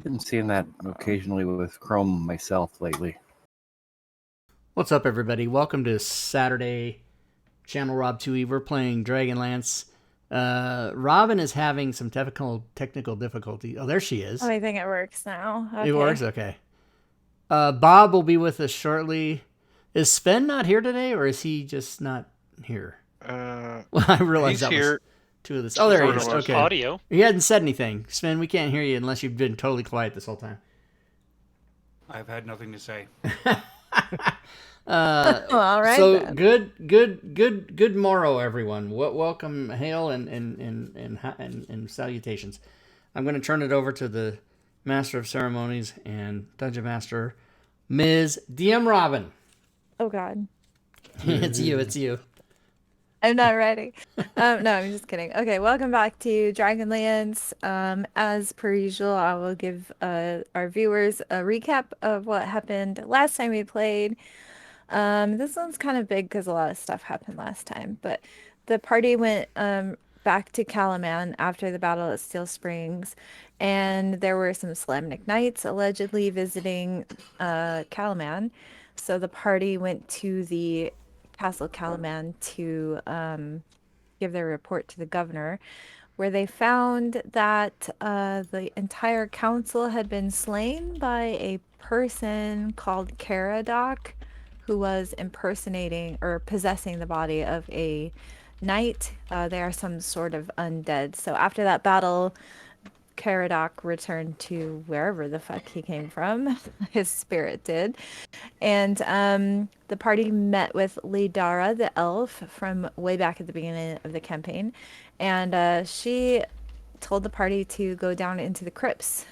been seeing that occasionally with Chrome myself lately. What's up, everybody? Welcome to Saturday Channel Rob 2E. We're playing Dragonlance. Robin is having some technical difficulty. Oh, there she is. Oh, I think it works now. Okay. It works? Okay. Bob will be with us shortly. Is Sven not here today, or is he just not here? Well, I realized he's that here. was two of this. Oh, there he is. Okay. Audio. He hadn't said anything. Sven, we can't hear you unless you've been totally quiet this whole time. I've had nothing to say. Well, all right. So then. good morrow, everyone. Welcome, hail, and salutations. I'm going to turn it over to the Master of Ceremonies and Dungeon Master, Ms. DM Robin. Oh God, It's you. I'm not ready. No, I'm just kidding. Okay, welcome back to Dragonlance. As per usual, I will give our viewers a recap of what happened last time we played. This one's kind of big because a lot of stuff happened last time, but the party went back to Calaman after the battle at Steel Springs, and there were some Slamnik Knights allegedly visiting Calaman. So the party went to the Castle Calaman to give their report to the governor, where they found that the entire council had been slain by a person called Caradoc, who was impersonating or possessing the body of a knight. They are some sort of undead. So after that battle, Caradoc returned to wherever the fuck he came from. His spirit did. And the party met with Lidara, the elf, from way back at the beginning of the campaign. And she told the party to go down into the crypts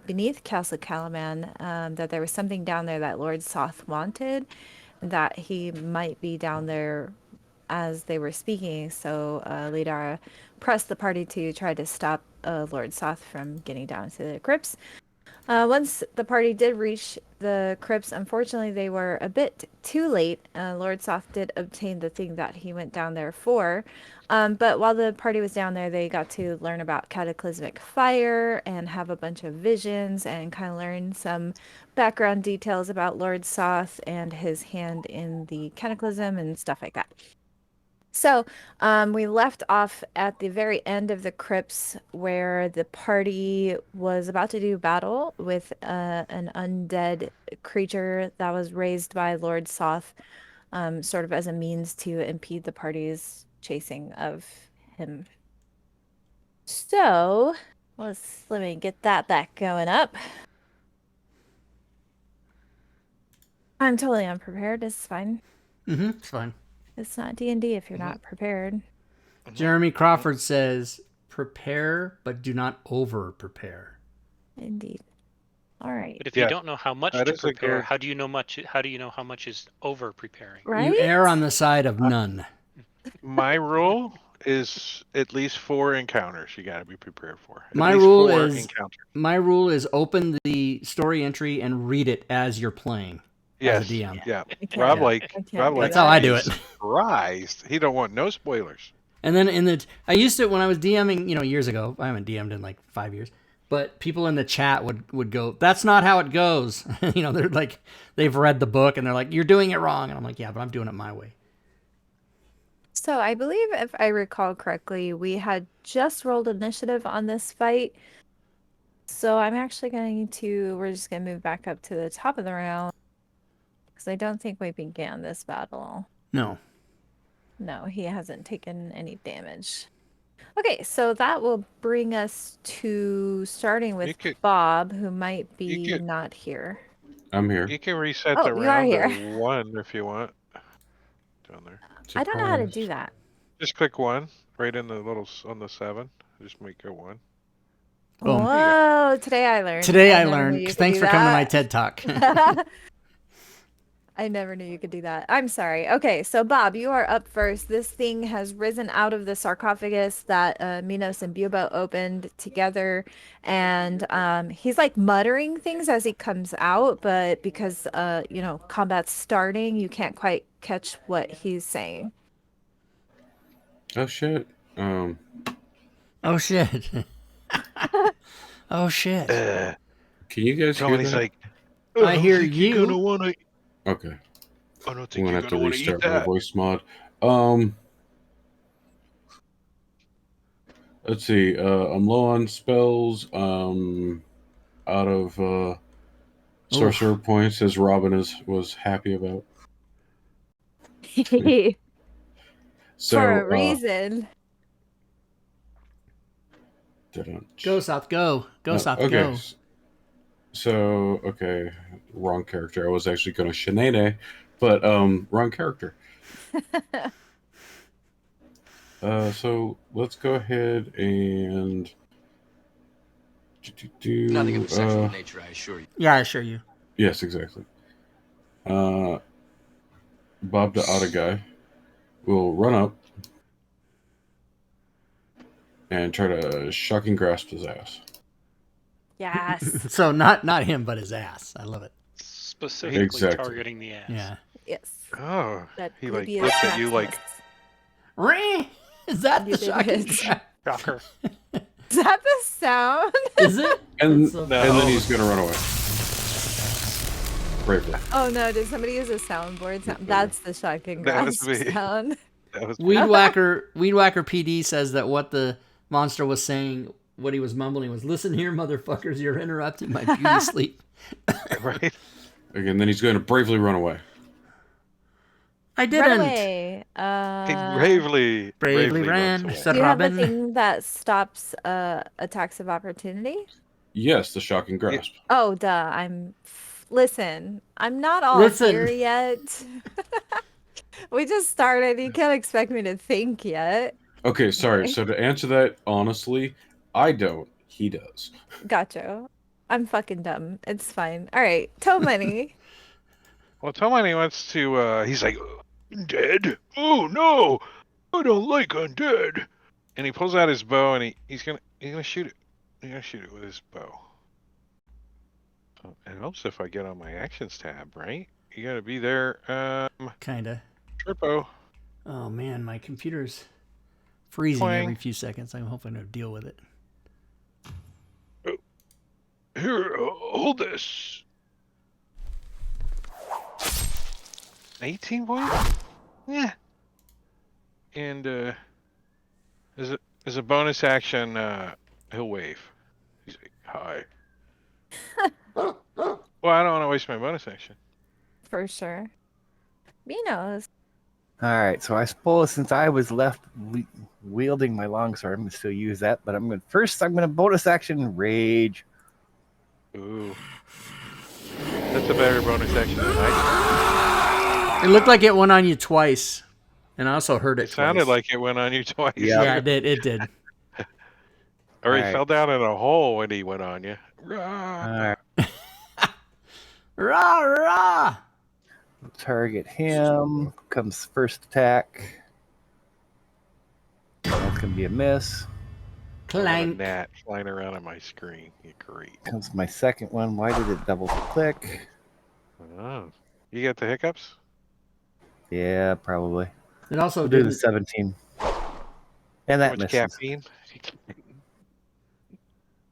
beneath Castle Calaman, that there was something down there that Lord Soth wanted, that he might be down there as they were speaking. So Lidara pressed the party to try to stop Lord Soth from getting down to the crypts. Once the party did reach the crypts, unfortunately, they were a bit too late. Lord Soth did obtain the thing that he went down there for. But while the party was down there, they got to learn about cataclysmic fire and have a bunch of visions and kind of learn some background details about Lord Soth and his hand in the cataclysm and stuff like that. So we left off at the very end of the crypts, where the party was about to do battle with an undead creature that was raised by Lord Soth, sort of as a means to impede the party's chasing of him. So let me get that back going up. I'm totally unprepared. It's fine. It's fine. It's not D&D if you're not prepared. Jeremy Crawford says, prepare, but do not over-prepare. Indeed. All right. But if you don't know how much That to is a prepare, good- how do you know how much is over preparing? Right? You err on the side of none. My rule is at least 4 encounters you got to be prepared for. At My least rule 4 is encounters. My rule is open the story entry and read it as you're playing. Yes. As a DM. Yeah. I can't- Rob I like can't Rob do like That's how I do it. Surprised. He don't want no spoilers. And then I used to, when I was DMing, years ago. I haven't DM'd in like 5 years. But people in the chat would go, "That's not how it goes." They're like, they've read the book and they're like, "You're doing it wrong." And I'm like, "Yeah, but I'm doing it my way." So I believe, if I recall correctly, we had just rolled initiative on this fight. So I'm actually we're just going to move back up to the top of the round, because I don't think we began this battle. No. No, he hasn't taken any damage. Okay, so that will bring us to starting with Bob, who might be not here. I'm here. You can reset Oh, the you are round here. to 1 if you want. Down there. I don't know how to do that. Just click 1 right in the little on the 7. Just make it 1. Boom. Whoa, today I learned. Today I never knew learned. you could Thanks do for coming to my that. TED Talk. I never knew you could do that. I'm sorry. Okay, so Bob, you are up first. This thing has risen out of the sarcophagus that Minos and Bubo opened together, and he's like muttering things as he comes out, but because combat's starting, you can't quite catch what he's saying. Oh shit. Oh shit. Oh shit. Can you guys hear Tony's that? like, I hear think you're you. gonna wanna. Okay. I don't I'm think gonna you're have to gonna want to eat restart my that. voice mod. Let's see. I'm low on spells. Out of sorcerer points, as Robin was happy about. So For a reason. Go, South, go. Go, South, okay. go. So okay, wrong character. I was actually going to Shanae, but wrong character. So let's go ahead and Nothing of a sexual nature, I assure you. Yeah, I assure you. Yes, exactly. Bob the Otter guy will run up and try to shocking grasp his ass. Yes. So not him, but his ass. I love it. Specifically Exactly. targeting the ass. Yeah. Yes. Oh, That he like gluteus looks at you like, maximus. Is that You the did shocking it. grasp? Shocker. Is that the sound? Is it? And, That's so and then No. he's going to run away. Bravely. Oh no, did somebody use a soundboard sound? That's the shocking That was grasp me. sound. that was Weed Whacker PD says that what the monster was saying, what he was mumbling was, "Listen here, motherfuckers, you're interrupting my beauty sleep." right. Again, then he's going to bravely run away. I Run didn't. away. He bravely Bravely ran. runs away. Sir Do you have a Robin. thing that stops attacks of opportunity? Yes, the shocking grasp. Oh, duh. Listen, I'm not all Listen. here yet. We just started. You can't expect me to think yet. Okay, sorry. Okay. So to answer that honestly, I don't. He does. Gotcha. I'm fucking dumb. It's fine. All right. Toe money. Well, Tomani wants to. He's like, undead? Oh no, I don't like undead. And he pulls out his bow and he's gonna shoot it. He's gonna shoot it with his bow. Oh, it helps if I get on my actions tab, right? You gotta be there. Kinda. Short bow. Oh man, my computer's freezing Twang. every few seconds. I'm hoping to deal with it. Here, hold this. 18 points? Yeah. And as a bonus action, he'll wave. He's like, hi. Well, I don't want to waste my bonus action. For sure. Minos. All right, so I suppose since I was left wielding my longsword, I'm gonna still use that. But I'm gonna bonus action rage. Ooh. That's a better bonus action than I It looked like it went on you twice, and I also heard did. it. It sounded twice. like it went on you twice. Yeah, it did. It did. Or he Alright. fell down in a hole when he went on you. All right, Rah rah! target him. Comes first attack. That's gonna be a miss. Clank. Gnat flying around on my screen. You're great. Comes my second one. Why did it double click? Oh. You got the hiccups? Yeah, probably. It also We'll do the did. 17. And Too that much misses. caffeine?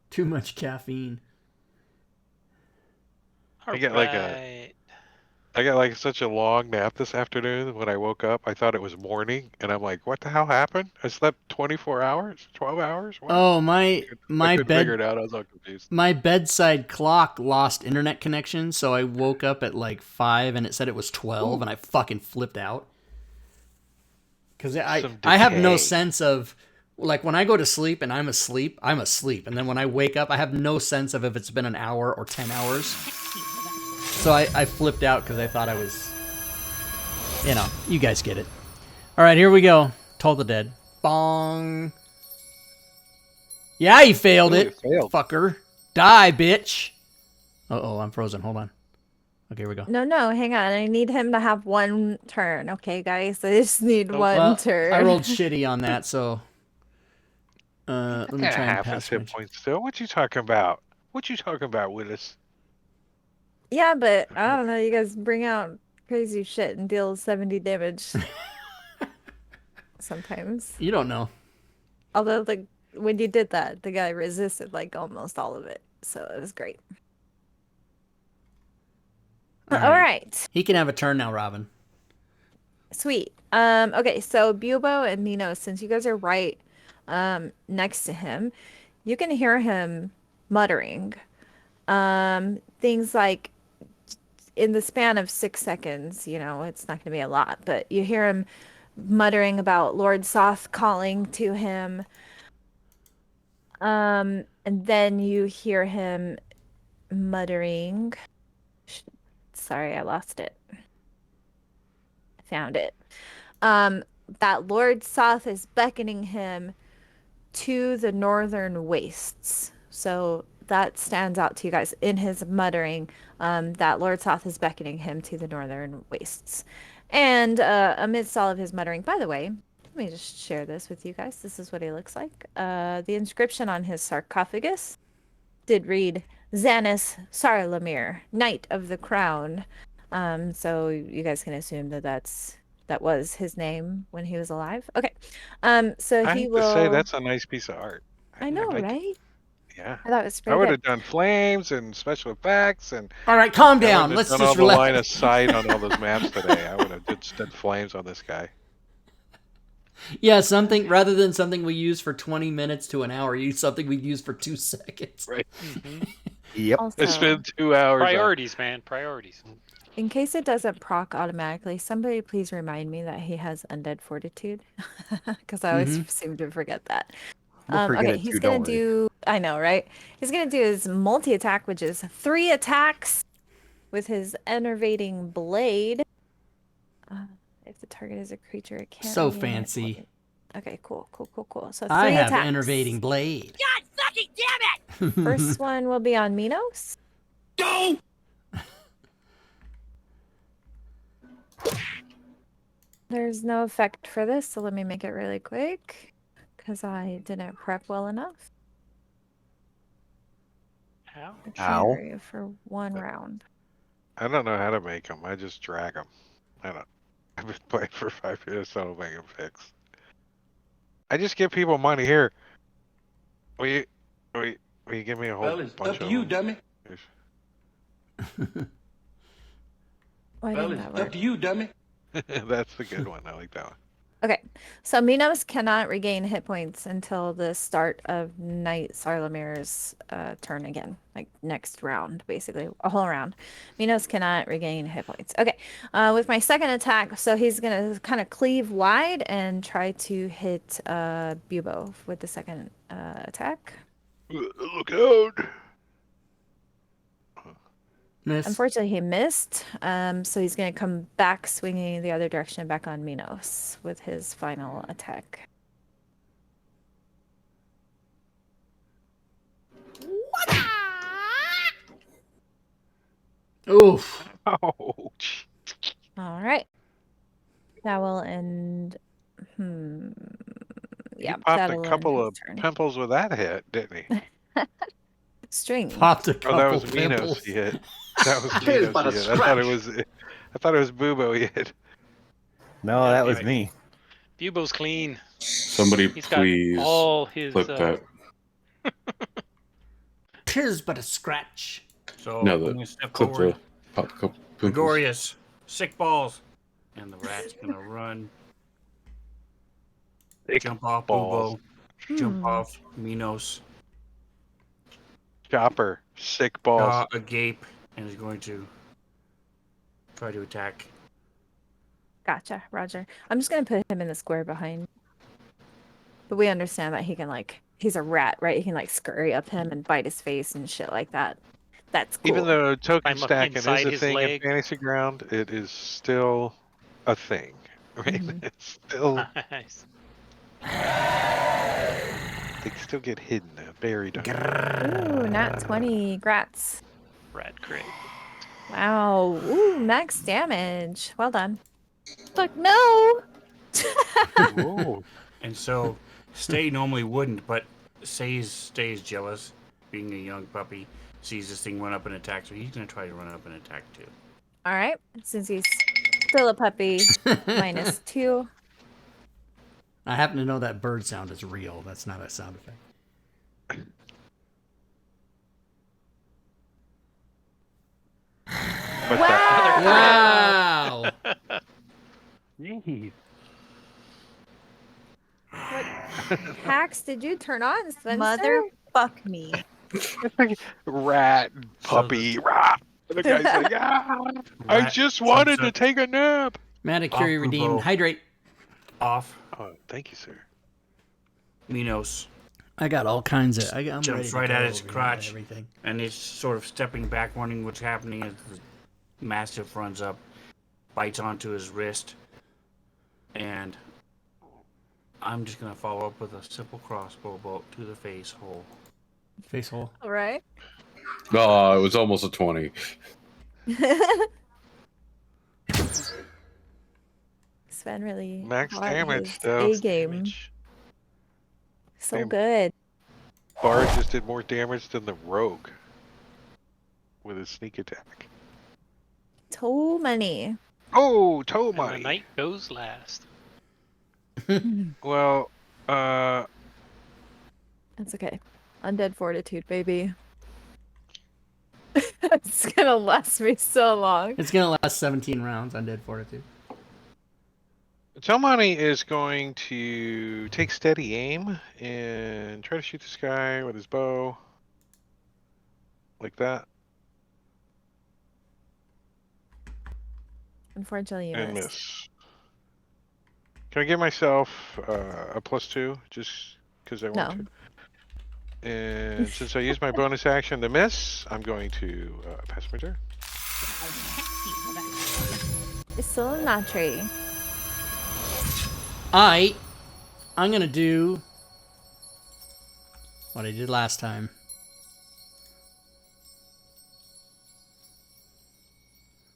Too much caffeine. I get like I got like such a long nap this afternoon. When I woke up, I thought it was morning, and I'm like, "What the hell happened? I slept 24 hours, 12 hours." What? Oh my I couldn't figure it out. I was all confused. My bedside clock lost internet connection, so I woke up at like 5 and it said it was 12. And I fucking flipped out. Because I have no decay. sense of, like, when I go to sleep and I'm asleep. And then when I wake up, I have no sense of if it's been an hour or 10 hours. So I flipped out because I thought I was, you guys get it. All right, here we go. Toll the Dead. Bong. Yeah, you failed it, fucker. Die, bitch. Uh-oh, I'm frozen. Hold on. Okay, here we go. No, hang on. I need him to have one turn. Okay, guys? I just need one Well, turn. I rolled shitty on that, so let me Yeah, try and half pass his hit points still. What you talking about? What you talking about, Willis? Yeah, but I don't know. You guys bring out crazy shit and deal 70 damage. Sometimes. You don't know. Although, like, when you did that, the guy resisted, like, almost all of it. So it was great. All right. He can have a turn now, Robin. Sweet. Okay, so Bubo and Minos, since you guys are right next to him, you can hear him muttering. Things like in the span of 6 seconds, it's not gonna be a lot, but you hear him muttering about Lord Soth calling to him. And then you hear him muttering. Sorry, I lost it. I found it. That Lord Soth is beckoning him to the northern wastes. So that stands out to you guys in his muttering, that Lord Soth is beckoning him to the northern wastes. And amidst all of his muttering, by the way, let me just share this with you guys. This is what he looks like. The inscription on his sarcophagus did read, Xanis Sarlamir, Knight of the Crown. So you guys can assume that was his name when he was alive. Okay. So I he have will. to say that's a nice piece of art. I know, like it. right? Yeah. I thought it was I pretty would good. have done flames and special effects, and All right, calm I down. wouldn't have Let's done just all the line relax. of sight on all those maps today. I would have just done flames on this guy. Yeah, something rather than something we use for 20 minutes to an hour, use something we use for 2 seconds. Right. Yep. I Also, spent 2 hours. Priorities, man. Priorities. in case it doesn't proc automatically, somebody please remind me that he has undead fortitude, because I always seem to forget that. We'll forget Okay, it he's too, gonna don't worry. do. I know, right? He's gonna do his multi-attack, which is 3 attacks with his enervating blade. If the target is a creature, it can't. So regain hit fancy. point. Okay, cool. So 3 I have attacks. enervating blade. God fucking damn it! First one will be on Minos. Go! There's no effect for this, so let me make it really quick because I didn't prep well enough. Ow. Ow. Area for 1 round. I don't know how to make them. I just drag them. I don't. I've been playing for 5 years, so I'll make them fix. I just give people money here. Will you give me a whole Well, it's bunch up to of you, them? dummy. Why Well, didn't it's that up work? to you, dummy. That's the good one. I like that one. Okay, so Minos cannot regain hit points until the start of Knight Sarlamir's turn again, like next round, basically a whole round. Minos cannot regain hit points. Okay, with my second attack, so he's gonna kind of cleave wide and try to hit Bubo with the second attack. Look out! Miss. Unfortunately, he missed. So he's gonna come back, swinging the other direction, back on Minos with his final attack. Oof. Ouch! All right. That will end. Yeah, He popped a that'll end couple his of turn. pimples with that hit, didn't he? String. Popped a Oh, couple that was pimples. Minos he hit. That was Here's Minos but a he hit. I thought it was Bubo he hit. No, Yeah, that was anyway. me. Bubo's clean. Somebody He's got please all his. clip that. Tis but a scratch. So No, I'm the gonna step clip forward. the pop couple pimples. Gregorius, sick balls, and the rat's gonna run, Thick jump off balls. Bubo, jump off Minos, Chopper, sick balls. jaw agape, and is going to try to attack. Gotcha, Roger. I'm just gonna put him in the square behind. But we understand that he can he's a rat, right? He can scurry up him and bite his face and shit like that. That's cool. Even though token Climb up stacking inside is a his thing leg. in Fantasy Ground, it is still a thing. Right? Mhm. It's still Nice. they still get hidden, buried. Ooh, nat 20, grats. Rat crit. Wow. Ooh, max damage. Well done. Fuck no. Whoa. And so, Stay normally wouldn't, but stays jealous, being a young puppy, sees this thing run up and attack, so he's gonna try to run up and attack too. All right. Since he's still a puppy, -2. I happen to know that bird sound is real. That's not a sound effect. But Wow. Wow. Jeez. Hacks, did you turn on Spencer? Mother fuck me. Rat, So puppy, the rah. The guy's like, I rat just wanted jumps to up take a nap. Manicure Off, redeemed. Bubo. Hydrate. off Oh, thank you, sir. Minos, I got all kinds of. I'm ready jumps to right go at his over here crotch, with everything. and he's sort of stepping back, wondering what's happening as the Mastiff runs up, bites onto his wrist, and I'm just gonna follow up with a simple crossbow bolt to the face hole. Face hole. All right. Oh, it was almost a 20. Sven really Max brought damage, his though. A game. So Damn. good. Bard just did more damage than the rogue with his sneak attack. Too many. Oh, toe And the money. knight goes last. Well, That's okay. Undead fortitude, baby. It's gonna last me so long. It's gonna last 17 rounds. Undead Fortitude. Tomani is going to take steady aim and try to shoot this guy with his bow. Like that. Unfortunately, you And missed. miss. Can I give myself a +2 just because I want No. to? And since I used my bonus action to miss, I'm going to pass my turn. It's still in that tree. I'm gonna do what I did last time.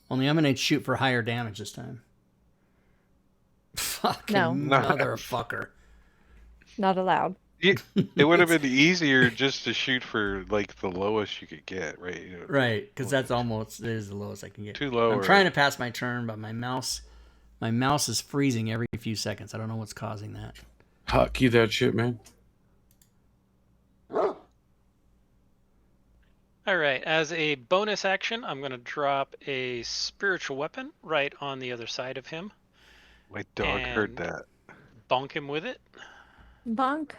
Only I'm gonna shoot for higher damage this time. Fucking No. motherfucker. Not allowed. It would have been easier just to shoot for like the lowest you could get, right? You know, Right, because that's almost is the lowest I can get. Too low. I'm trying to pass my turn, but my mouse is freezing every few seconds. I don't know what's causing that. Hotkey that shit, man. All right, as a bonus action, I'm going to drop a spiritual weapon right on the other side of him. My dog heard and that. Bonk him with it. Bonk.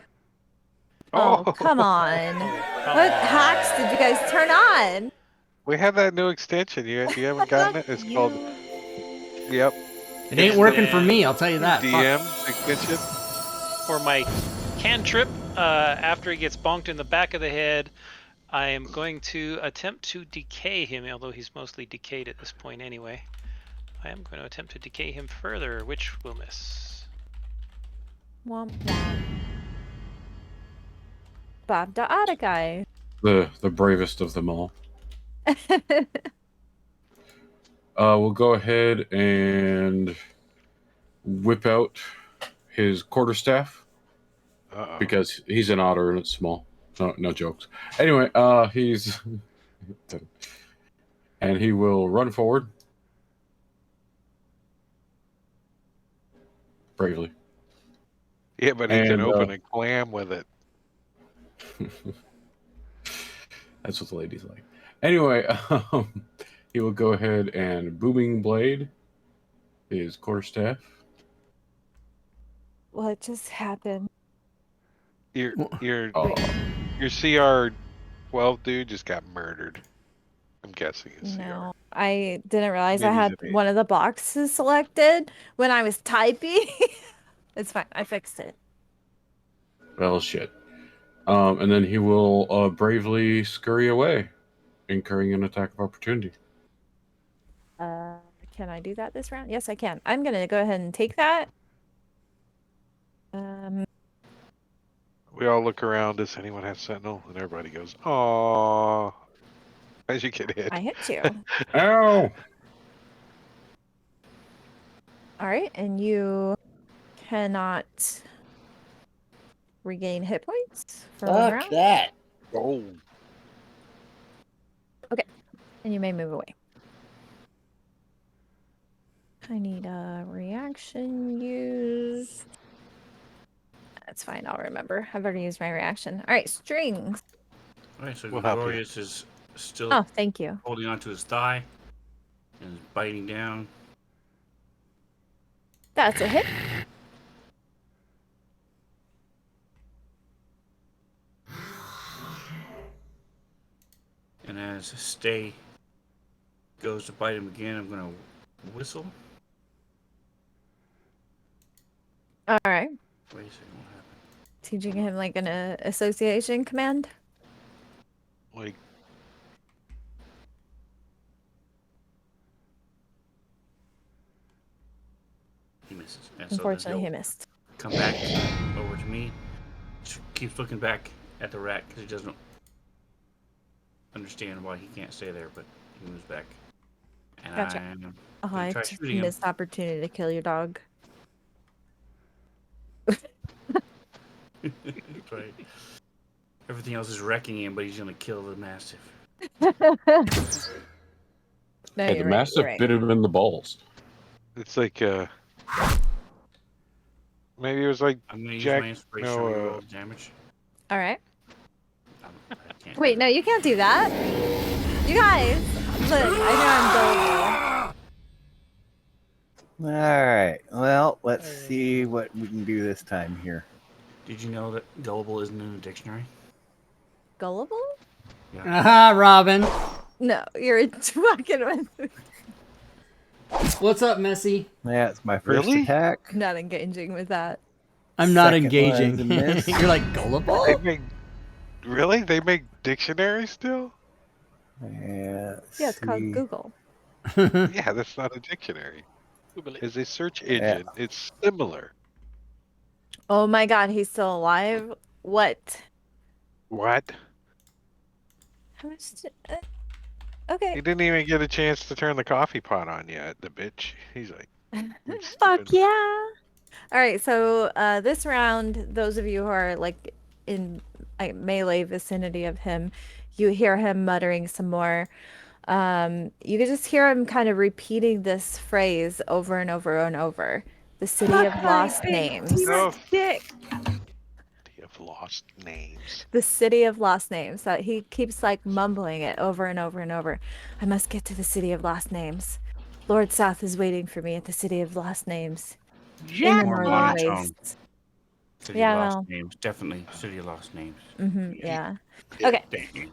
Oh, come on. Come What on. hacks did you guys turn on? We have that new extension. You haven't gotten it? It's called. Yep. It ain't working for me, I'll tell you that. DM Fuck. extension. For my cantrip, after he gets bonked in the back of the head, I am going to attempt to decay him, although he's mostly decayed at this point anyway. I am going to attempt to decay him further, which will miss. Womp womp. Bob the Otta guy. The bravest of them all. We'll go ahead and whip out his quarterstaff Uh-oh. because he's an otter and it's small. No jokes. Anyway, he's and he will run forward bravely. Yeah, but he can And, open a clam with it. That's what the ladies like. Anyway, he will go ahead and booming blade his quarterstaff. What just happened? Your Oh, CR 12 dude just got murdered. I'm guessing it's No, I didn't realize I Maybe had it's an eight. one of the boxes selected when I was typing. It's fine. I fixed it. well, shit. And then he will bravely scurry away, incurring an attack of opportunity. Can I do that this round? Yes, I can. I'm gonna go ahead and take that. We all look around. Does anyone have Sentinel? And everybody goes, "Aww," as you get hit. I hit you. Ow! All right, and you cannot regain hit points for one round. that. Oh, And you may move away. I need a reaction used. That's fine. I'll remember. I've already used my reaction. All right, strings. All right, so We'll help you. Gregorius is still Oh, thank you. holding onto his thigh. And is biting down. That's a hit. And as Stay goes to bite him again, I'm gonna whistle. All right. Wait a second, what happened? Teaching him like an association command. Like, He misses. And so then Unfortunately, he he'll missed. come back over to me. Keeps looking back at the rat because he doesn't understand why he can't stay there, but he moves back. And Gotcha. I'm Oh, gonna I try just shooting him. missed opportunity to kill your dog. That's right. Everything else is wrecking him, but he's gonna kill the mastiff. No, Hey, the you're right. mastiff You're right. bit him in the balls. it's like, maybe it was like I'm gonna use Jack. my inspiration No, to reroll the damage. All right. I can't Wait, do no, you can't do that. You guys, look, I know I'm gullible. All right. Well, let's see what we can do this time here. that. Did you know that gullible isn't in the dictionary? Gullible? Aha, Robin. No, you're fucking with me. What's up, Messy? That's my first Really? attack. Not engaging with that. I'm not Second engaging. one's a miss. You're like gullible? They make really? They make dictionaries still? Yeah, Yeah, it's called Google. Yeah, that's not a dictionary. As a search engine, it's similar. Oh my god, he's still alive? What? What? How much? Okay. He didn't even get a chance to turn the coffee pot on yet, the bitch. He's like, Fuck yeah. All right, so this round, those of you who are like in melee vicinity of him, you hear him muttering some more. You can just hear him kind of repeating this phrase over and over and over. The city of lost names. no. Dick. They have lost names. The city of lost names. That he keeps like mumbling it over and over and over. I must get to the city of lost names. Lord South is waiting for me at the city of lost names. In the More northern monotone. wastes. City Yeah, of Lost well. Names. Definitely City of Lost Names. Yeah. Okay.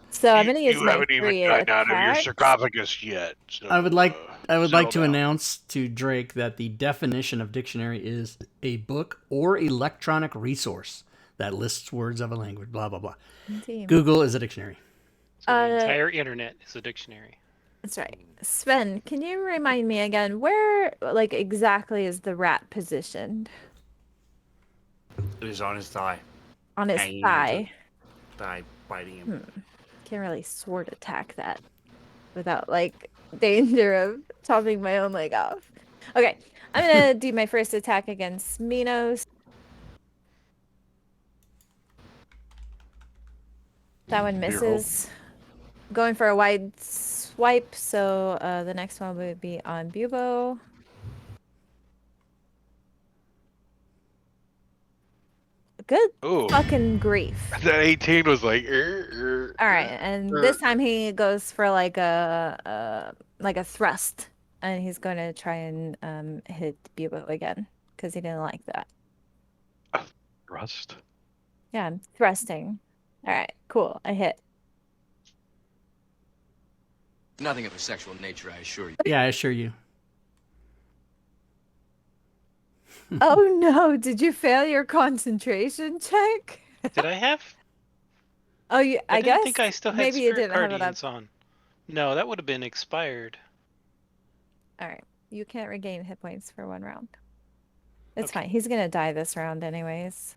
So I'm gonna use You my haven't even 3 gotten out of your attacks. sarcophagus yet. So, I would like settle to down. announce to Drake that the definition of dictionary is a book or electronic resource that lists words of a language. Blah blah blah. Team. Google is a dictionary. So the entire internet is a dictionary. That's right. Sven, can you remind me again where, like, exactly is the rat positioned? It is on his thigh. On his Hanging thigh. Thigh biting him. Can't really sword attack that without like danger of chopping my own leg off. Okay, I'm gonna do my first attack against Minos. That one misses. Going for a wide swipe, so the next one would be on Bubo. Good Ooh. fucking grief. That 18 was like. All right, and this time he goes for like a thrust, and he's going to try and hit Bubo again because he didn't like that. Thrust. Yeah, I'm thrusting. All right, cool. I hit. Nothing of a sexual nature, I assure you. Yeah, I assure you. Oh no! Did you fail your concentration check? Did I have? Oh, you. I didn't guess think I still had maybe you Spirit didn't have it up. Guardians on. No, that would have been expired. All right, you can't regain hit points for 1 round. It's Okay. fine. He's gonna die this round anyways.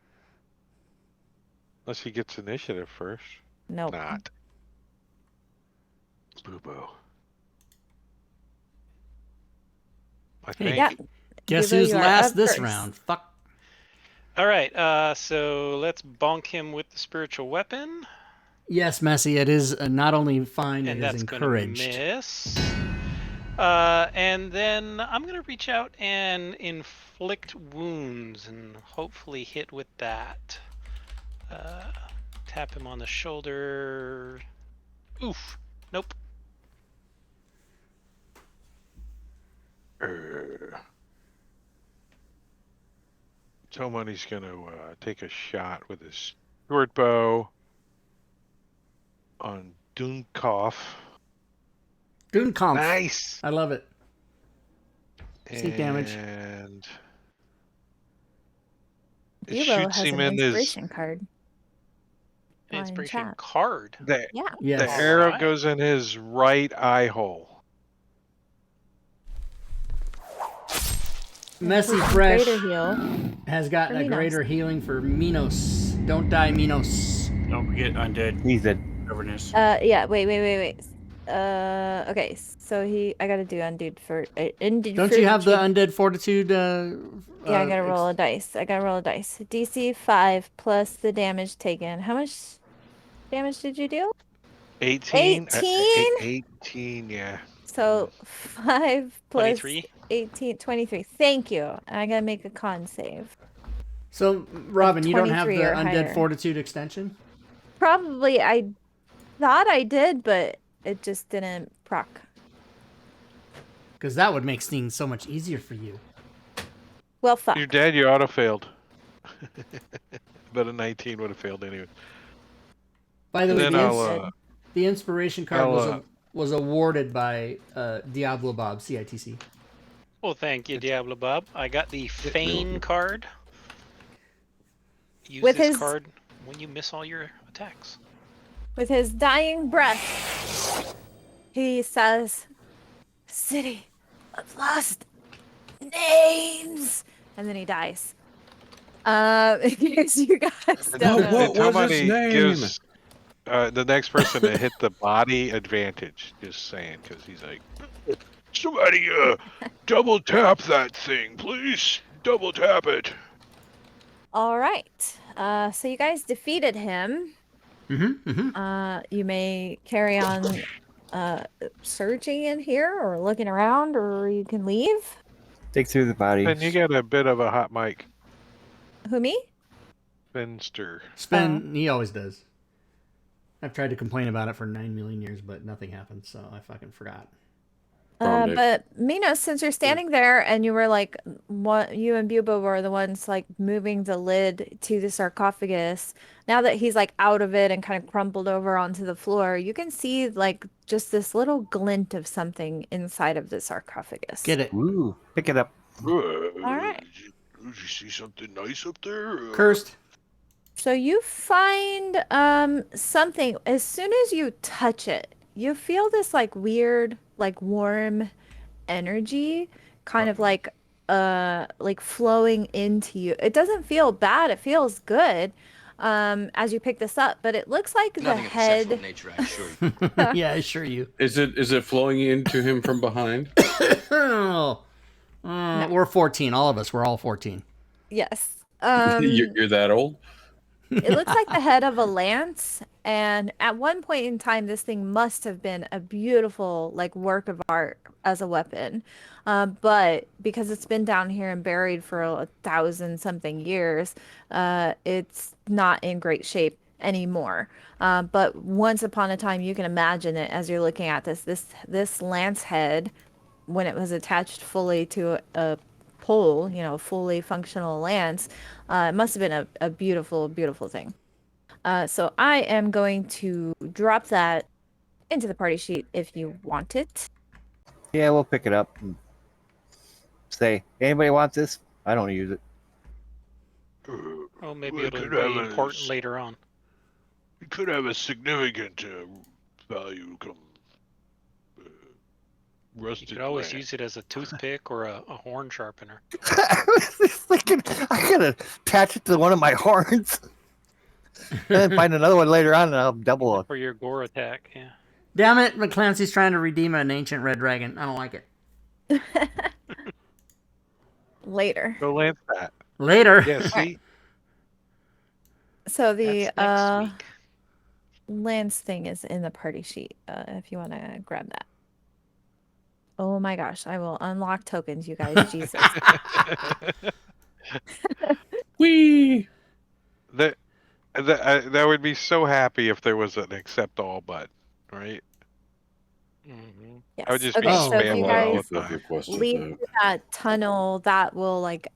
Unless he gets initiative first. Nope. Not. Boo boo. I Hey, think. Yeah. Guess Bubo, who's you are last up this first. round? Fuck. All right, so let's bonk him with the spiritual weapon, Yes, Messy. It is not only fine, and it is that's going to encouraged. miss. And then I'm going to reach out and inflict wounds and hopefully hit with that. Tap him on the shoulder. Oof. Nope. Tomoney's gonna take a shot with his short bow on Dunkov. Doonkampf. Nice. I love it. Sneak damage. And it Bubo shoots has him an in his. inspiration card. An in inspiration chat. card. The, Yeah. Yes. the arrow Alright. goes in his right eye hole. Messy Includes Fresh Greater heal. has gotten For a Minos. greater healing for Minos. Don't die, Minos. Don't forget undead He's dead. governess. Yeah. Wait. Okay. So I gotta do undead for undead. Don't you have the undead fortitude? Yeah, I gotta roll a dice. DC 5 plus the damage taken. How much damage did you deal? 18? 18? 18, yeah. So 5 plus 23. 18, 23. Thank you. I gotta make a con save. So, Robin, you don't have 23 the or undead higher. fortitude extension? Probably I thought I did, but it just didn't proc. Because that would make things so much easier for you. Well, fuck. You're dead, you auto-failed. But a 19 would have failed anyway. By the And way, then I'll, the inspiration card I'll, was awarded by Diablo Bob, CITC. Well, thank you, Diablo Bob. I got the Feign card. Use With this his- card when you miss all your attacks. With his dying breath, he says, "City of lost names," and then he dies. In case you guys and, don't What know. and was his Tomani name? gives the next person to hit the body advantage. Just saying, because he's like, somebody double tap that thing, please. Double tap it. All right. So you guys defeated him. You may carry on searching in here or looking around, or you can leave. Dig through the body. And you get a bit of a hot mic, Who, me? Finster. Spin, he always does. I've tried to complain about it for 9 million years, but nothing happened, so I fucking forgot. Problem, Dave. But Minos, since you're standing there and you were like, what, you and Bubo were the ones like moving the lid to the sarcophagus. Now that he's like out of it and kind of crumpled over onto the floor, you can see like just this little glint of something inside of the sarcophagus. Get it. Ooh, pick it up. All right. Did you see something nice up there? Cursed. So you find something. As soon as you touch it, you feel this like weird, like warm energy kind of like flowing into you. It doesn't feel bad, it feels good as you pick this up, but it looks like Nothing the of a sexual head. nature, I assure you. Yeah, I assure you. Is it flowing into him from behind? Oh. We're 14. All of us. We're all 14. Yes. You're that old? It looks like the head of a lance, and at one point in time, this thing must have been a beautiful, like, work of art as a weapon. But because it's been down here and buried for 1,000-something years, it's not in great shape anymore. But once upon a time, you can imagine it as you're looking at this lance head, when it was attached fully to a pole, fully functional lance, it must have been a beautiful, beautiful thing. So I am going to drop that into the party sheet if you want it. Yeah, we'll pick it up and say, anybody want this? I don't use it. Oh, maybe We it'll could be have important later on. It could have a significant value come You rusted could always land. use it as a toothpick or a horn sharpener. I was just thinking, I gotta attach it to one of my horns. And then find another one later on and I'll double it. For your gore attack, yeah. Damn it, McClancy's trying to redeem an ancient red dragon. I don't like it. Later. Go lance that. Later. Yeah, see? So the That's next week. lance thing is in the party sheet, if you want to grab that. Oh my gosh, I will unlock tokens, you guys. Jesus. Whee! That would be so happy if there was an accept all button, right? Mm-hmm. Yes. I would just Okay, be Oh, so if spam you one Well, all guys the I've time. requested leave that. that tunnel, that will like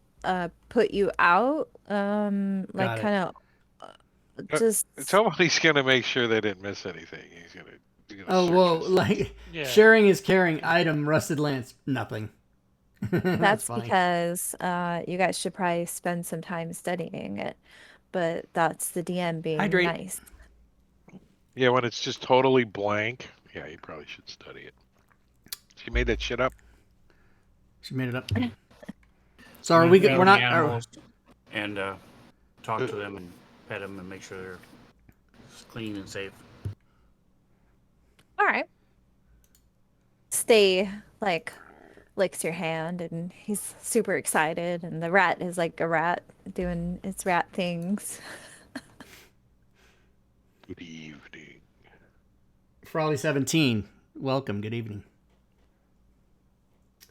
put you out. Like Got it. kind of Uh, just Somebody's gonna make sure they didn't miss anything. He's gonna Oh, search whoa. his- Like, Yeah. sharing is caring. Item, rusted lance. Nothing. That's that's funny. because you guys should probably spend some time studying it. But that's the DM being Hydrate. nice. Yeah, when it's just totally blank. Yeah, you probably should study it. She made that shit up. She made it up. I'm So are gonna we? feed We're the not. animals and talk to them and pet them and make sure they're clean and safe. All right. Stay like licks your hand and he's super excited and the rat is like a rat doing its rat things. Good evening. Frawley 17. Welcome. Good evening.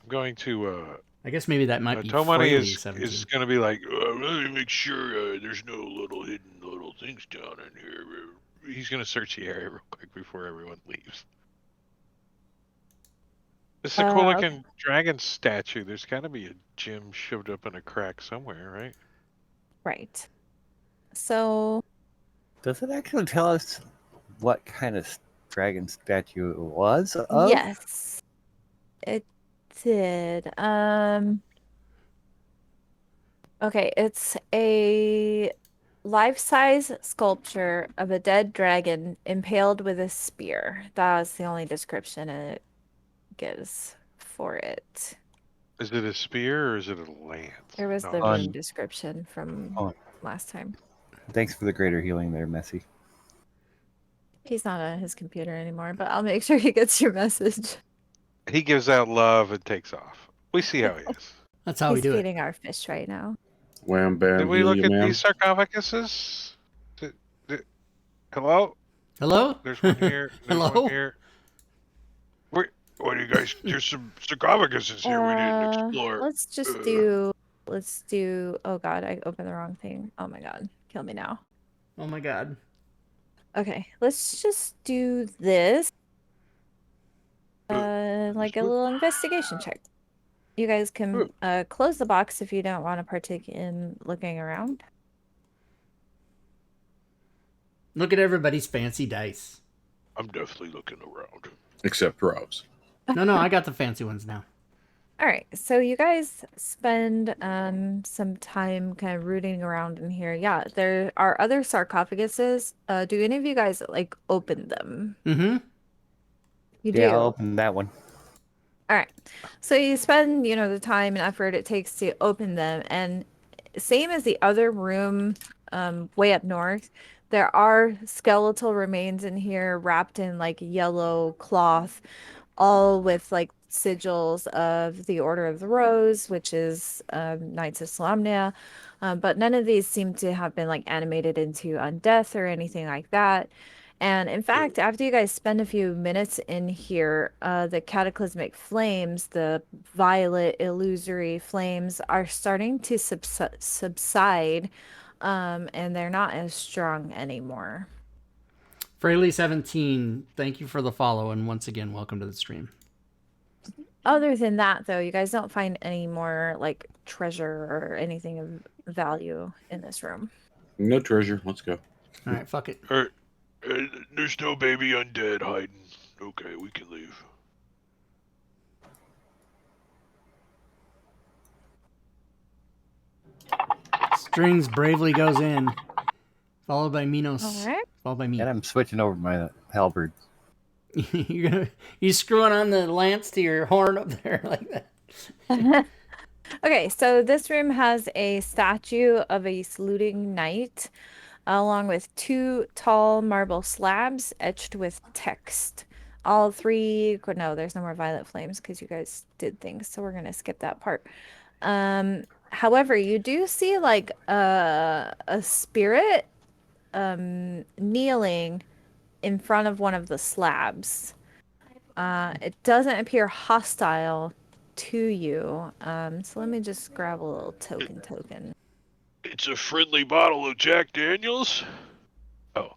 I'm going to. I guess maybe that might be Tomani Fraley is 17. going to be like, let me make sure there's no little hidden little things down in here. He's going to search the area real quick before everyone leaves. This is a cool Okay. looking dragon statue. There's got to be a gem shoved up in a crack somewhere, right? Right. So Does it actually tell us what kind of dragon statue it was of? yes, it did. Okay, it's a life-size sculpture of a dead dragon impaled with a spear. That's the only description it gives for it. Is it a spear or is it a lance? There was No, the On- room description from Oh, last time. thanks for the greater healing there, Messy. He's not on his computer anymore, but I'll make sure he gets your message. he gives out love and takes off. We see how he is. That's how we He's do it. feeding our fish right now. Wham bam, Did we heal look you, at man. these sarcophaguses? Hello? Hello? There's one here. There's Hello? one here. What do you guys? There's some sarcophaguses here we didn't explore. Let's just do. Let's do. Oh God, I opened the wrong thing. Oh my God, kill me now. Oh my god. Okay, let's just do this. Like a little investigation check. You guys can close the box if you don't want to partake in looking around. Look at everybody's fancy dice. I'm definitely looking around. Except Rob's. No, I got the fancy ones now. All right, so you guys spend some time kind of rooting around in here. Yeah, there are other sarcophaguses. Do any of you guys like open them? Mm-hmm. You do. Yeah, I'll open that one. All right. So you spend, the time and effort it takes to open them, and same as the other room, way up north, there are skeletal remains in here wrapped in like yellow cloth, all with like sigils of the Order of the Rose, which is Knights of Solamnia. But none of these seem to have been like animated into undeath or anything like that. And in fact, after you guys spend a few minutes in here, the cataclysmic flames, the violet illusory flames, are starting to subside, and they're not as strong anymore. Fraley 17, thank you for the follow, and once again, welcome to the stream. Other than that, though, you guys don't find any more like treasure or anything of value in this room. No treasure. Let's go. All right, fuck it. There's no baby undead hiding. Okay, we can leave. Strings bravely goes in, followed by Minos. All right. Followed by me. And I'm switching over my halberd. You screwing on the lance to your horn up there like that. Okay, so this room has a statue of a saluting knight, along with 2 tall marble slabs etched with text. All 3, no, there's no more violet flames because you guys did things, so we're gonna skip that part. However, you do see like a spirit kneeling in front of one of the slabs. It doesn't appear hostile to you. So let me just grab a little token. It's a friendly bottle of Jack Daniels. Oh.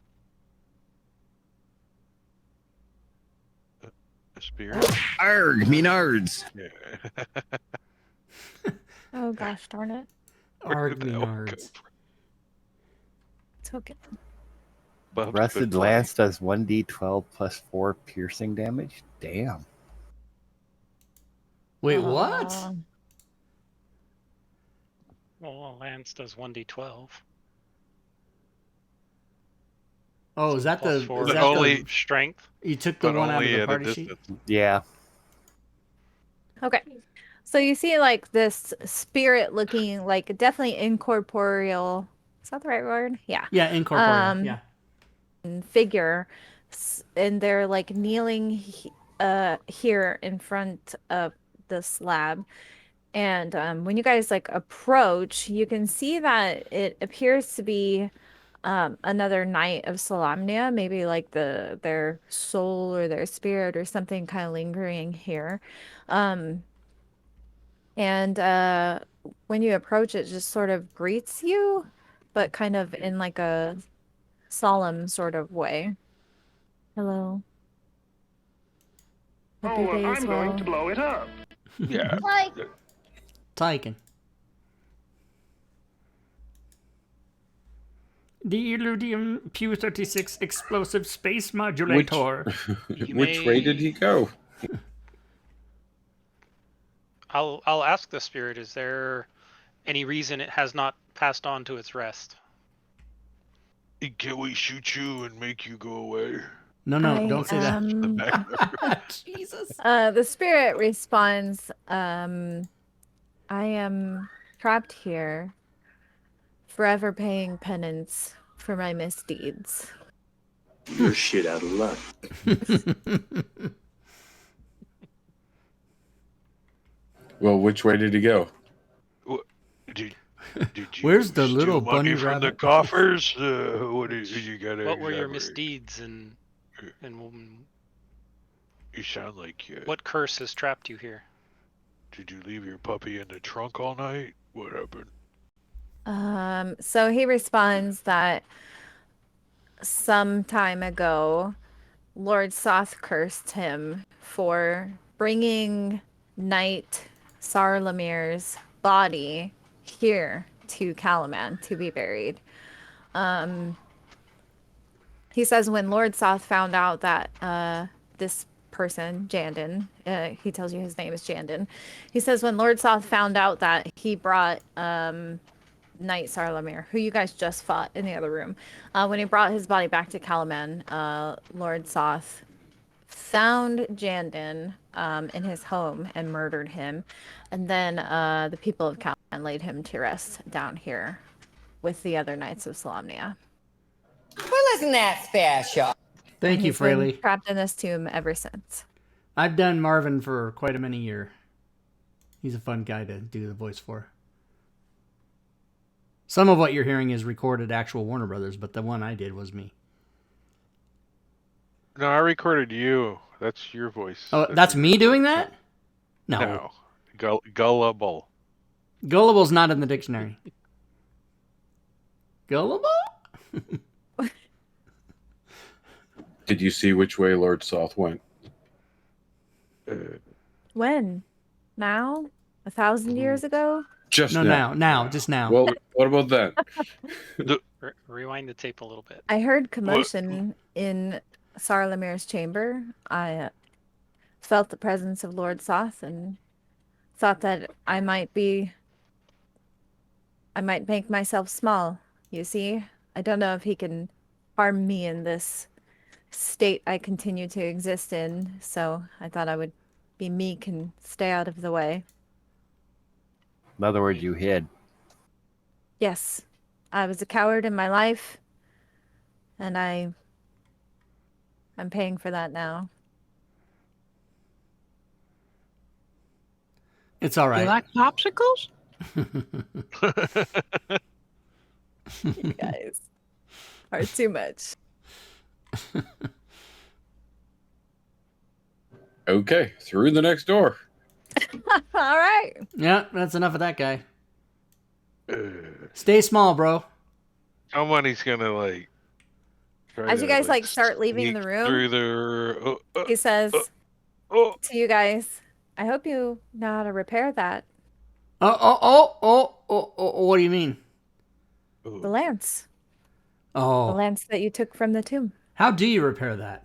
Spirit. Arg, me nards. Yeah. Oh gosh, darn it. Arg Where'd that one nards. come from? It's okay. Bub's Rusted been Lance does 1d12 plus 4 piercing damage. Damn. Wait, what? Well, Lance does 1d12. Oh, is that Plus the? 4 Is But that only the? strength. You took the but one out of only the at a party sheet. distance. Yeah. Okay. So you see like this spirit looking like definitely incorporeal. Is that the right word? Yeah. Yeah, incorporeal. Yeah. Figure and they're like kneeling here in front of the slab. And when you guys like approach, you can see that it appears to be another knight of Solamnia, maybe like their soul or their spirit or something kind of lingering here. And when you approach, it just sort of greets you, but kind of in like a solemn sort of way. Hello. Hope your day is well. blow it up. Yeah. Tyken. The Illudium Pew 36 explosive space modulator. Which way did he go? I'll ask the spirit, is there any reason it has not passed on to its rest? Can we shoot you and make you go away? No, don't say that. Jesus. The spirit responds, I am trapped here, forever paying penance for my misdeeds. You're shit out of luck. Well, which way did he go? Did you Where's the steal little money bunny from the rabbit? coffers? What did you got? What were your misdeeds and You sound like you. what curse has trapped you here? Did you leave your puppy in the trunk all night? What happened? So he responds that some time ago, Lord Soth cursed him for bringing Knight Sarlamir's body here to Calaman to be buried. He says when Lord Soth found out that this person, Jandon, he tells you his name is Jandon. He says when Lord Soth found out that he brought Knight Sarlamir, who you guys just fought in the other room, when he brought his body back to Calaman, Lord Soth found Jandon in his home and murdered him. And then the people of Calaman laid him to rest down here with the other Knights of Solamnia. Well, isn't that special? Thank you, He's been Fraley. trapped in this tomb ever since. I've done Marvin for quite a many year. He's a fun guy to do the voice for. Some of what you're hearing is recorded actual Warner Brothers, but the one I did was me. No, I recorded you. That's your voice. Oh, that's me doing that? No. Gullible. Gullible's not in the dictionary. Gullible? Did you see which way Lord Soth went? When? Now? 1,000 years ago? Just No, now, just now. Well, what about that? Rewind the tape a little bit. I heard commotion in Sarlamir's chamber. I felt the presence of Lord Soth and thought that I might make myself small, you see. I don't know if he can harm me in this state I continue to exist in, so I thought I would be meek and stay out of the way. In other words, you hid. Yes, I was a coward in my life, and I'm paying for that now. It's all right. You like popsicles? You guys are too much. Okay, through the next door. All right. Yeah, that's enough of that guy. Stay small, bro. Somebody's gonna like. As you guys like start leaving the room, through the. he says, Oh, to you guys. I hope you know how to repair that. What do you mean? The lance. The Oh, lance that you took from the tomb. how do you repair that?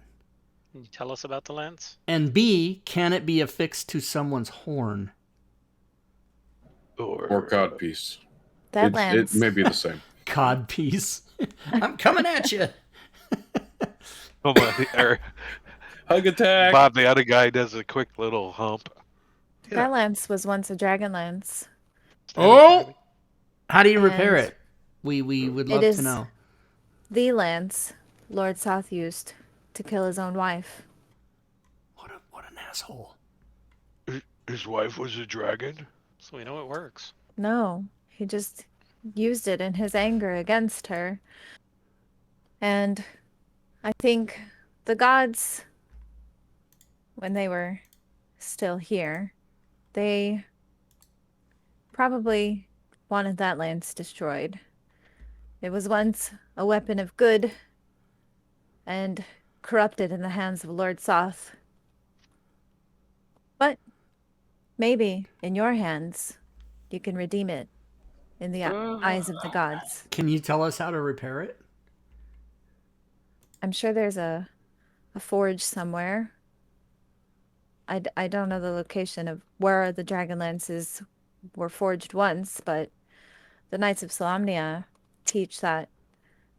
Can you tell us about the lance? And B, can it be affixed to someone's horn? Or codpiece. That It lance. may be the same. Codpiece. I'm coming at you. oh my! Hug attack. Bob, the other guy, does a quick little hump. That lance was once a dragon lance. Oh, how do you repair And it? We would it love to is know. the lance Lord South used to kill his own wife. What an asshole. His wife was a dragon. So we know it works. No, he just used it in his anger against her. And I think the gods, when they were still here, they probably wanted that lance destroyed. It was once a weapon of good and corrupted in the hands of Lord Soth. But maybe in your hands, you can redeem it in the eyes of the gods. Can you tell us how to repair it? I'm sure there's a forge somewhere. I don't know the location of where the Dragonlances were forged once, but the Knights of Solamnia teach that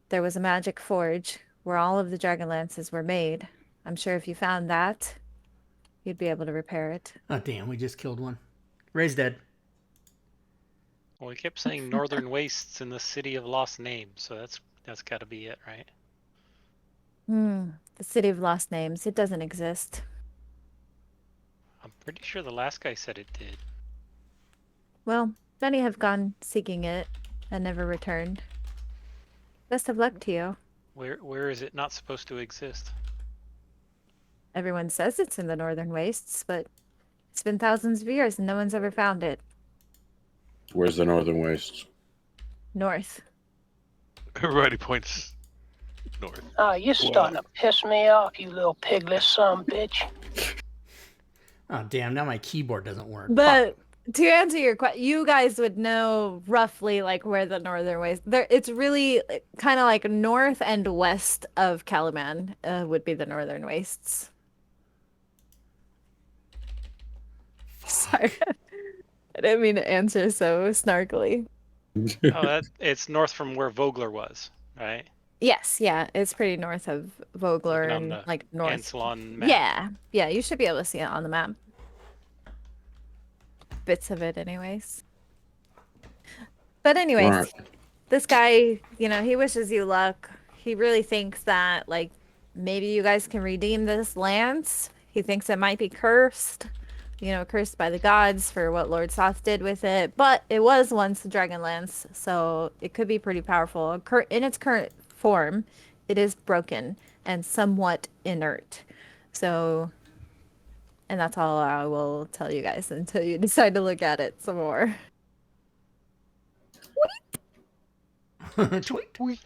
there was a magic forge where all of the Dragonlances were made. I'm sure if you found that, you'd be able to repair it. Oh, damn, we just killed one. Ray's dead. Well, we kept saying Northern Wastes in the City of Lost Names, so that's got to be it, right? The City of Lost Names. It doesn't exist. I'm pretty sure the last guy said it did. Well, many have gone seeking it and never returned. Best of luck to you. Where is it not supposed to exist? Everyone says it's in the Northern Wastes, but it's been thousands of years and no one's ever found it. Where's the Northern Wastes? North. Everybody points north. Oh, you're starting to piss me off, you little piglet son of a bitch. Oh, damn, now my keyboard doesn't work. But to answer your question, you guys would know roughly like where the Northern Waste. It's really kind of like north and west of Caliban would be the Northern Wastes. Sorry, I didn't mean to answer so snarkily. Oh, it's north from where Vogler was, right? Yes, yeah, it's pretty north of Vogler Looking on and the like north. Ansalon map. Yeah, you should be able to see it on the map. Bits of it, anyways. But anyways, Right. this guy, he wishes you luck. He really thinks that like maybe you guys can redeem this lance. He thinks it might be cursed. Cursed by the gods for what Lord Soth did with it. But it was once a Dragonlance, so it could be pretty powerful. In its current form, it is broken and somewhat inert. So, and that's all I will tell you guys until you decide to look at it some more. Tweet.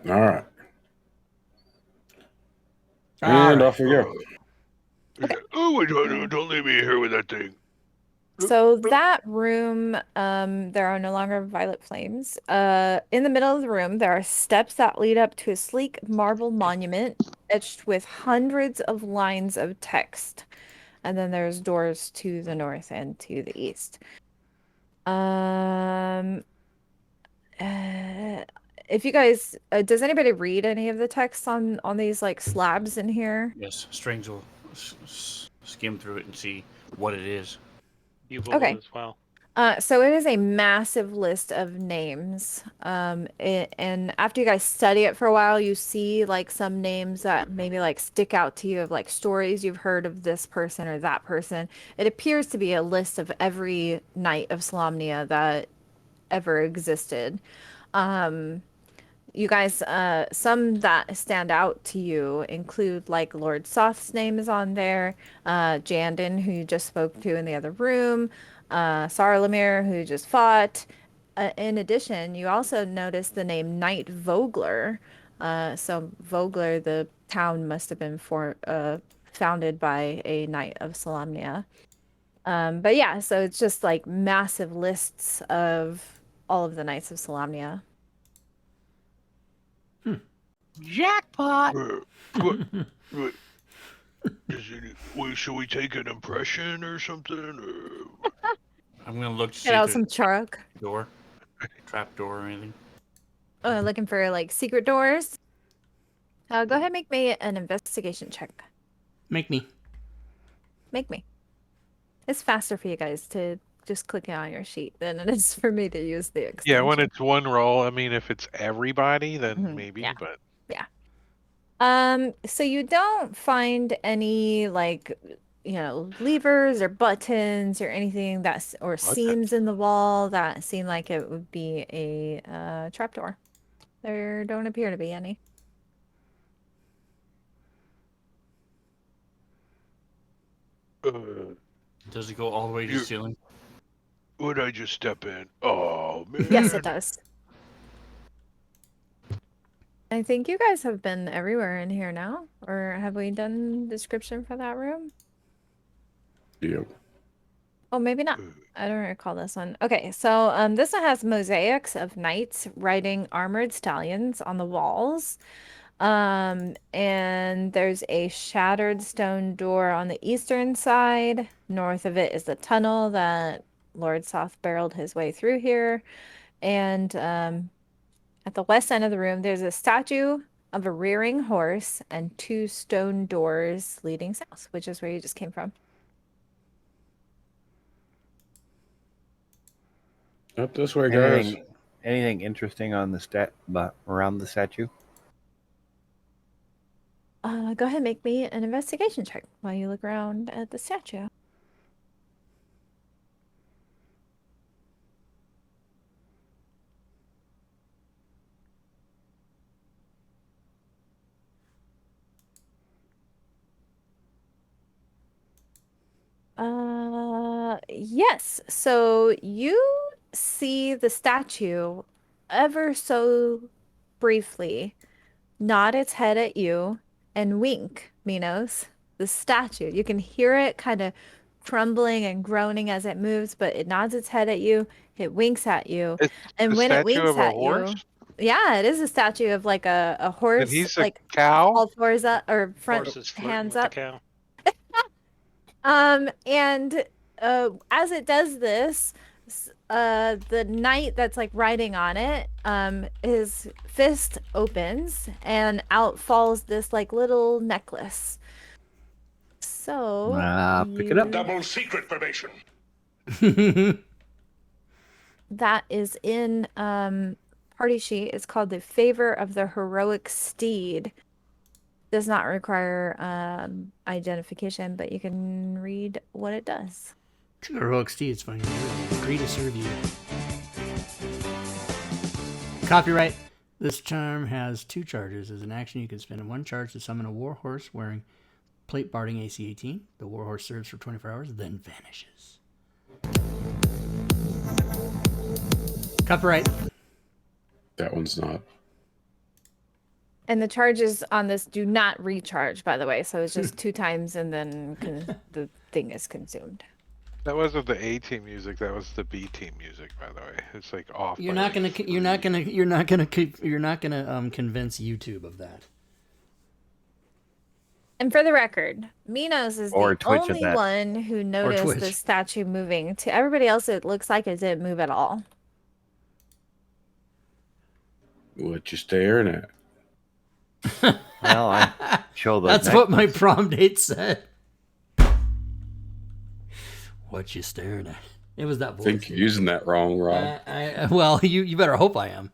All right. And off we go. Okay. Oh, don't leave me here with that thing. So that room, there are no longer violet flames. In the middle of the room, there are steps that lead up to a sleek marble monument etched with hundreds of lines of text. And then there's doors to the north and to the east. If you guys, does anybody read any of the text on these like slabs in here? Yes, Strings will skim through it and see what it is. You will Okay. as well. So it is a massive list of names. And after you guys study it for a while, you see like some names that maybe like stick out to you of like stories you've heard of this person or that person. It appears to be a list of every knight of Solamnia that ever existed. You guys, some that stand out to you include like Lord Soth's name is on there, Jandon, who you just spoke to in the other room, Sarlamir, who just fought. In addition, you also notice the name Knight Vogler. So Vogler, the town, must have been founded by a knight of Solamnia. But yeah, so it's just like massive lists of all of the knights of Solamnia. Jackpot! Wait, should we take an impression or something? Or... I'm gonna look to see Get out if some there's chalk. a door, trap door, or anything. Looking for like secret doors. Go ahead and make me an investigation check. Make me. Make me. It's faster for you guys to just click it on your sheet than it is for me to use the extension. Yeah, when it's one roll. I mean, if it's everybody, then Mhm, maybe. yeah. But So you don't find any like, levers or buttons or anything or seams in the wall that seem like it would be a trapdoor. There don't appear to be any. Does it go all the way to the ceiling? Would I just step in? Oh man. Yes, it does. I think you guys have been everywhere in here now, or have we done description for that room? Yep. Oh, maybe not. I don't recall this one. Okay, so this one has mosaics of knights riding armored stallions on the walls. And there's a shattered stone door on the eastern side. North of it is the tunnel that Lord Soth barreled his way through here. And at the west end of the room, there's a statue of a rearing horse and 2 stone doors leading south, which is where you just came from. Up this way, guys. Anything interesting on the around the statue? Go ahead and make me an investigation check while you look around at the statue. Yes. So you see the statue ever so briefly nod its head at you and wink, Minos. The statue. You can hear it kind of crumbling and groaning as it moves, but it nods its head at you, it winks at you. It's And a when it statue winks of a at horse? you, yeah, it is a statue of like a horse, And he's a like cow? all fours up or front Horse is flirting hands with up. the cow. And as it does this, the knight that's like riding on it, his fist opens and out falls this like little necklace. So Pick it up. Double secret formation. that is in party sheet. It's called the Favor of the Heroic Steed. Does not require identification, but you can read what it does. Heroic Steed, it's funny. Agree to serve you. Copyright. This charm has 2 charges. As an action, you can spend 1 charge to summon a warhorse wearing plate barding AC 18. The warhorse serves for 24 hours, then vanishes. Copyright. That one's not. And the charges on this do not recharge, by the way. So it's just 2 times, and then the thing is consumed. That wasn't the A team music. That was the B team music, by the way. It's like off. You're not gonna convince YouTube of that. And for the record, Minos is Or the Twitch of only that. one who noticed Twitch. the statue moving. To everybody else, it looks like it didn't move at all. What you staring at? Well, I show the. That's what my prom date said. What you staring at? It was that I voice. think you're using that wrong, Rob. Well, you better hope I am.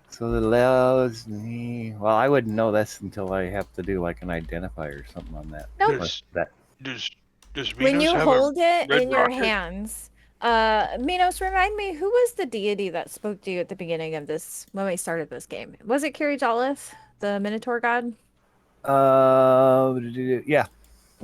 So that allows me. Well, I wouldn't know this until I have to do like an identifier or something on that. Nope. Does, That does Minos When you have hold a it red in your rocket? hands, Minos, remind me, who was the deity that spoke to you at the beginning of this, when we started this game? Was it Kiri Jolith, the Minotaur god? yeah.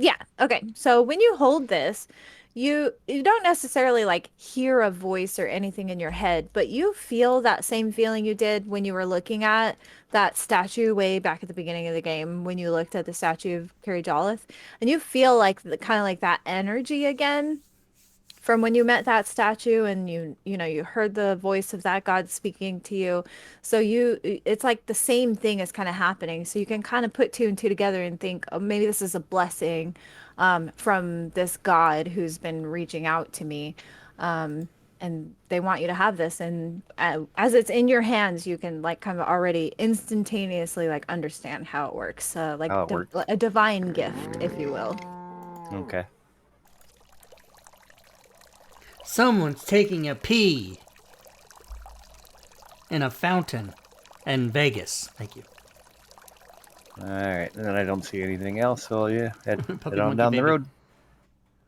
Yeah. Okay. So when you hold this, you don't necessarily like hear a voice or anything in your head, but you feel that same feeling you did when you were looking at that statue way back at the beginning of the game when you looked at the statue of Kiri Jollith, and you feel like the kind of like that energy again from when you met that statue and you heard the voice of that god speaking to you. So it's like the same thing is kind of happening, so you can kind of put two and two together and think, oh, maybe this is a blessing from this god who's been reaching out to me, and they want you to have this, and as it's in your hands you can like kind of already instantaneously like understand how it works, like How it works. a divine gift, if you will. Okay. Someone's taking a pee in a fountain in Vegas. Thank you. All right. And then I don't see anything else. So yeah, head Puppy on monkey down the baby. road.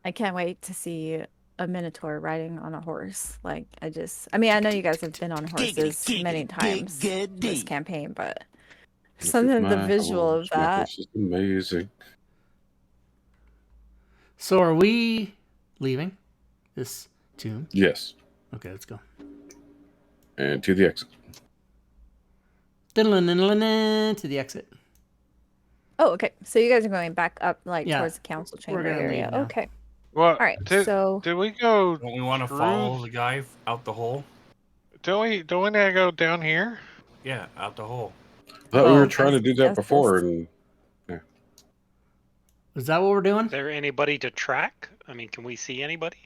I can't wait to see a minotaur riding on a horse. Like, I mean, I know you guys have been on horses many times this campaign, but Look at something, the my visual of horse. My that. horse is amazing. So are we leaving this tomb? Yes. Okay, let's go. And to the exit. To the exit. Oh, okay. So you guys are going back up, like, Yeah, towards the council we're chamber gonna area. leave now. Okay. Well, All right. So did we go? Don't we want to through- follow the guy out the hole? Don't we need to go down here? Yeah, out the hole. I thought we Oh, were trying to do that yes, before, yes. and Is that what we're doing? Is there anybody to track? I mean, can we see anybody?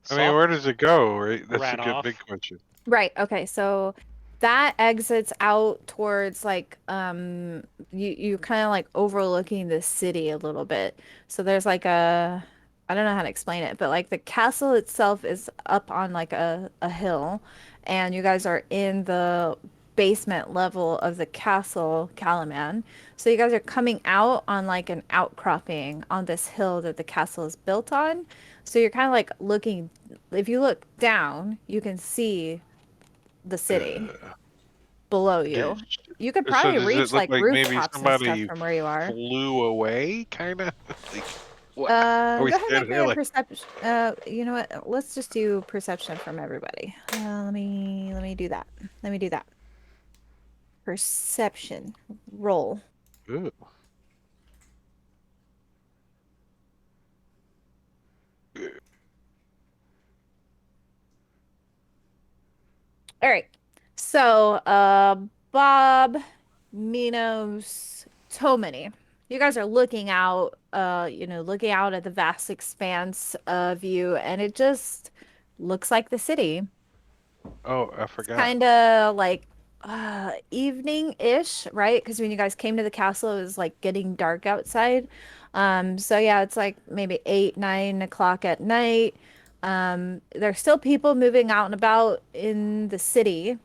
I mean, where does it go? Right, that's Ran a good off. big question. right. Okay. So that exits out towards like you kind of like overlooking the city a little bit. So there's like I don't know how to explain it, but like the castle itself is up on like a hill, and you guys are in the basement level of the castle Calaman. So you guys are coming out on like an outcropping on this hill that the castle is built on. So you're kind of like looking, if you look down, you can see the city below you. You could So probably does it reach look like like maybe rooftops and stuff somebody from where you are. flew away, kind of? Like, what? Are Go we ahead and standing make here me a like? perception. You know what? Let's just do perception from everybody. Let me do that. Let me do that. Perception roll. Ooh. All right. So, Bob, Minos, Tomany. You guys are looking out, looking out at the vast expanse of you, and it just looks like the city. Oh, I forgot. Kind of like evening-ish, right? Because when you guys came to the castle, it was like getting dark outside. So yeah, it's like maybe 8, 9 o'clock at night. There's still people moving out and about in the city,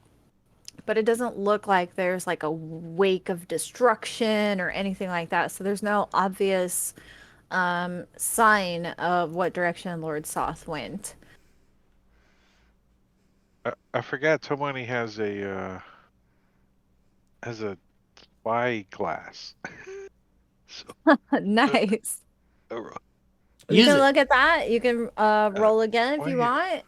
but it doesn't look like there's like a wake of destruction or anything like that. So there's no obvious sign of what direction Lord Soth went. I forgot. Tomani has a spy glass. So, Nice. oh, You Use can it. look at that. You can roll again if you wait. want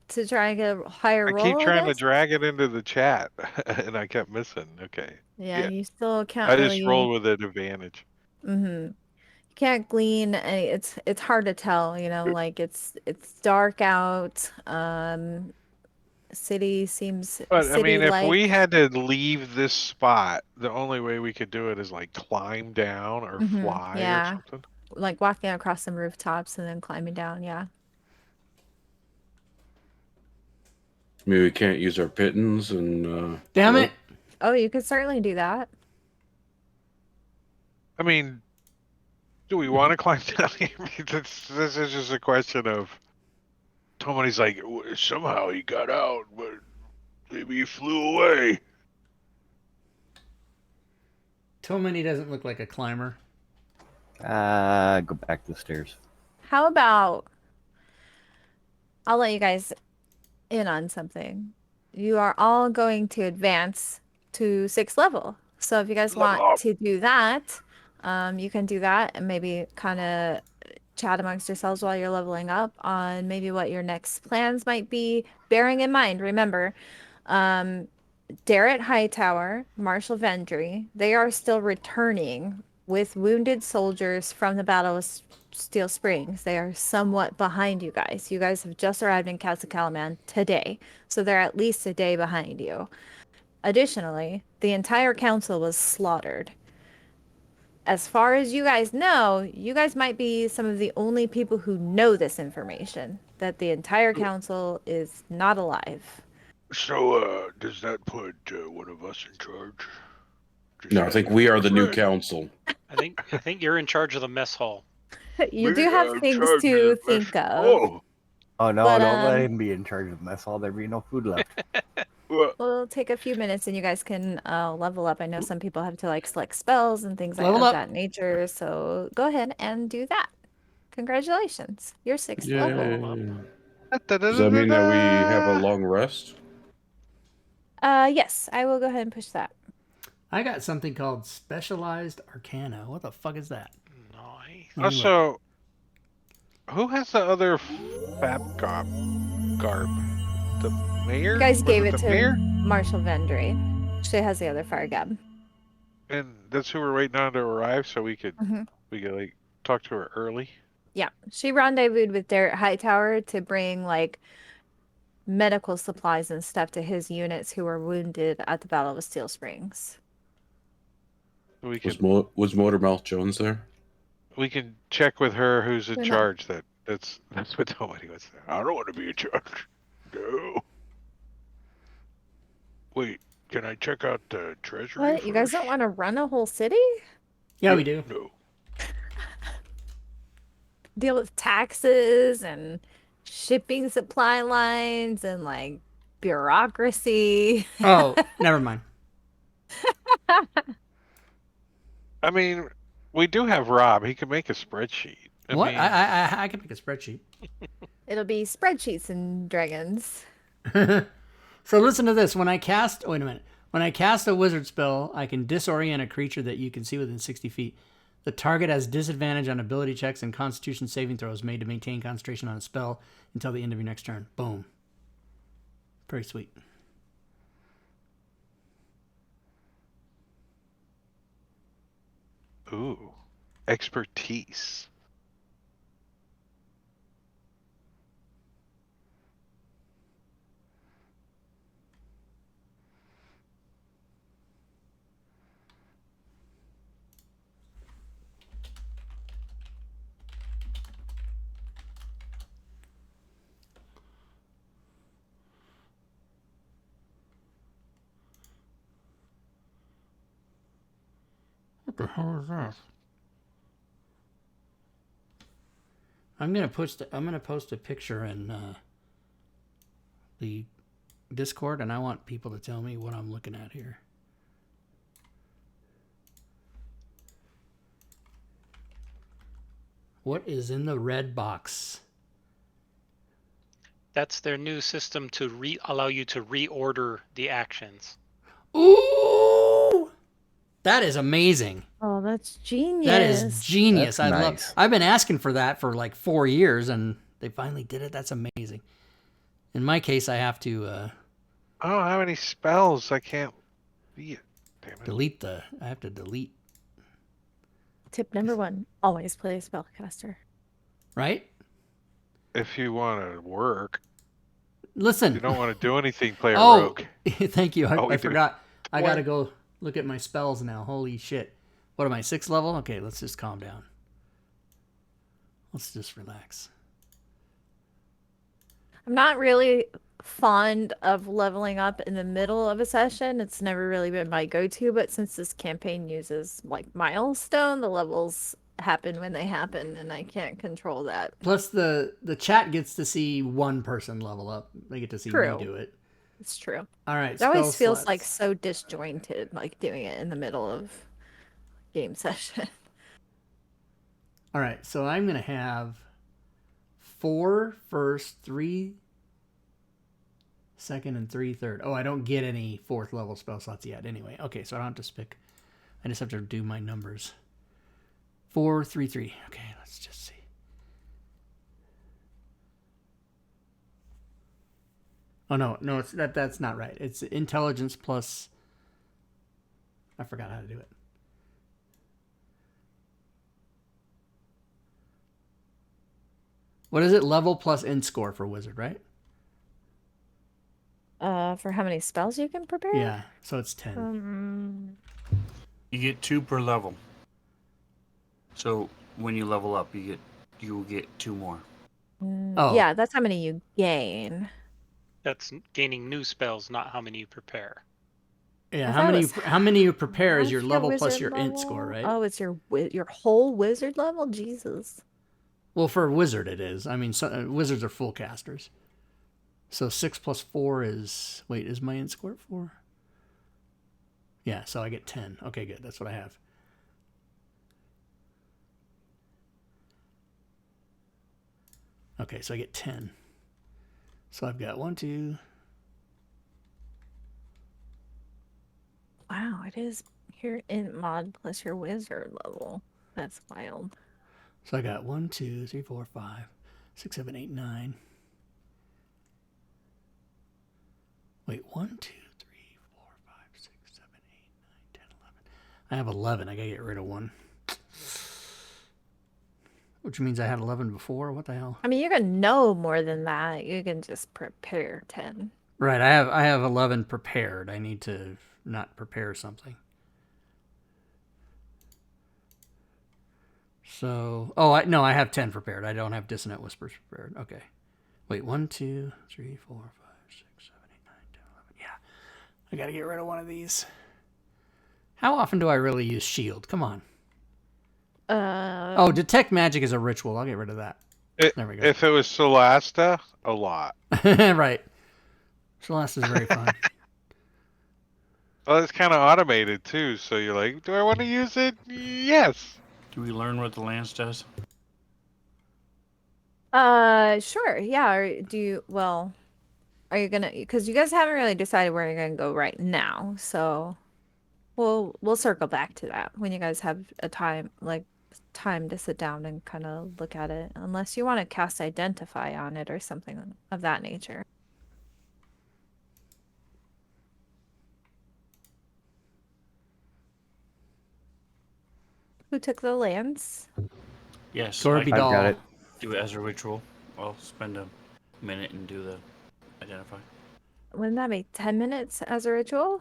to try and get a higher I roll. keep trying to guess. drag it into the chat, and I kept missing. Okay. Yeah, Yeah. you still can't I really. just rolled with an advantage. Mm-hmm. You can't glean any. It's hard to tell. Like it's dark out. City seems But I mean, if we city-like. had to leave this spot, the only way we could do it is like climb down or fly or Yeah, something. like walking across some rooftops and then climbing down. Yeah. maybe we can't use our pittons and. Damn it! Oh, you could certainly do that. I mean, do we want to climb down here? I mean, this is just a question of. Somebody's like, somehow he got out, but maybe he flew away. Tomany doesn't look like a climber. Go back to the stairs. How about I'll let you guys in on something. You are all going to advance to 6th level. So if you guys Level want up. to do that, you can do that and maybe kind of chat amongst yourselves while you're leveling up on maybe what your next plans might be. Bearing in mind, remember, Darrett Hightower, Marshall Vendry, they are still returning with wounded soldiers from the Battle of Steel Springs. They are somewhat behind you guys. You guys have just arrived in Casa Calaman today, so they're at least a day behind you. Additionally, the entire council was slaughtered. As far as you guys know, you guys might be some of the only people who know this information, that the entire council is not alive. So, does that put one of us in charge? Just No, I think we are the new council. I think you're in charge of the mess hall. You do have things to think of. Oh no, But, don't let him be in charge of the mess hall. There'll be no food left. We'll take a few minutes and you guys can level up. I know some people have to like select spells and things Level of up. that nature. So go ahead and do that. Congratulations. You're 6th level. Does that mean that we have a long rest? Yes, I will go ahead and push that. I got something called Specialized Arcana. What the fuck is that? Nice. Also, who has the other fab garb? The mayor? You guys Was gave it the to mayor? Marshall Vendry. She has the other fire gab. And that's who we're waiting on to arrive, so we could like talk to her early. Yeah, she rendezvoused with Derek Hightower to bring like medical supplies and stuff to his units who were wounded at the Battle of Steel Springs. We Was can Motormouth Jones there? we can check with her who's in Who knows? charge. That's what nobody wants. I don't want to be in charge. No. Wait, can I check out the treasury? What? You guys don't want to run a whole city? Yeah, we do. No. Deal with taxes and shipping supply lines and like bureaucracy. Oh, never mind. I mean, we do have Rob. He can make a spreadsheet. What? mean, I can make a spreadsheet. It'll be spreadsheets and dragons. So listen to this. When I cast... wait a minute. When I cast a wizard spell, I can disorient a creature that you can see within 60 feet. The target has disadvantage on ability checks and constitution saving throws made to maintain concentration on a spell until the end of your next turn. Boom. Pretty sweet. Ooh, expertise. What the hell is that? I'm gonna post a picture in the Discord, and I want people to tell me what I'm looking at here. What is in the red box? That's their new system to allow you to reorder the actions. Ooh! That is amazing. Oh, that's genius. That is genius. That's I nice. love. I've been asking for that for like 4 years, and they finally did it. That's amazing. In my case, I have to I don't have any spells. I can't see it. Damn it. delete the. I have to delete. Tip number 1, always play a spellcaster. Right? If you want to work, Listen. you don't want to do anything. Play a Oh, rogue. thank you. Oh, we I do. forgot. I What? gotta go look at my spells now. Holy shit. What am I, 6th level? Okay, let's just calm down. Let's just relax. I'm not really fond of leveling up in the middle of a session. It's never really been my go-to, but since this campaign uses like milestone, the levels happen when they happen, and I can't control that. Plus, the chat gets to see one person level up. They get to see True. me do it. It's true. All right. It always spell feels slots. like so disjointed, like doing it in the middle of game session. All right, so I'm going to have 4 first, 3 second, and 3 third. Oh, I don't get any 4th level spell slots yet anyway. Okay, so I don't have to pick. I just have to do my numbers. 4, 3, 3. Okay, let's just see. Oh no, it's that's not right. It's intelligence plus. I forgot how to do it. What is it? Level plus int score for wizard, right? For how many spells you can prepare? Yeah, so it's 10. You get 2 per level. So when you level up, you will get 2 more. Oh. Yeah, that's how many you gain. That's gaining new spells, not how many you prepare. Yeah, I how thought it many you was prepare is your half level plus wizard your int level. score, right? Oh, it's your whole wizard level? Jesus. Well, for a wizard it is. I mean, wizards are full casters. So 6 plus 4 is... Wait, is my int score 4? Yeah, so I get 10. Okay, good. That's what I have. Okay, so I get 10. So I've got 1, 2... Wow, it is your int mod plus your wizard level. That's wild. So I got 1, 2, 3, 4, 5, 6, 7, 8, 9. Wait, 1, 2, 3, 4, 5, 6, 7, 8, 9, 10, 11. I have 11. I gotta get rid of 1. Which means I had 11 before. What the hell? I mean, you can know more than that. You can just prepare 10. Right, I have 11 prepared. I need to not prepare something. So, no, I have 10 prepared. I don't have Dissonant Whispers prepared. Okay. Wait, 1, 2, 3, 4, 5, 6, 7, 8, 9, 10, 11. Yeah. I gotta get rid of one of these. How often do I really use shield? Come on. Detect magic is a ritual. I'll get rid of that. There we go. If it was Solasta, a lot. Right. Celeste is very fun. Well, it's kind of automated too, so you're like, do I want to use it? Yes. Do we learn what the lance does? Sure. Yeah. Are you gonna, because you guys haven't really decided where you're gonna go right now, so we'll circle back to that when you guys have a time to sit down and kind of look at it, unless you want to cast Identify on it or something of that nature. Who took the lance? Yes. Torby I've got it. Do it as a ritual. I'll spend a minute and do the Identify. Wouldn't that be 10 minutes as a ritual?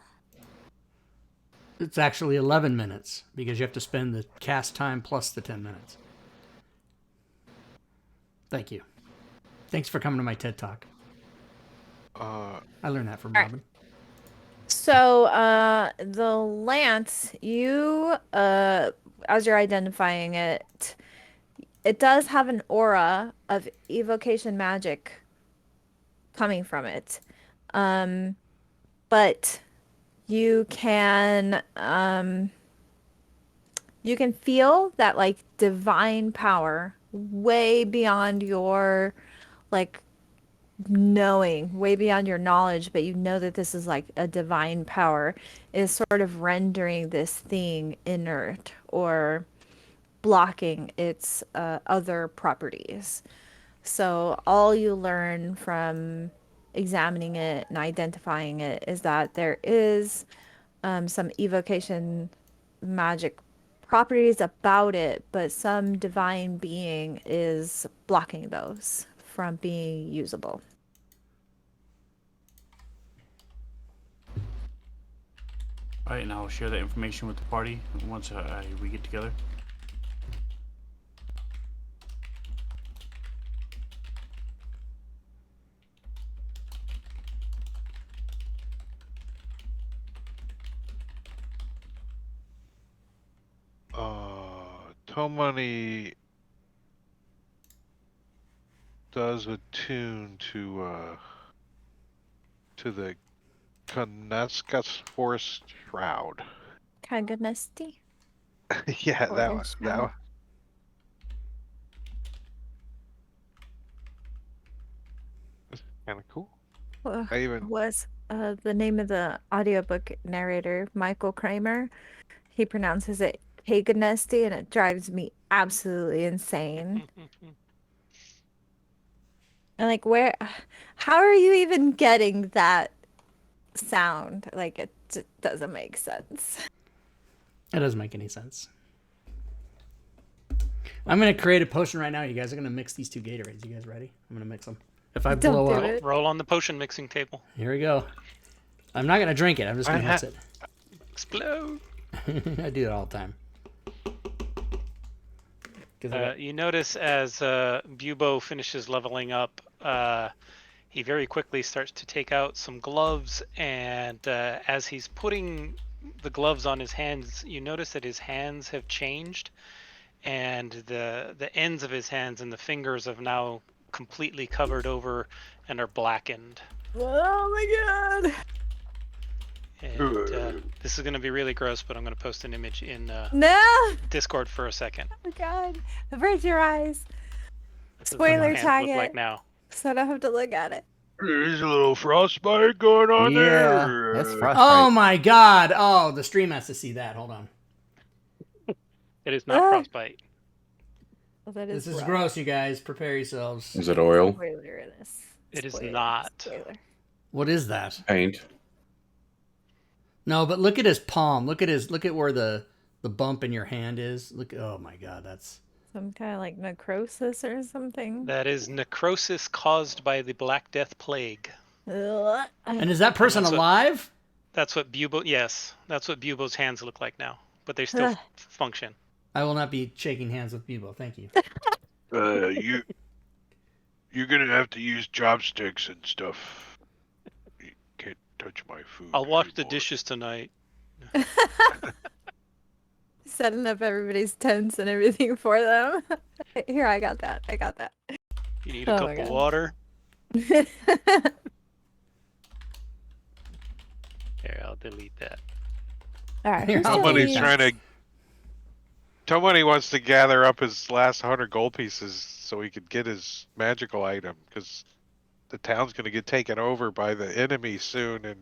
It's actually 11 minutes because you have to spend the cast time plus the 10 minutes. Thank you. Thanks for coming to my TED Talk. I learned that from Robin. So, the lance, you, as you're identifying it, it does have an aura of evocation magic coming from it. But you can feel that like divine power way beyond your like knowing, way beyond your knowledge, but you know that this is like a divine power is sort of rendering this thing inert or blocking its other properties. So all you learn from examining it and identifying it is that there is some evocation magic properties about it, but some divine being is blocking those from being usable. All right, and I'll share that information with the party once we get together. Tomani does attune to the Kanaskas Forest Shroud. Kaganesti? Yeah, that one. That one. That's kind of cool. Was the name of the audiobook narrator Michael Kramer. He pronounces it Kaganesti, and it drives me absolutely insane. And like, where? How are you even getting that sound? Like, it just doesn't make sense. It doesn't make any sense. I'm gonna create a potion right now. You guys are gonna mix these 2 Gatorades. You guys ready? I'm gonna mix them. If I Don't blow do up, it. Roll on the potion mixing table. here we go. I'm not gonna drink it. I'm just gonna mix it. Explode. I do it all the time. You notice as Bubo finishes leveling up, he very quickly starts to take out some gloves, and as he's putting the gloves on his hands, you notice that his hands have changed, and the ends of his hands and the fingers have now completely covered over and are blackened. Oh my god! And this is going to be really gross, but I'm going to post an image in No! Discord for a second. Oh god! Avert your eyes. This is what Spoiler my hands tag look it, like now. so I don't have to look at it. There's a little frostbite going on there. That's frostbite. Oh my god! Oh, the stream has to see that. Hold on. It is not frostbite. Well, that This is rough. gross, you guys. Prepare yourselves. Is it oil? Spoiler in this. It is Spoiler. not. Spoiler. What is that? Paint. No, but look at his palm. Look at where the bump in your hand is. Look. Oh my god, that's. Some kind of like necrosis or something. That is necrosis caused by the Black Death Plague. Ugh. And is that person that's what- alive? That's what Bubo. Yes, that's what Bubo's hands look like now, but they still function. I will not be shaking hands with Bubo. Thank you. You're gonna have to use chopsticks and stuff. You can't touch my food. I'll wash the anymore. dishes tonight. Setting up everybody's tents and everything for them. Here, I got that. I got that. You need Oh a my cup of God. water. Here, I'll delete that. All right. Here, who's I'll doing Somebody's these? trying to. Somebody wants to gather up his last 100 gold pieces so he could get his magical item, because the town's going to get taken over by the enemy soon, and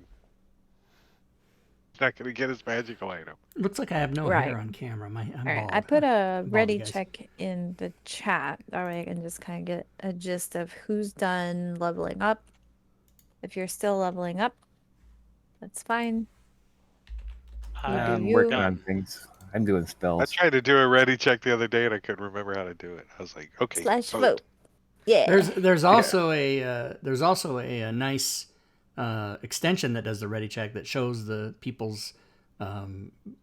he's not going to get his magical item. Looks like I have no Right. hair on camera. I'm All right, bald. I put a bald, ready you guys. check in the chat. That way I can just kind of get a gist of who's done leveling up. If you're still leveling up, that's fine. I'm you? working on things. I'm doing I spells. tried to do a ready check the other day, and I couldn't remember how to do it. I was like, okay. Slash vote. Yeah. There's also a nice extension that does the ready check that shows the people's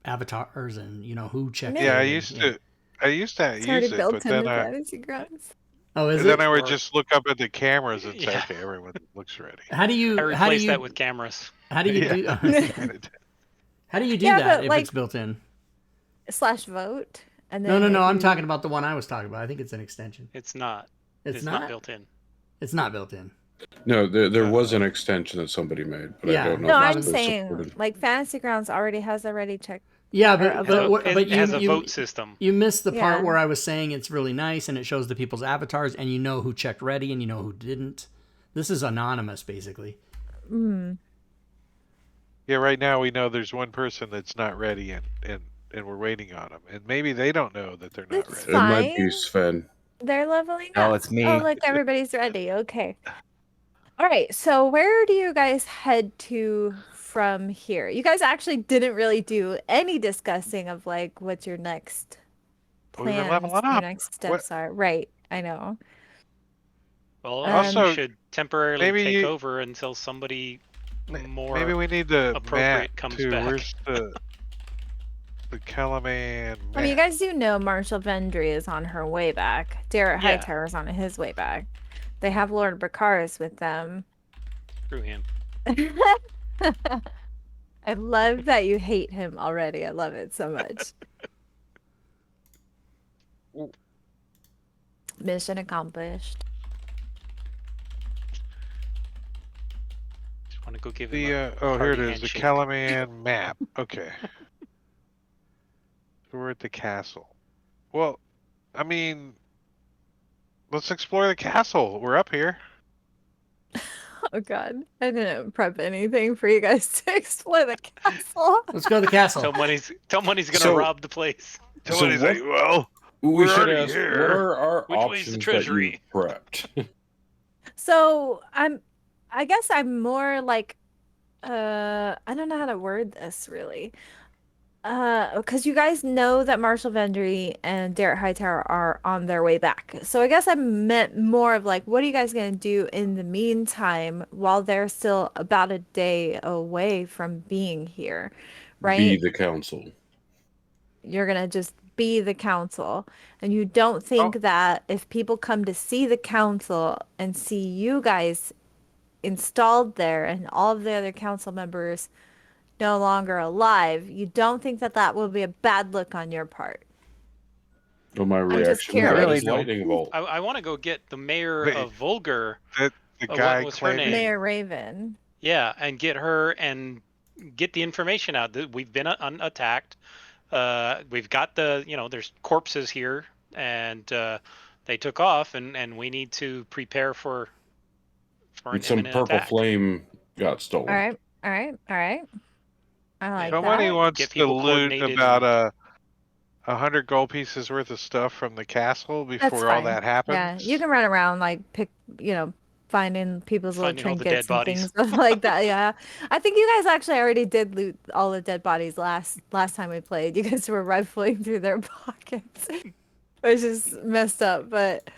avatars and who checked. Yeah, I it. used Yeah. to. I used to It's already use it, built but into then I, Fantasy Grounds. Oh, is and then it? I would just look up at the cameras and say, Yeah. okay, everyone looks ready. How do I you replaced that with cameras. how do you Yeah. do how do you do Yeah, that but, if like- it's built in? Slash vote. And then No. if I'm you- talking about the one I was talking about. I think it's an extension. It's not. It's, It's not. not built in. It's not built in. No, there was an extension that somebody made, but Yeah. I don't know. No, if I'm it's been saying supported. like Fantasy Grounds already has a ready check. Yeah, Or a vote. It you has a vote system. You missed the part Yeah. where I was saying it's really nice and it shows the people's avatars and you know who checked ready and you know who didn't. This is anonymous, basically. Mm. Yeah, right now we know there's one person that's not ready, and we're waiting on them, and maybe they don't know that they're not It's ready. It might be fine. Sven. They're leveling No, up. it's me. Oh, look, everybody's ready. Okay. All right. So where do you guys head to from here? You guys actually didn't really do any discussing of like what your next We were plans, leveling your up. next steps are. Right. I know. Well, Also, you should temporarily maybe take you- over until somebody more. Maybe we need the appropriate map comes too. back. Where's the Calaman map? I mean, you guys do know Marshall Vendry is on her way back. Derek Yeah. Hightower is on his way back. They have Lord Bakaris with them. Screw him. I love that you hate him already. I love it so much. Mission accomplished. Just want to go give The him a oh, here it hearty is, the handshake. Calaman map. Okay. So we're at the castle. Well, I mean, let's explore the castle. We're up here. Oh god, I didn't prep anything for you guys to explore the castle. Let's go to the castle. Tell money's gonna So- rob the place. Somebody's what- like, well, We We're should already ask, here. what are our Which way's the options that you treasury? prepped? So I guess I'm more like, I don't know how to word this really. Because you guys know that Marshall Vendry and Derek Hightower are on their way back. So I guess I meant more of like, what are you guys gonna do in the meantime while they're still about a day away from being here, Be right? the council. You're gonna just be the council. And you don't Oh, think that if people come to see the council and see you guys installed there and all of the other council members no longer alive, you don't think that that will be a bad look on your part. Oh, my I'm just reaction to Not that really, curious. is no. lightning bolt. I want to go get the mayor wait, of Vulgar. that the What guy was her claiming. name? Mayor Raven. Yeah, and get her and get the information out that we've been attacked. We've got there's corpses here, and they took off, and we need to prepare for an And some imminent purple attack. flame got All stolen. right, all right, all right. I like And Somebody that. wants get to people loot coordinated. about And 100 gold pieces worth of stuff from the castle That's before all fine. that Yeah, you happens. can run around like finding people's little finding all the dead trinkets and bodies. things like that. Yeah, I think you guys actually already did loot all the dead bodies last time we played. You guys were rifling through their pockets, which is messed up. But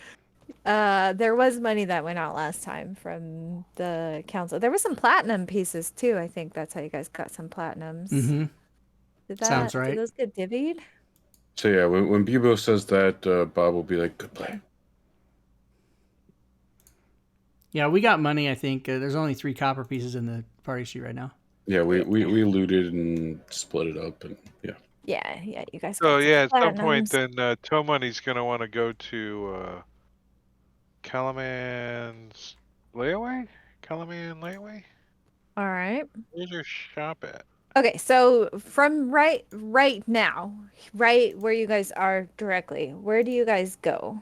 there was money that went out last time from the council. There were some platinum pieces too. I think that's how you guys got some platinums. Mm-hmm. Sounds Did right. those get divvied? So yeah, when Bubo says that, Bob will be like, "Good play." Yeah, we got money. I think there's only 3 copper pieces in the party sheet right now. Yeah, we looted and split it up, and yeah. Yeah, you guys So got some yeah, at some point, platinums. then Tomani's gonna want to go to Calaman's layaway. Calaman layaway. All right. Where's your shop at? Okay, so from right now, right where you guys are directly, where do you guys go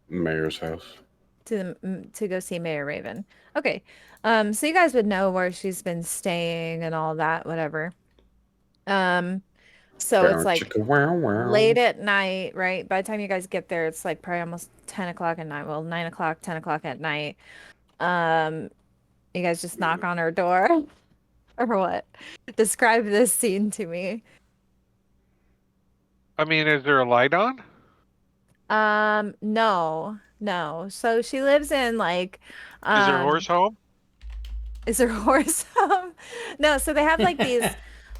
Mayor's house. to go see Mayor Raven? Okay. So you guys would know where she's been staying and all that, whatever. So it's Bow, like chicka, wow, wow. late at night, right? By the time you guys get there, it's like probably almost 10 o'clock at night. Well, 9 o'clock, 10 o'clock at night. Um, you guys just knock on her door or what? Describe this scene to me. I mean, is there a light on? No. So she lives in like, Is her horse home? is her horse home? No, so they have like these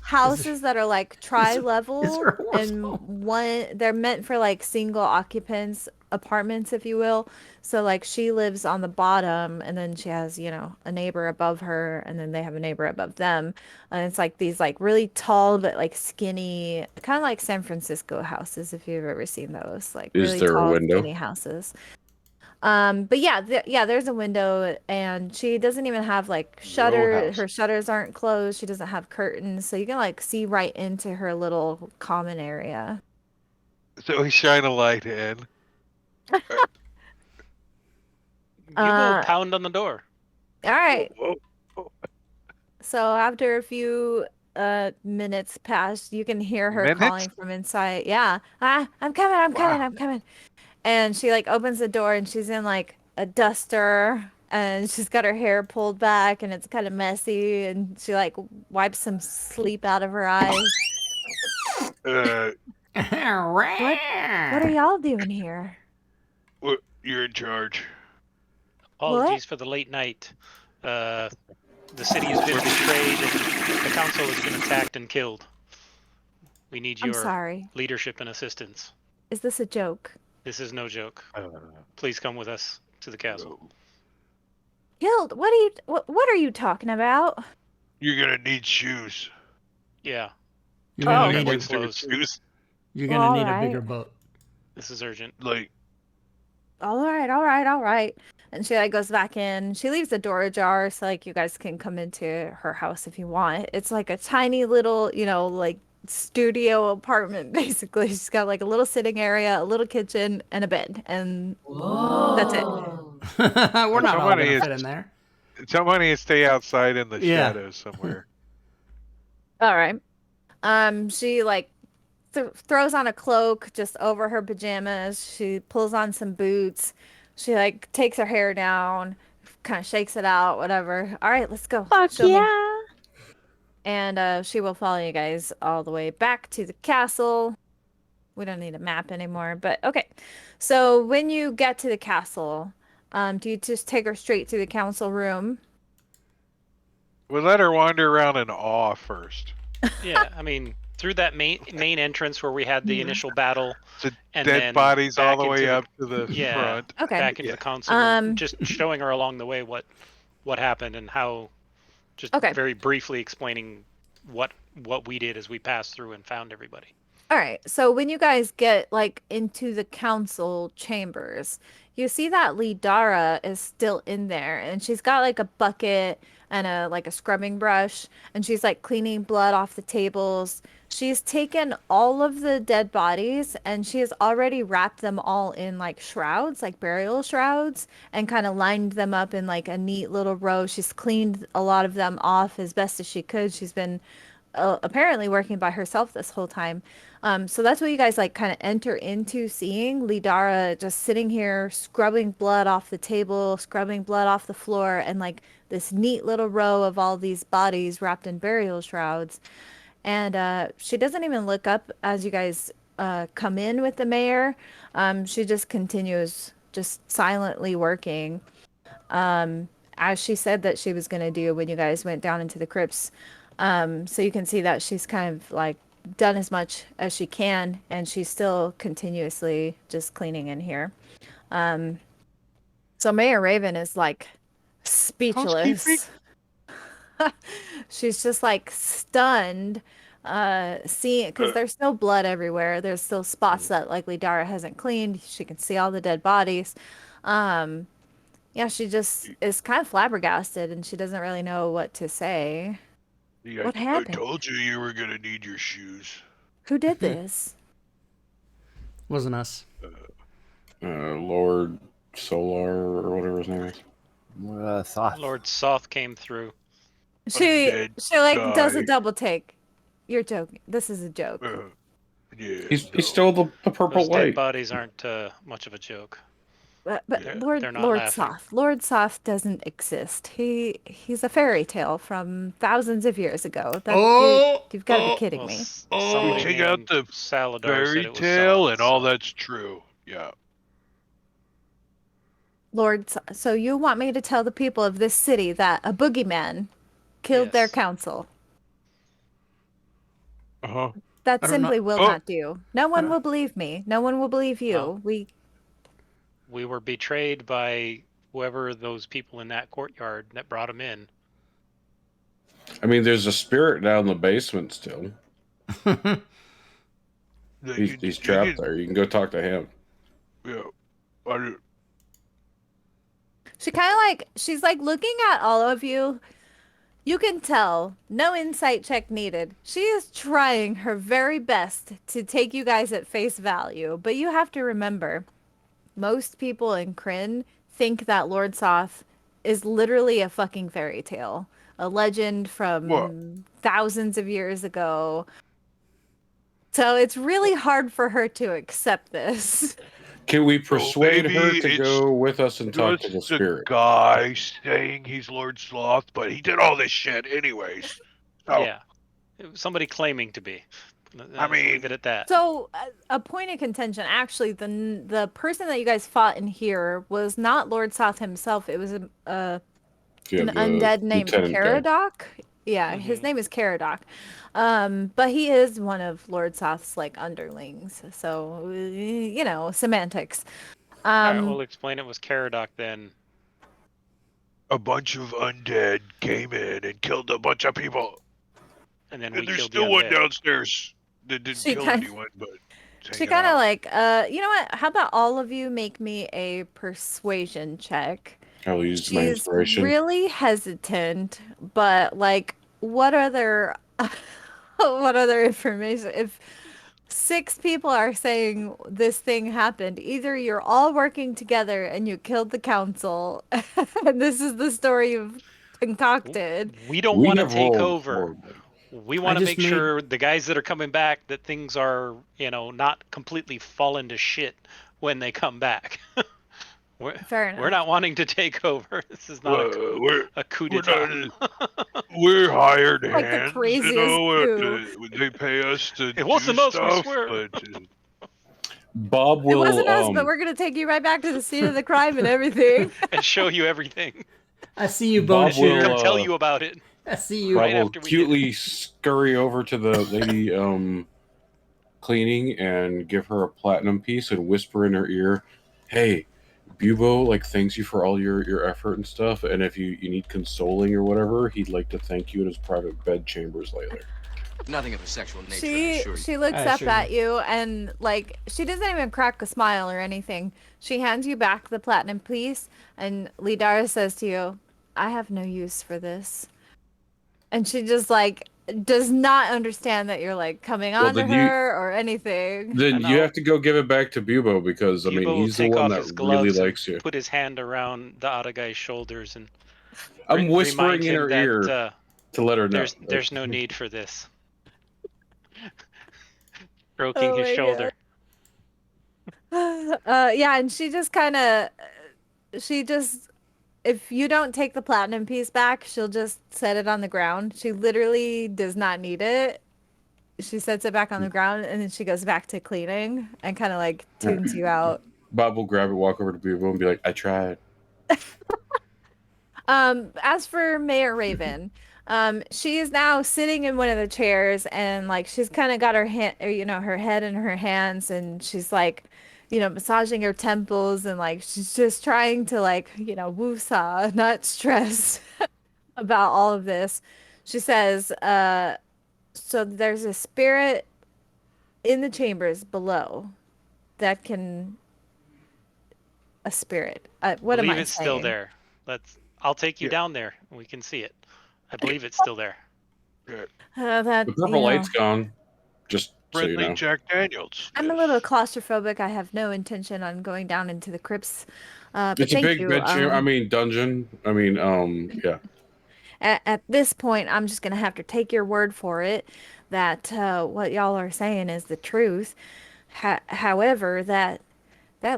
houses that are like is tri-level her horse and home? they're meant for like single occupants apartments, if you will. So like she lives on the bottom and then she has, a neighbor above her and then they have a neighbor above them. And it's like these like really tall but like skinny, kind of like San Francisco houses if you've ever seen those, like Is really there a tall, window? skinny houses. But yeah, there's a window and she doesn't even have like Row house. her shutters aren't closed. She doesn't have curtains, so you can like see right into her little common area. So we shine a light in. You go Uh, pound on the door. all right. Whoa, whoa. So after a few minutes pass, you can hear her Minutes? calling from inside. Yeah. I'm coming, Wow. I'm coming. And she like opens the door and she's in like a duster and she's got her hair pulled back and it's kind of messy and she like wipes some sleep out of her eyes. Uh, What are y'all doing here? you're in charge. Apologies for the late night. The city has been betrayed and the council has been attacked and killed. We need I'm your sorry. leadership and assistance. Is this a joke? This is no joke. Please come with us to the castle. Guild, what are you talking about? You're gonna need shoes. Yeah, You're Oh. gonna Like need a, winter clothes. shoes. you're gonna All need a right. bigger boat. this is urgent. Like All right. And she like goes back in. She leaves the door ajar so like you guys can come into her house if you want. It's like a tiny little, like studio apartment basically. She's got like a little sitting area, a little kitchen, and a bed, and that's it. We're not all somebody gonna is- fit in there. somebody is stay outside in the Yeah. shadows somewhere. All right. She like throws on a cloak just over her pajamas. She pulls on some boots, She like takes her hair down, kind of shakes it out, whatever. All right, let's go. Fuck Show me. yeah. And she will follow you guys all the way back to the castle. We don't need a map anymore, but okay. So when you get to the castle, do you just take her straight to the council room? We let her wander around in awe first. Yeah, I mean, through that main entrance where we had the initial battle, So and dead then bodies all back the way into up to the yeah, front. Okay. back into Yeah. the council room, just showing her along the way what happened and how, just Okay. very briefly explaining what we did as we passed through and found everybody. All right. So when you guys get like into the council chambers, you see that Lidara is still in there and she's got like a bucket and a scrubbing brush and she's like cleaning blood off the tables. She's taken all of the dead bodies and she has already wrapped them all in like shrouds, like burial shrouds, and kind of lined them up in like a neat little row. She's cleaned a lot of them off as best as she could. She's been apparently working by herself this whole time. So that's what you guys like kind of enter into seeing Lidara just sitting here scrubbing blood off the table, scrubbing blood off the floor, and like this neat little row of all these bodies wrapped in burial shrouds. And she doesn't even look up as you guys come in with the mayor. She just continues just silently working. As she said that she was going to do when you guys went down into the crypts. So you can see that she's kind of like done as much as she can, and she's still continuously just cleaning in here. So Mayor Raven is like speechless. She's just like stunned, seeing because there's still blood everywhere. There's still spots that likely Dara hasn't cleaned. She can see all the dead bodies. Yeah, she just is kind of flabbergasted, and she doesn't really know what to say. Yeah, What I happened? told you were gonna need your shoes. Who did this? Wasn't us. Lord Solar or whatever his name is. Soth. Lord Soth came through. She dead like does a guy. double take. You're joking. This is a joke. Yeah, He stole the purple Those dead light. bodies aren't much of a joke. But They're not Lord laughing. Soth. Lord Soth doesn't exist. He's a fairy tale from thousands of years ago. You've got to be kidding Well, me. somebody Take out named the Saladar said fairy it was tale Soth, and all so- that's true. Yeah. So you want me to tell the people of this city that a boogeyman killed their Yes. council? Uh-huh. That I don't know- simply will Oh. not do. No one will believe me. No one will believe you. Well, we were betrayed by whoever those people in that courtyard that brought him in. I mean, there's a spirit down in the basement still. He's trapped there. You can go talk to him. Yeah. She's like looking at all of you. You can tell, no insight check needed. She is trying her very best to take you guys at face value, but you have to remember, most people in Kryn think that Lord Soth is literally a fucking fairy tale, a legend from thousands of years ago. So it's really hard for her to accept this. Can we persuade her maybe to it's go with us and talk to the Just a spirit? guy saying he's Lord Sloth, but he did all this shit anyways. So, Yeah. It was somebody claiming to be. I mean, leave it at that. So a point of contention, actually, the person that you guys fought in here was not Lord Soth himself. It was an undead named Caradoc. Yeah, his name is Caradoc. But he is one of Lord Soth's like underlings. So semantics. All right, we'll explain it was Caradoc then. a bunch of undead came in and killed a bunch of people. And then And we there's killed still the one undead. downstairs that didn't She kill kind- anyone, but She kind of like, you know what? How about all of you make me a persuasion check? I'll use my She's inspiration. really hesitant, but like, what other information? If 6 people are saying this thing happened, either you're all working together and you killed the council, and this is the story you've concocted. We don't want to take over. We want to make sure the guys that are coming back, that things are, not completely fallen to shit when they come back. Fair We're enough. not wanting to take over. This is not a coup d'etat. We're hired Like the hands, craziest coup. they pay us to It wasn't do us, we stuff, swear. but Bob It will. wasn't us, but we're gonna take you right back to the scene of the crime and everything. And show you everything. I see you, bone Bob will. shitter. Tell you about it. I see you. Bob right will after we did cutely scurry over to the lady cleaning and give her a platinum piece and whisper in her ear, "Hey, Bubo thanks you for all your effort and stuff, and if you need consoling or whatever, he'd like to thank you in his private bed chambers later." Nothing of a sexual nature, I assure you. She looks I up assure at you. you and she doesn't even crack a smile or anything. She hands you back the platinum piece and Lidara says to you, "I have no use for this." And she just does not understand that you're coming Well, on to her or anything. then And you I'll- have to go give it back to Bubo because Bubo will he's the take one off that his really gloves and likes you. put his hand around the other guy's shoulders and I'm whispering remind in him her that ear to let her know. there's no need for this. Stroking Oh his my shoulder. Yeah, and she just if you don't take the platinum piece back, she'll just set it on the ground. She literally does not need it. She sets it back on the ground and then she goes back to cleaning and kind of tunes you out. Bob will grab it, walk over to Bubo, and be like, "I tried." As for Mayor Raven, she is now sitting in one of the chairs and she's kind of got her hand, or, her head in her hands, and she's massaging her temples and she's just trying to woosah, not stress about all of this. She says, so there's a spirit in the chambers below that can a spirit. What am believe I it's still saying? there. I'll take you down there and we can see it. I believe it's still there. That The purple light's gone. Just so you friendly know. Jack Daniels. I'm a little claustrophobic. I have no intention on going down into the crypts. But It's a thank big you. bed chamber. Dungeon. Yeah. At this point, I'm just gonna have to take your word for it that what y'all are saying is the truth. However, that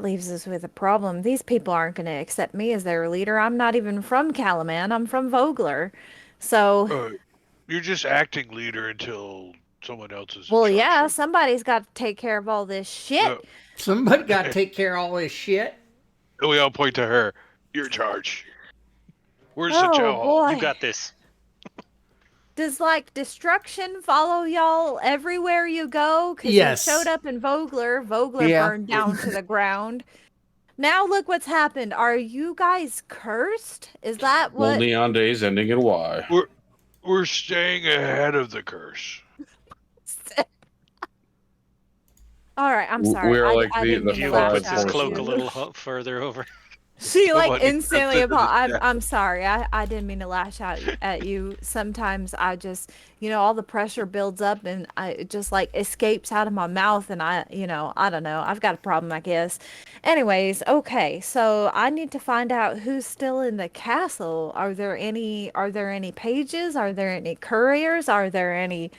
leaves us with a problem. These people aren't going to accept me as their leader. I'm not even from Calaman. I'm from Vogler. So, You're just acting leader until someone else is in well, charge. yeah, somebody's got to take care of all this shit. Somebody got to take care of all this shit. And we all point to her. You're in charge. Where's the Oh, chow hall? boy. You got this. Does destruction follow y'all everywhere you go? Because Yes. you showed up in Vogler. Vogler Yeah. burned down to the ground. Now look what's happened. Are you guys cursed? Is that Well, what? neon days ending in Y. We're staying ahead of the curse. All right, I'm sorry. We are I didn't mean to Hugo lash puts his out at cloak a you. little further over. She Somebody instantly consider this I'm sorry. I didn't mean to lash out at you. Sometimes I just, all the pressure builds up and it just escapes out of my mouth and I don't know. I've got a problem, I guess. Anyways, okay. So I need to find out who's still in the castle. Are there any pages? Are there any couriers? Are there any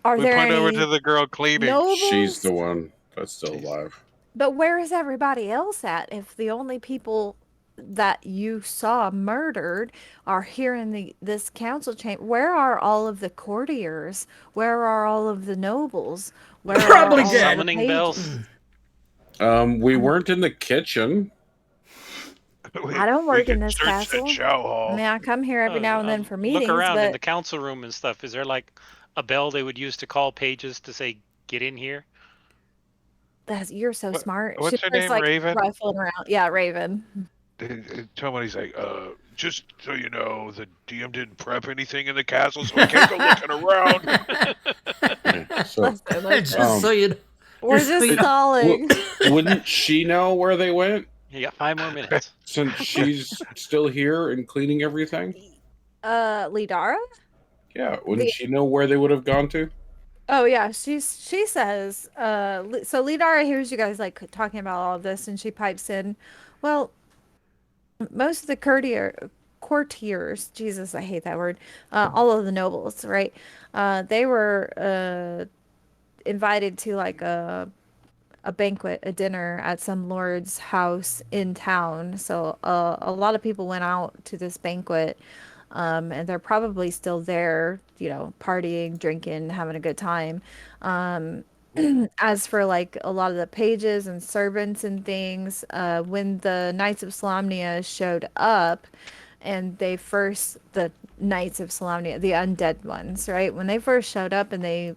We point over to the girl cleaning. nobles? She's the one that's still alive. But where is everybody else at if the only people that you saw murdered are here in this council chamber? Where are all of the courtiers? Where are all of the nobles? Where Probably are all dead. of the Summoning bells. pages? We weren't in the kitchen. I don't work in this search castle. the chow I hall. mean, I come here every now and then for meetings, Look around in but the council room and stuff. Is there a bell they would use to call pages to say, "Get in here"? you're so smart. What's She her starts name, Raven? rifling around. Yeah, Raven. Somebody's like, just so you know, the DM didn't prep anything in the castle, so we can't go looking around. So, Just so you know. We're just stalling. wouldn't she know where they went You got 5 more minutes. since she's still here and cleaning everything? Lidara? Yeah, wouldn't she know where they would have gone to? Oh yeah, she says, so Lidara hears you guys talking about all of this and she pipes in, well, most of the courtiers, Jesus, I hate that word, all of the nobles, right? They were invited to a a banquet, a dinner at some lord's house in town. So a lot of people went out to this banquet, and they're probably still there, you know, partying, drinking, having a good time. Um, as for like a lot of the pages and servants and things, when the Knights of Solamnia showed up, and the Knights of Solamnia, the undead ones, right? When they first showed up and they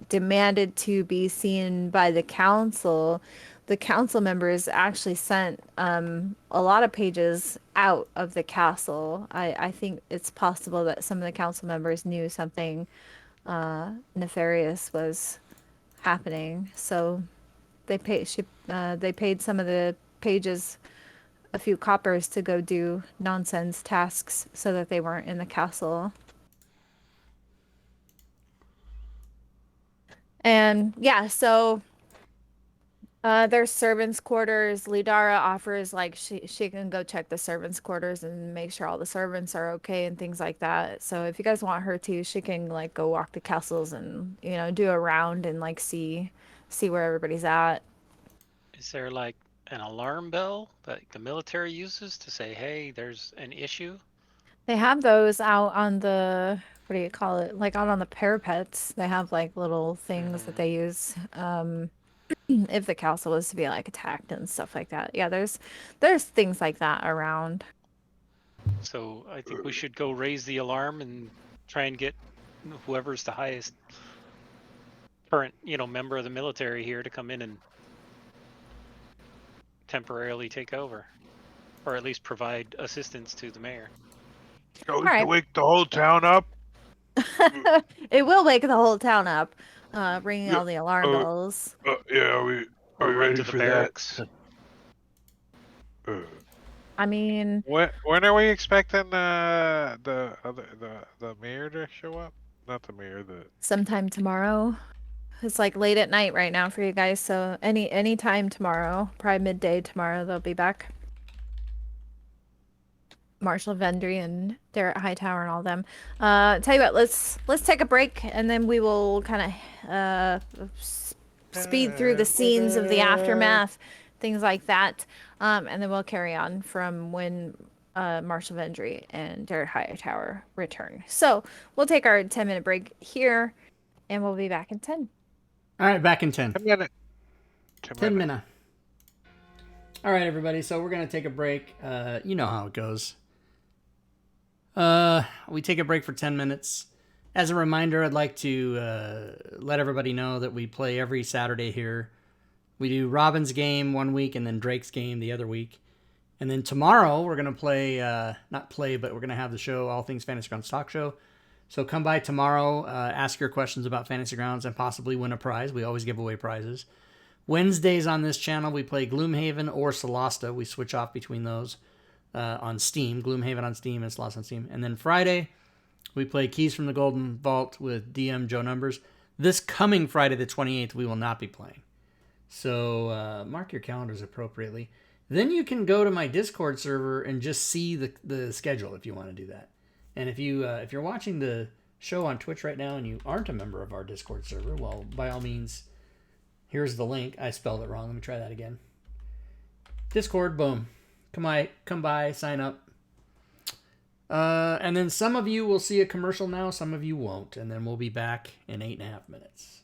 demanded to be seen by the council members actually sent a lot of pages out of the castle. I think it's possible that some of the council members knew something nefarious was happening, so they paid some of the pages a few coppers to go do nonsense tasks so that they weren't in the castle. And yeah, so there's servants' quarters. Lidara offers like she can go check the servants' quarters and make sure all the servants are okay and things like that. So if you guys want her to, she can like go walk the castles and, you know, do a round and like see where everybody's at. Is there like an alarm bell that the military uses to say, hey, there's an issue? They have those out on the, what do you call it? Like out on the parapets. They have like little things that they use if the castle was to be like attacked and stuff like that. Yeah, there's things like that around. So I think we should go raise the alarm and try and get whoever's the highest current, member of the military here to come in and temporarily take over, or at least provide assistance to the mayor. Oh, All right. wake the whole town up. It will wake the whole town up, ringing all the alarm bells. Yeah, Or are we run ready to the for barracks. that? I mean, When are we expecting the mayor to show up? Not the mayor, sometime tomorrow. It's like late at night right now for you guys, so any time tomorrow, probably midday tomorrow, they'll be back. Marshall Vendry and Derek Hightower and all them. Tell you what, let's take a break and then we will kind of speed through the scenes of the aftermath, things like that, and then we'll carry on from when Marshall Vendry and Derek Hightower return. So we'll take our 10-minute break here, and we'll be back in 10. All right, back in 10. 10 minutes. 10 minutes. All right, everybody. So we're going to take a break. You know how it goes. We take a break for 10 minutes. As a reminder, I'd like to let everybody know that we play every Saturday here. We do Robin's game one week and then Drake's game the other week. And then tomorrow we're going to play, but we're going to have the show, All Things Fantasy Grounds Talk Show. So come by tomorrow, ask your questions about Fantasy Grounds, and possibly win a prize. We always give away prizes. Wednesdays on this channel, we play Gloomhaven or Solasta. We switch off between those on Steam. Gloomhaven on Steam and Solasta on Steam. And then Friday, we play Keys from the Golden Vault with DM Joe Numbers. This coming Friday, the 28th, we will not be playing. So mark your calendars appropriately. Then you can go to my Discord server and just see the schedule if you want to do that. And if you're watching the show on Twitch right now and you aren't a member of our Discord server, well, by all means, here's the link. I spelled it wrong. Let me try that again. Discord, boom. Come by, sign up. And then some of you will see a commercial now, some of you won't. And then we'll be back in 8.5 minutes.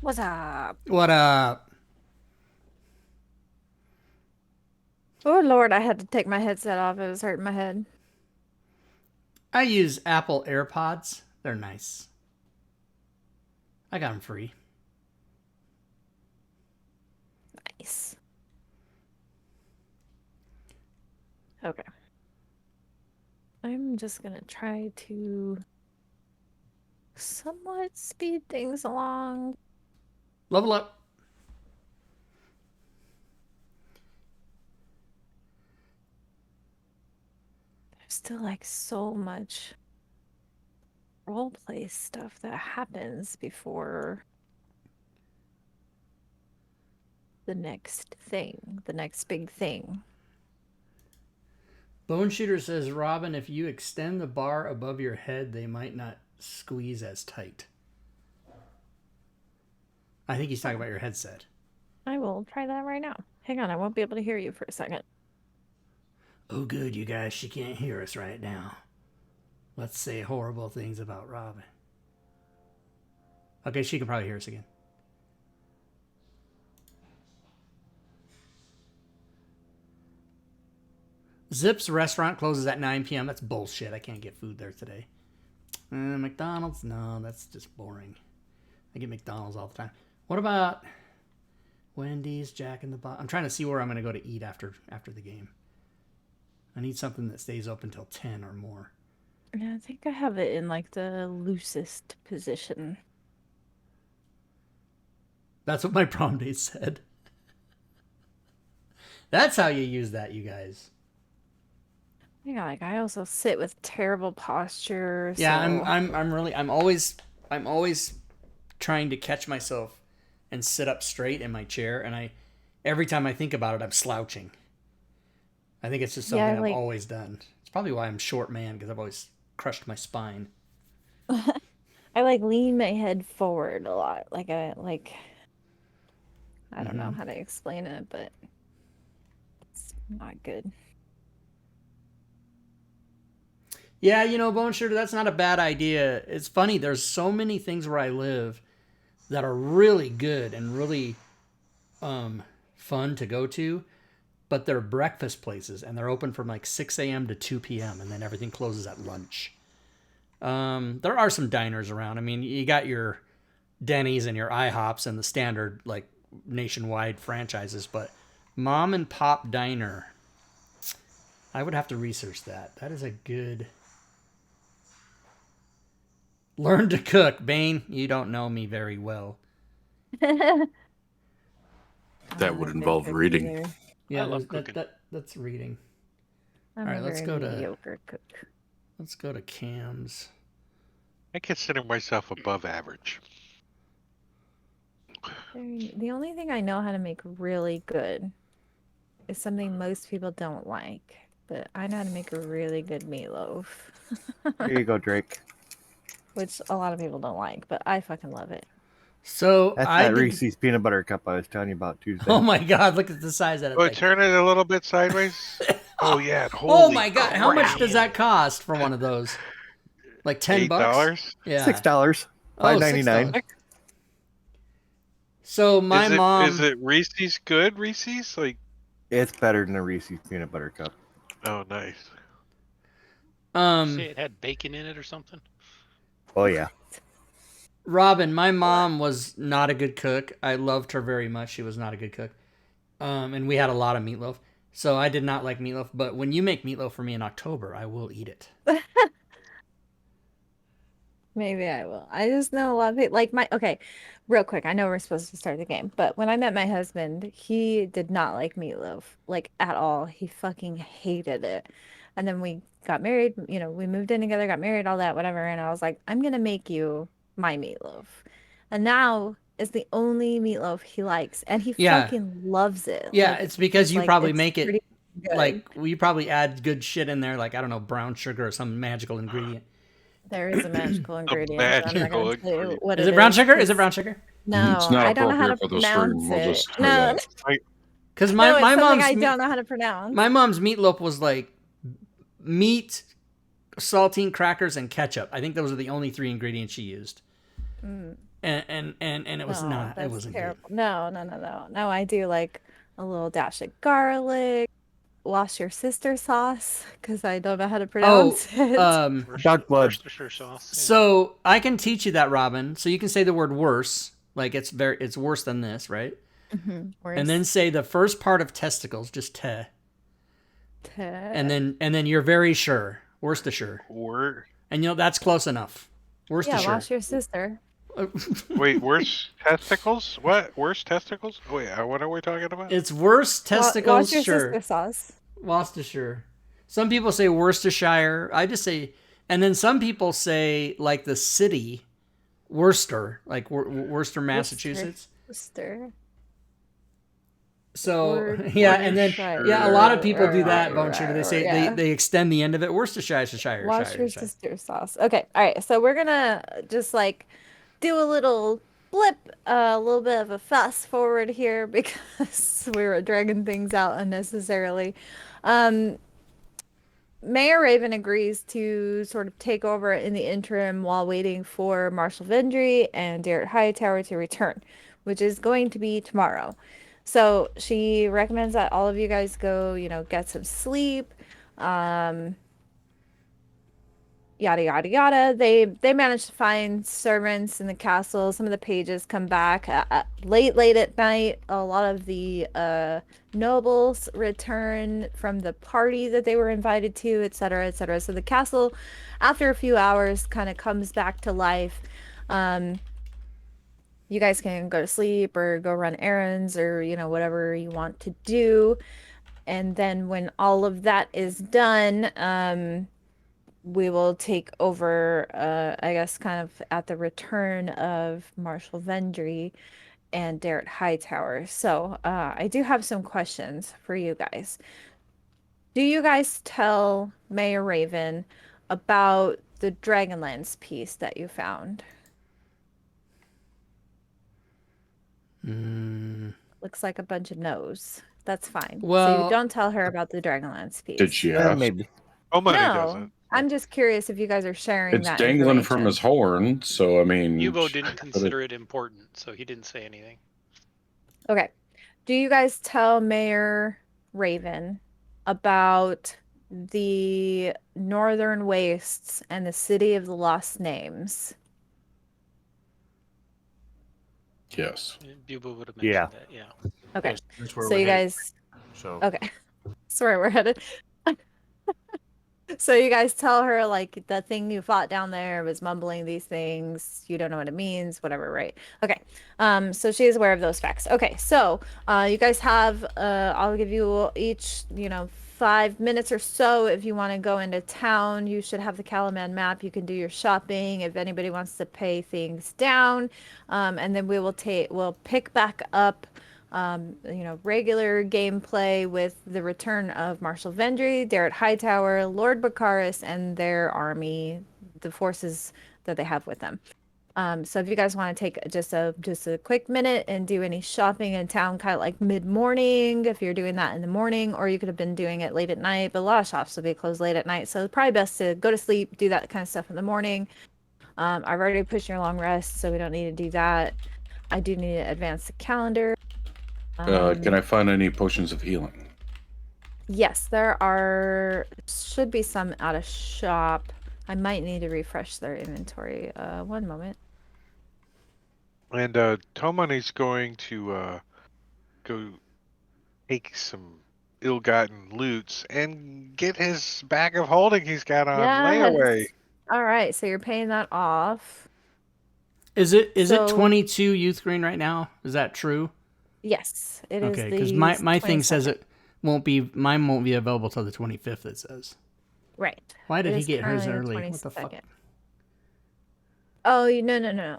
What's up? What up? Oh Lord, I had to take my headset off. It was hurting my head. I use Apple AirPods. They're nice. I got them free. Nice. Okay. I'm just gonna try to somewhat speed things along. Level up. There's still like so much roleplay stuff that happens before the next thing, the next big thing. Bone Shooter says, Robin, if you extend the bar above your head, they might not squeeze as tight. I think he's talking about your headset. I will try that right now. Hang on, I won't be able to hear you for a second. Oh, good, you guys. She can't hear us right now. Let's say horrible things about Robin. Okay, she can probably hear us again. Zip's restaurant closes at 9 p.m. That's bullshit. I can't get food there today. McDonald's? No, that's just boring. I get McDonald's all the time. What about Wendy's, Jack in the Box? I'm trying to see where I'm going to go to eat after the game. I need something that stays open till 10 or more. Yeah, I think I have it in like the loosest position. That's what my prom date said. That's how you use that, you guys. Yeah, like I also sit with terrible posture. Yeah, so... I'm always trying to catch myself and sit up straight in my chair, and every time I think about it, I'm slouching. I think it's just something I've always done. It's probably why I'm short man, because I've always crushed my spine. I like lean my head forward a lot. I don't know how to explain it, but it's not good. Yeah, Bone Shooter, that's not a bad idea. It's funny, there's so many things where I live that are really good and really fun to go to, but they're breakfast places, and they're open from like 6 a.m. to 2 p.m., and then everything closes at lunch. There are some diners around. I mean, you got your Denny's and your IHOPs and the standard, like, nationwide franchises, but mom and pop diner, I would have to research that. That is a good... Learn to cook. Bane, you don't know me very well. That would involve reading. Either. Yeah, I love cooking. That's reading. I'm All right, a let's very go to mediocre cook. Let's go to Cam's. I consider myself above average. The only thing I know how to make really good is something most people don't like, but I know how to make a really good meatloaf. There you go, Drake. Which a lot of people don't like, but I fucking love it. So That's that Reese's peanut butter cup I was telling you about Tuesday. Oh my god, look at the size of that thing. Turn it a little bit sideways. Oh yeah. Oh my god, how much does that cost for one of those? Like $10? $8? Yeah. $6. $5.99. $6. So my mom... Is it Reese's good, Reese's? Like, it's better than a Reese's peanut butter cup. Oh, nice. Say it had bacon in it or something? Oh, yeah. Robin, my mom was not a good cook. I loved her very much. She was not a good cook. And we had a lot of meatloaf. So I did not like meatloaf. But when you make meatloaf for me in October, I will eat it. Maybe I will. I just know a lot of people okay, real quick. I know we're supposed to start the game, but when I met my husband, he did not like meatloaf, like at all. He fucking hated it. And then we got married, we moved in together, got married, all that, whatever. And I was like, I'm gonna make you my meatloaf. And now it's the only meatloaf he likes, and he fucking loves it. Yeah, Like, it's because you probably make it pretty good. like you probably add good shit in there, like I don't know, brown sugar or some magical ingredient. There is a magical ingredient. magical I'm not gonna tell you what Is it it brown sugar? 'cause- Is it brown sugar? No, It's not I don't know how to appropriate for the stream, pronounce we'll it. just say No, that. Because no, my it's something mom's I don't know how to pronounce. my mom's meatloaf was like meat, saltine crackers, and ketchup. I think those are the only 3 ingredients she used. and it was No, not. It that's wasn't terrible. No, no, no, no. No, I do like a little dash of garlic. Wash your sister sauce because I don't know how to good. Oh, pronounce it. Dark blood. Worcestershire sauce. Yeah. so I can teach you that, Robin. So you can say the word worse, like it's worse than this, right? And then Worse. say the first part of testicles, just te, and then you're very sure, Worcestershire, Wor- and that's close enough. Yeah, Worcestershire. wash your sister. Wait, worse testicles? What? Worse testicles? Wait, what are we talking about? It's worse testicles, Wash your sure. sister sauce. Worcestershire. Some people say Worcestershire. I just say, and then some people say like the city, Worcester, like Worcester, Massachusetts. Worcester. So yeah, and then a lot of people do that. Boneshooter. They say Yeah. they extend the end of it. Worcestershire, Wash your sister sauce. Okay, all right. So we're gonna just like do a little blip, a little bit of a fast forward here because we were dragging things out unnecessarily. Mayor Raven agrees to sort of take over in the interim while waiting for Marshall Vendry and Derek Hightower to return, which is going to be tomorrow. So she recommends that all of you guys go, get some sleep. Yada yada yada. They manage to find servants in the castle. Some of the pages come back late at night. A lot of the nobles return from the party that they were invited to, etc., etc. So the castle, after a few hours, kind of comes back to life. You guys can go to sleep or go run errands or whatever you want to do. And then when all of that is done, we will take over, I guess, kind of at the return of Marshall Vendry and Derek Hightower. So I do have some questions for you guys. Do you guys tell Mayor Raven about the Dragonlance piece that you found? Looks like a bunch of no's. That's fine. So you don't tell her about the Dragonlance piece. Did she ask? Maybe. Nobody No, doesn't. I'm just curious if you guys are sharing It's that dangling from information. his horn, so I mean. Yubo didn't consider it important, so he didn't say anything. Okay. Do you guys tell Mayor Raven about the Northern Wastes and the City of the Lost Names? Yes. Bubo would have mentioned that, yeah. Okay. Yes, that's where So we're you headed. guys. So Okay. Sorry, we're headed. So you guys tell her like the thing you fought down there was mumbling these things. You don't know what it means, whatever, right? Okay. So she is aware of those facts. Okay. So you guys have I'll give you each 5 minutes or so if you want to go into town. You should have the Calaman map. You can do your shopping if anybody wants to pay things down, and then we'll pick back up regular gameplay with the return of Marshall Vendry, Derek Hightower, Lord Baccaris, and their army, the forces that they have with them. So if you guys want to take just a quick minute and do any shopping in town, kind of like mid-morning, if you're doing that in the morning, or you could have been doing it late at night, but a lot of shops will be closed late at night. So it's probably best to go to sleep, do that kind of stuff in the morning. I've already pushed your long rest, so we don't need to do that. I do need to advance the calendar. Can I find any potions of healing? Yes, should be some at a shop. I might need to refresh their inventory. One moment. And Tomani's going to go take some ill-gotten loots and get his bag of holding he's got on layaway. All right, so you're paying that off. Is it 22 youth green right now? Is that true? Yes, it is. Okay, because my thing says mine won't be available till the 25th. It says. Right. Why did he get hers early? What the fuck? Oh, no.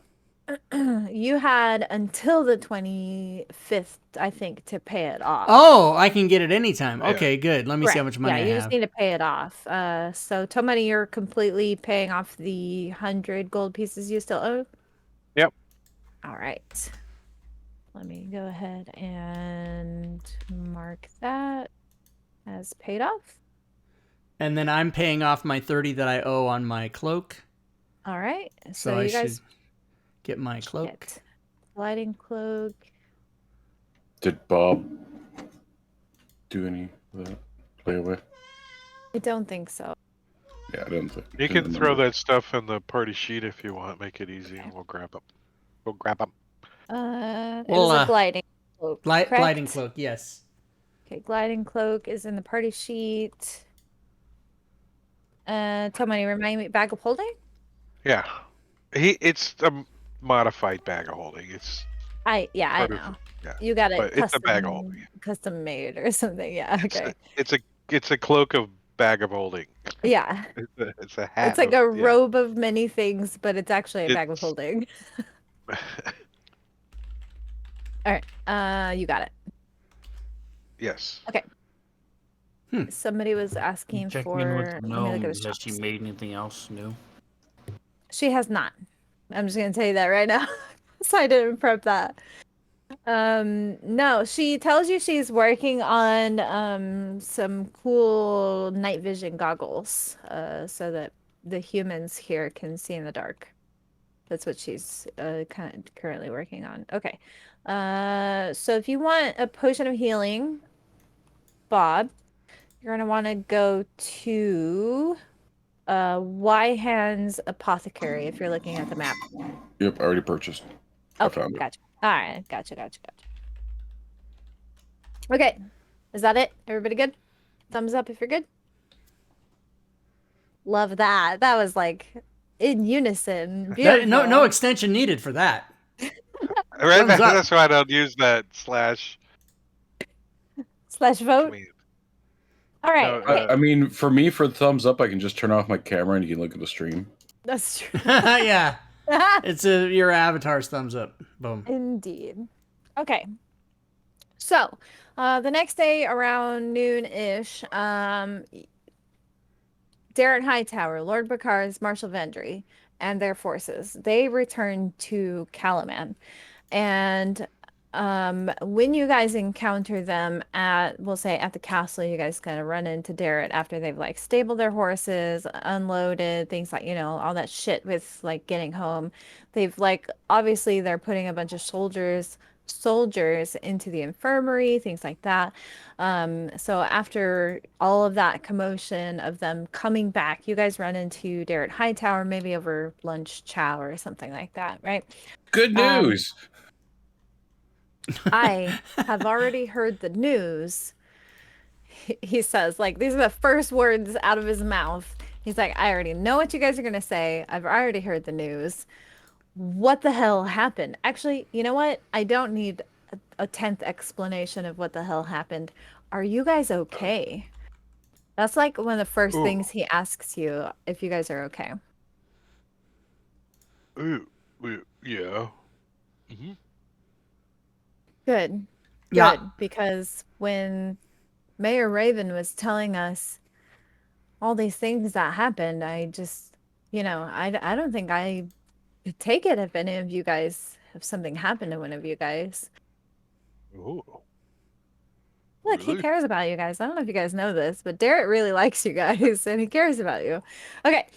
You had until the 25th, I think, to pay it off. Oh, I can get it anytime. Yeah. Okay, good. Let me see how much money I have. Yeah, you just need to pay it off. So Tomani, you're completely paying off the 100 gold pieces you still owe? Yep. All right. Let me go ahead and mark that as paid off. And then I'm paying off my 30 that I owe on my cloak. All right. So I you guys should Get my cloak. Shit. Gliding cloak. Did Bob do any of that? Play away? I don't think so. Yeah, I didn't think. You didn't can throw remember. that stuff in the party sheet if you want. Make it easy, and we'll grab them. We'll grab them. It Well, was a gliding cloak. Correct? gliding cloak, yes. Okay, gliding cloak is in the party sheet. Tommy, remind me, bag of holding? Yeah, it's a modified bag of holding. It's I part of know. yeah, You got it but it's a bag of holding. custom made or something. Yeah, okay. It's a cloak of bag of holding. Yeah. It's a hat. It's like a robe of many things, but it's actually a bag of It's- holding. All right. You got it. Yes. Okay. Somebody was asking Checking in with for. the Let me look at gnome. his Has she shops. made anything else new? She has not. I'm just gonna tell you that right now. So I didn't prep that. No, she tells you she's working on some cool night vision goggles, so that the humans here can see in the dark. That's what she's currently working on. Okay. So if you want a potion of healing, Bob, you're gonna want to go to Hands Apothecary if you're looking at the map. Yep, I already purchased. I Okay, found it. gotcha. All right, gotcha. Okay, is that it? Everybody good? Thumbs up if you're good. Love that. That was like in unison. Beautiful. No extension needed for that. Right. Thumbs up. That's why I don't use that slash vote. command. All right. No, Okay. I mean, for me, for the thumbs up, I can just turn off my camera and you can look at the stream. That's true. Yeah. It's your avatar's thumbs up. Boom. Indeed. Okay. So, the next day around noon-ish, Darren Hightower, Lord Bakar's Marshal Vendry, and their forces, they return to Calaman. And when you guys encounter them we'll say at the castle, you guys kind of run into Darrett after they've like stabled their horses, unloaded, things like, all that shit with like getting home. They've like, obviously they're putting a bunch of soldiers into the infirmary, things like that. So after all of that commotion of them coming back, you guys run into Darrett Hightower, maybe over lunch chow or something like that, right? Good news. I have already heard the news. He says, like, these are the first words out of his mouth. He's like, I already know what you guys are going to say. I've already heard the news. What the hell happened? Actually, you know what? I don't need a 10th explanation of what the hell happened. Are you guys okay? That's like one of the first things he asks you, if you guys are okay. Yeah. Mm-hmm. Good. Yeah. Good. Because when Mayor Raven was telling us all these things that happened, I just, I don't think I could take it if any of you guys, if something happened to one of you guys. Oh. Look, he cares about you guys. I don't know if you guys know this, but Derek really likes you guys and he cares about you. Okay.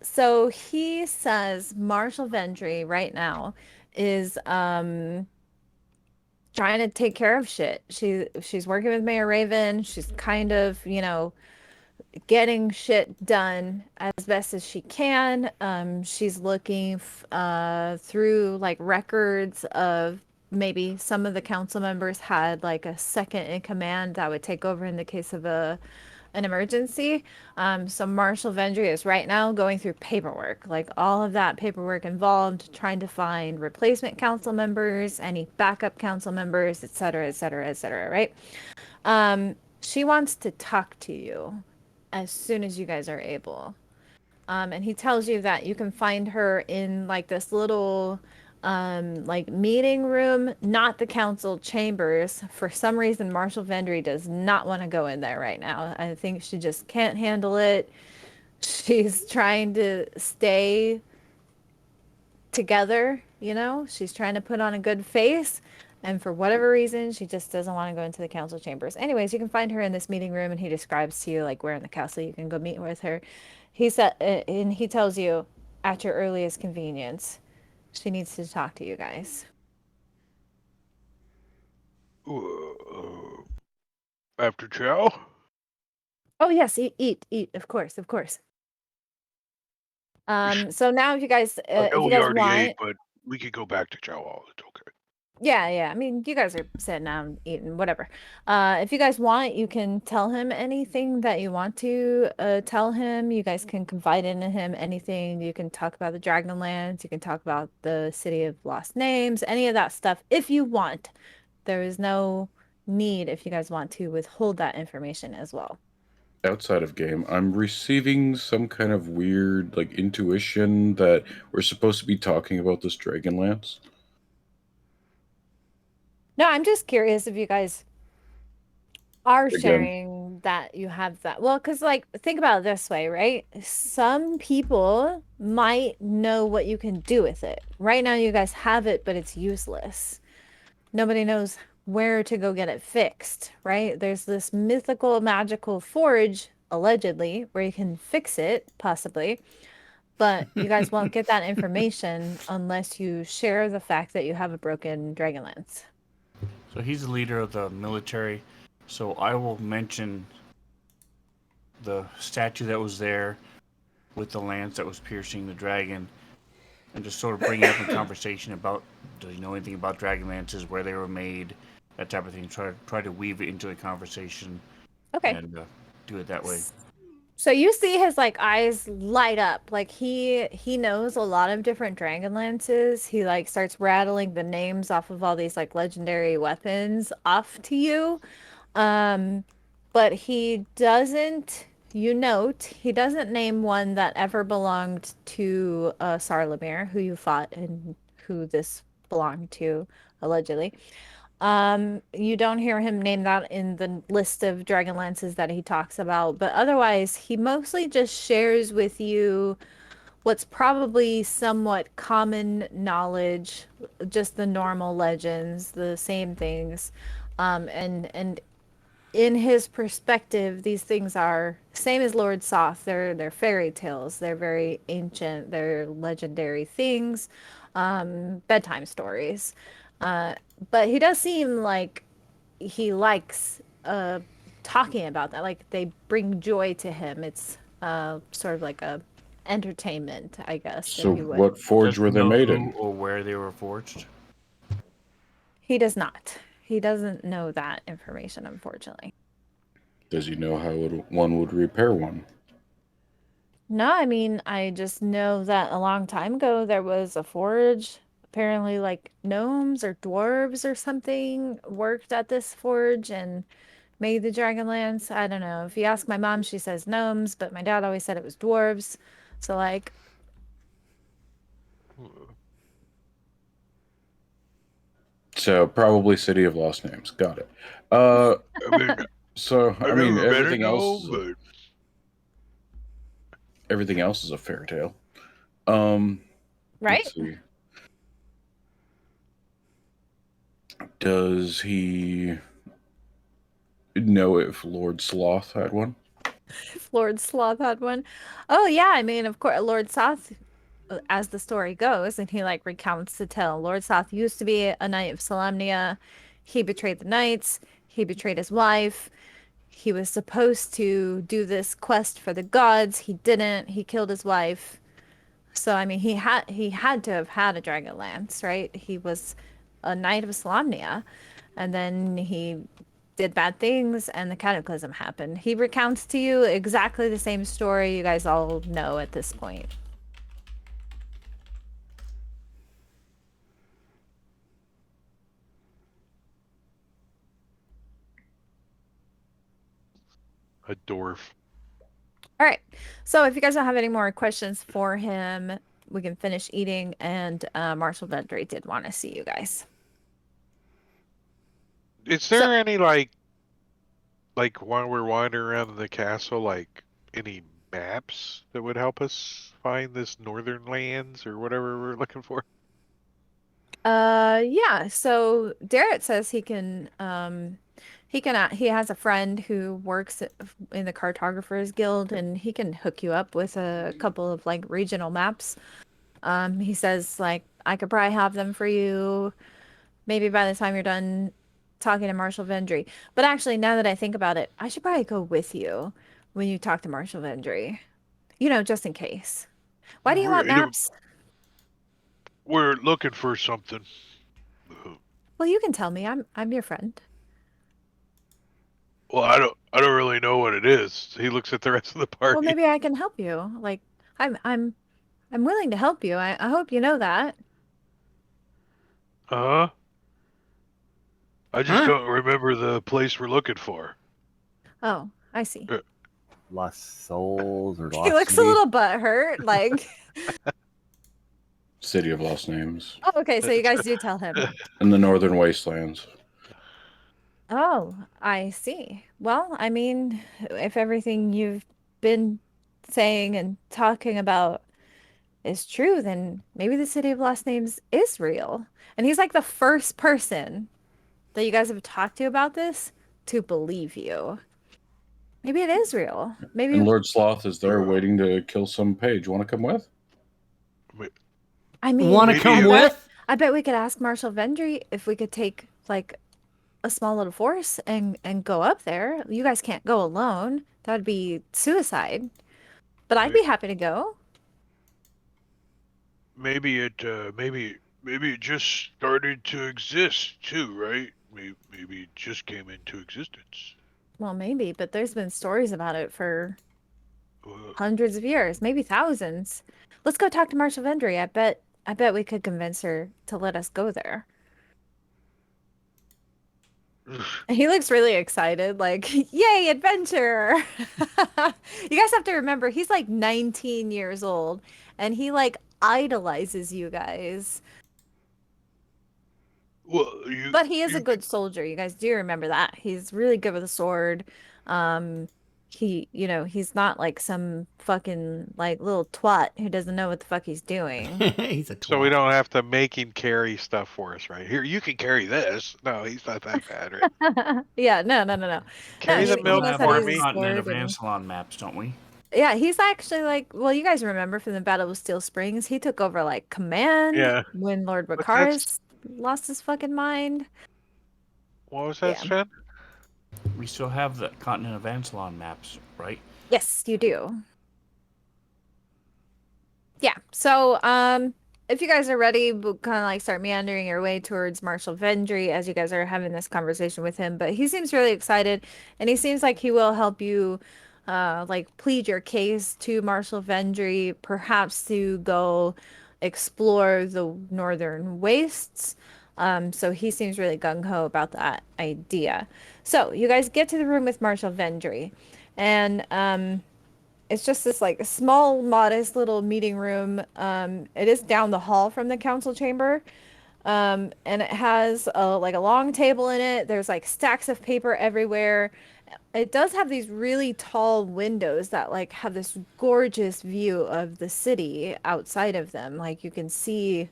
So he says Marshal Vendry right now is trying to take care of shit. She's working with Mayor Raven. She's kind of, getting shit done as best as she can. She's looking through like records of maybe some of the council members had like a second in command that would take over in the case of an emergency. So Marshal Vendry is right now going through paperwork, like all of that paperwork involved trying to find replacement council members, any backup council members, et cetera, et cetera, et cetera, right? She wants to talk to you as soon as you guys are able. And he tells you that you can find her in like this little like meeting room, not the council chambers. For some reason, Marshal Vendry does not want to go in there right now. I think she just can't handle it. She's trying to stay together, she's trying to put on a good face. And for whatever reason, she just doesn't want to go into the council chambers. Anyways, you can find her in this meeting room, and he describes to you like where in the castle you can go meet with her. He said, and he tells you at your earliest convenience. She needs to talk to you guys. After chow? Oh yes, eat, of course, of course. So now if you guys I know we already ate, want, but we could go back to chow hall. It's okay. yeah. I mean, you guys are sitting down eating, whatever. If you guys want, you can tell him anything that you want to tell him. You guys can confide in him anything. You can talk about the Dragonlance. You can talk about the City of Lost Names, any of that stuff if you want. There is no need if you guys want to withhold that information as well. Outside of game, I'm receiving some kind of weird, like, intuition that we're supposed to be talking about this Dragonlance. No, I'm just curious if you guys are Again. sharing that you have that. Well, because, like, think about it this way, right? Some people might know what you can do with it. Right now, you guys have it, but it's useless. Nobody knows where to go get it fixed, right? There's this mythical, magical forge, allegedly, where you can fix it, possibly. But you guys won't get that information unless you share the fact that you have a broken Dragonlance. So he's the leader of the military. So I will mention the statue that was there with the lance that was piercing the dragon, and just sort of bring it up in conversation about, do you know anything about dragon lances, where they were made, that type of thing. Try to weave it into the conversation. Okay. And do it that way. So you see his like eyes light up. Like he knows a lot of different Dragonlances. He like starts rattling the names off of all these like legendary weapons off to you. But he doesn't, you note, he doesn't name one that ever belonged to Sarlamir, who you fought and who this belonged to, allegedly. You don't hear him name that in the list of Dragonlances that he talks about, but otherwise, he mostly just shares with you what's probably somewhat common knowledge, just the normal legends, the same things. And in his perspective, these things are same as Lord Soth. They're fairy tales. They're very ancient. They're legendary things, bedtime stories. But he does seem like he likes talking about that. Like they bring joy to him. It's sort of like a entertainment, I guess, So if you would. what forge Does were he they know made who in? or where they were forged? He does not. He doesn't know that information, unfortunately. Does he know how one would repair one? No, I mean, I just know that a long time ago there was a forge. Apparently, like gnomes or dwarves or something worked at this forge and made the Dragonlance. I don't know. If you ask my mom, she says gnomes, but my dad always said it was dwarves. So, like, So probably City of Lost Names. Got it. I mean, So I've I mean, never met a gnome, but everything else is a fairy tale. right? Let's see. Does he know if Lord Sloth had one? If Lord Sloth had one. Oh, yeah. I mean, of course, Lord Soth, as the story goes, and he like recounts the tale. Lord Soth used to be a knight of Solamnia. He betrayed the knights. He betrayed his wife. He was supposed to do this quest for the gods. He didn't. He killed his wife. So I mean, he had to have had a Dragonlance, right? He was a knight of Solamnia, and then he did bad things, and the cataclysm happened. He recounts to you exactly the same story you guys all know at this point. a dwarf. All right. So if you guys don't have any more questions for him, we can finish eating. And Marshall Vendry did want to see you guys. Is there any like while we're wandering around the castle, like any maps that would help us find this northern lands or whatever we're looking for? Yeah. So Darrett says he has a friend who works in the Cartographers Guild, and he can hook you up with a couple of like regional maps. He says like I could probably have them for you maybe by the time you're done talking to Marshal Vendry. But actually, now that I think about it, I should probably go with you when you talk to Marshal Vendry. You know, just in case. Why do you want maps? We're looking for something. Well, you can tell me. I'm your friend. Well, I don't really know what it is. He looks at the rest of the party. Well, maybe I can help you. Like, I'm willing to help you. I hope you know that. I just don't remember the place we're looking for. Oh, I see. Lost souls or lost He looks a city? little butthurt, like. City of Lost Names. Oh, okay, so you guys do tell him. In the Northern Wastelands. Oh, I see. Well, I mean, if everything you've been saying and talking about is true, then maybe the City of Lost Names is real. And he's like the first person that you guys have talked to about this to believe you. Maybe it is real. Maybe. And Lord Sloth is there waiting to kill some page. Want to come with? I mean, Want to come with? I bet we could ask Marshal Vendry if we could take like a small little force and go up there. You guys can't go alone. That would be suicide. But I'd be happy to go. Maybe it just started to exist too, right? Maybe it just came into existence. Well, maybe, but there's been stories about it for hundreds of years, maybe thousands. Let's go talk to Marshal Vendry. I bet we could convince her to let us go there. He looks really excited, like, yay, adventure! You guys have to remember, he's like 19 years old, and he like idolizes you guys. Well, but he is a good soldier. You guys do remember that. He's really good with a sword. He's not like some fucking like little twat who doesn't know what the fuck he's doing. He's a twat. So we don't have to make him carry stuff for us, right? Here, you can carry this. No, he's not that bad, right? Yeah, no. Carry the milk for me. Continent of Ansalon maps, don't we? Yeah, he's actually like, well, you guys remember from the Battle of Steel Springs, he took over like command when Lord Bakaris lost his fucking mind. What was that, Sven? We still have the Continent of Ansalon maps, right? Yes, you do. Yeah, so if you guys are ready, we'll kind of like start meandering your way towards Marshal Vendry as you guys are having this conversation with him. But he seems really excited, and he seems like he will help you like plead your case to Marshal Vendry, perhaps to go explore the northern wastes. So he seems really gung-ho about that idea. So you guys get to the room with Marshal Vendry, and it's just this like small, modest little meeting room. It is down the hall from the council chamber. And it has like a long table in it. There's like stacks of paper everywhere. It does have these really tall windows that like have this gorgeous view of the city outside of them. Like you can see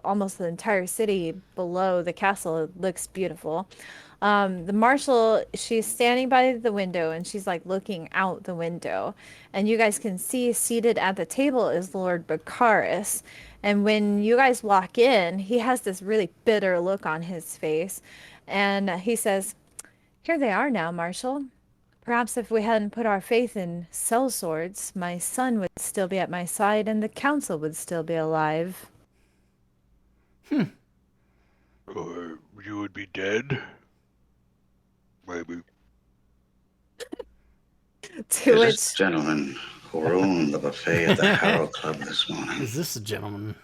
almost the entire city below the castle. It looks beautiful. The marshal, she's standing by the window and she's like looking out the window, and you guys can see seated at the table is Lord Bakaris. And when you guys walk in, he has this really bitter look on his face, and he says, "Here they are now, Marshal. Perhaps if we hadn't put our faith in sellswords, my son would still be at my side and the council would still be alive." Or you would be dead? Maybe. To which This gentleman who ruined the buffet at the Harrow Club this morning. Is this a gentleman?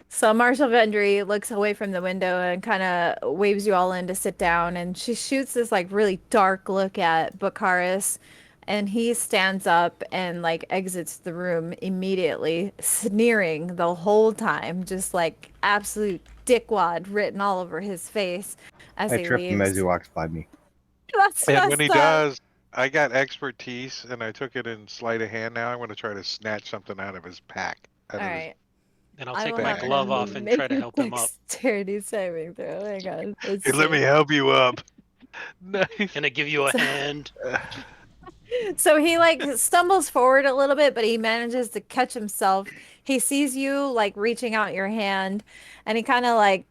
So Marshal Vendry looks away from the window and kind of waves you all in to sit down, and she shoots this like really dark look at Bakaris, and he stands up and like exits the room immediately, sneering the whole time, just like absolute dickwad written all over his face as I he tripped him leaves. as he walks by me. That's And when he messed up. does, I got expertise, and I took it in sleight of hand. Now I'm going to try to snatch something out of his pack. All right. And I'll I take will my have glove him off and make try to a help him up. Dexterity saving throw. Hang on. Let's Hey, let me see. help you up. Nice. Can I give you a hand? So he like stumbles forward a little bit, but he manages to catch himself. He sees you like reaching out your hand, and he kind of like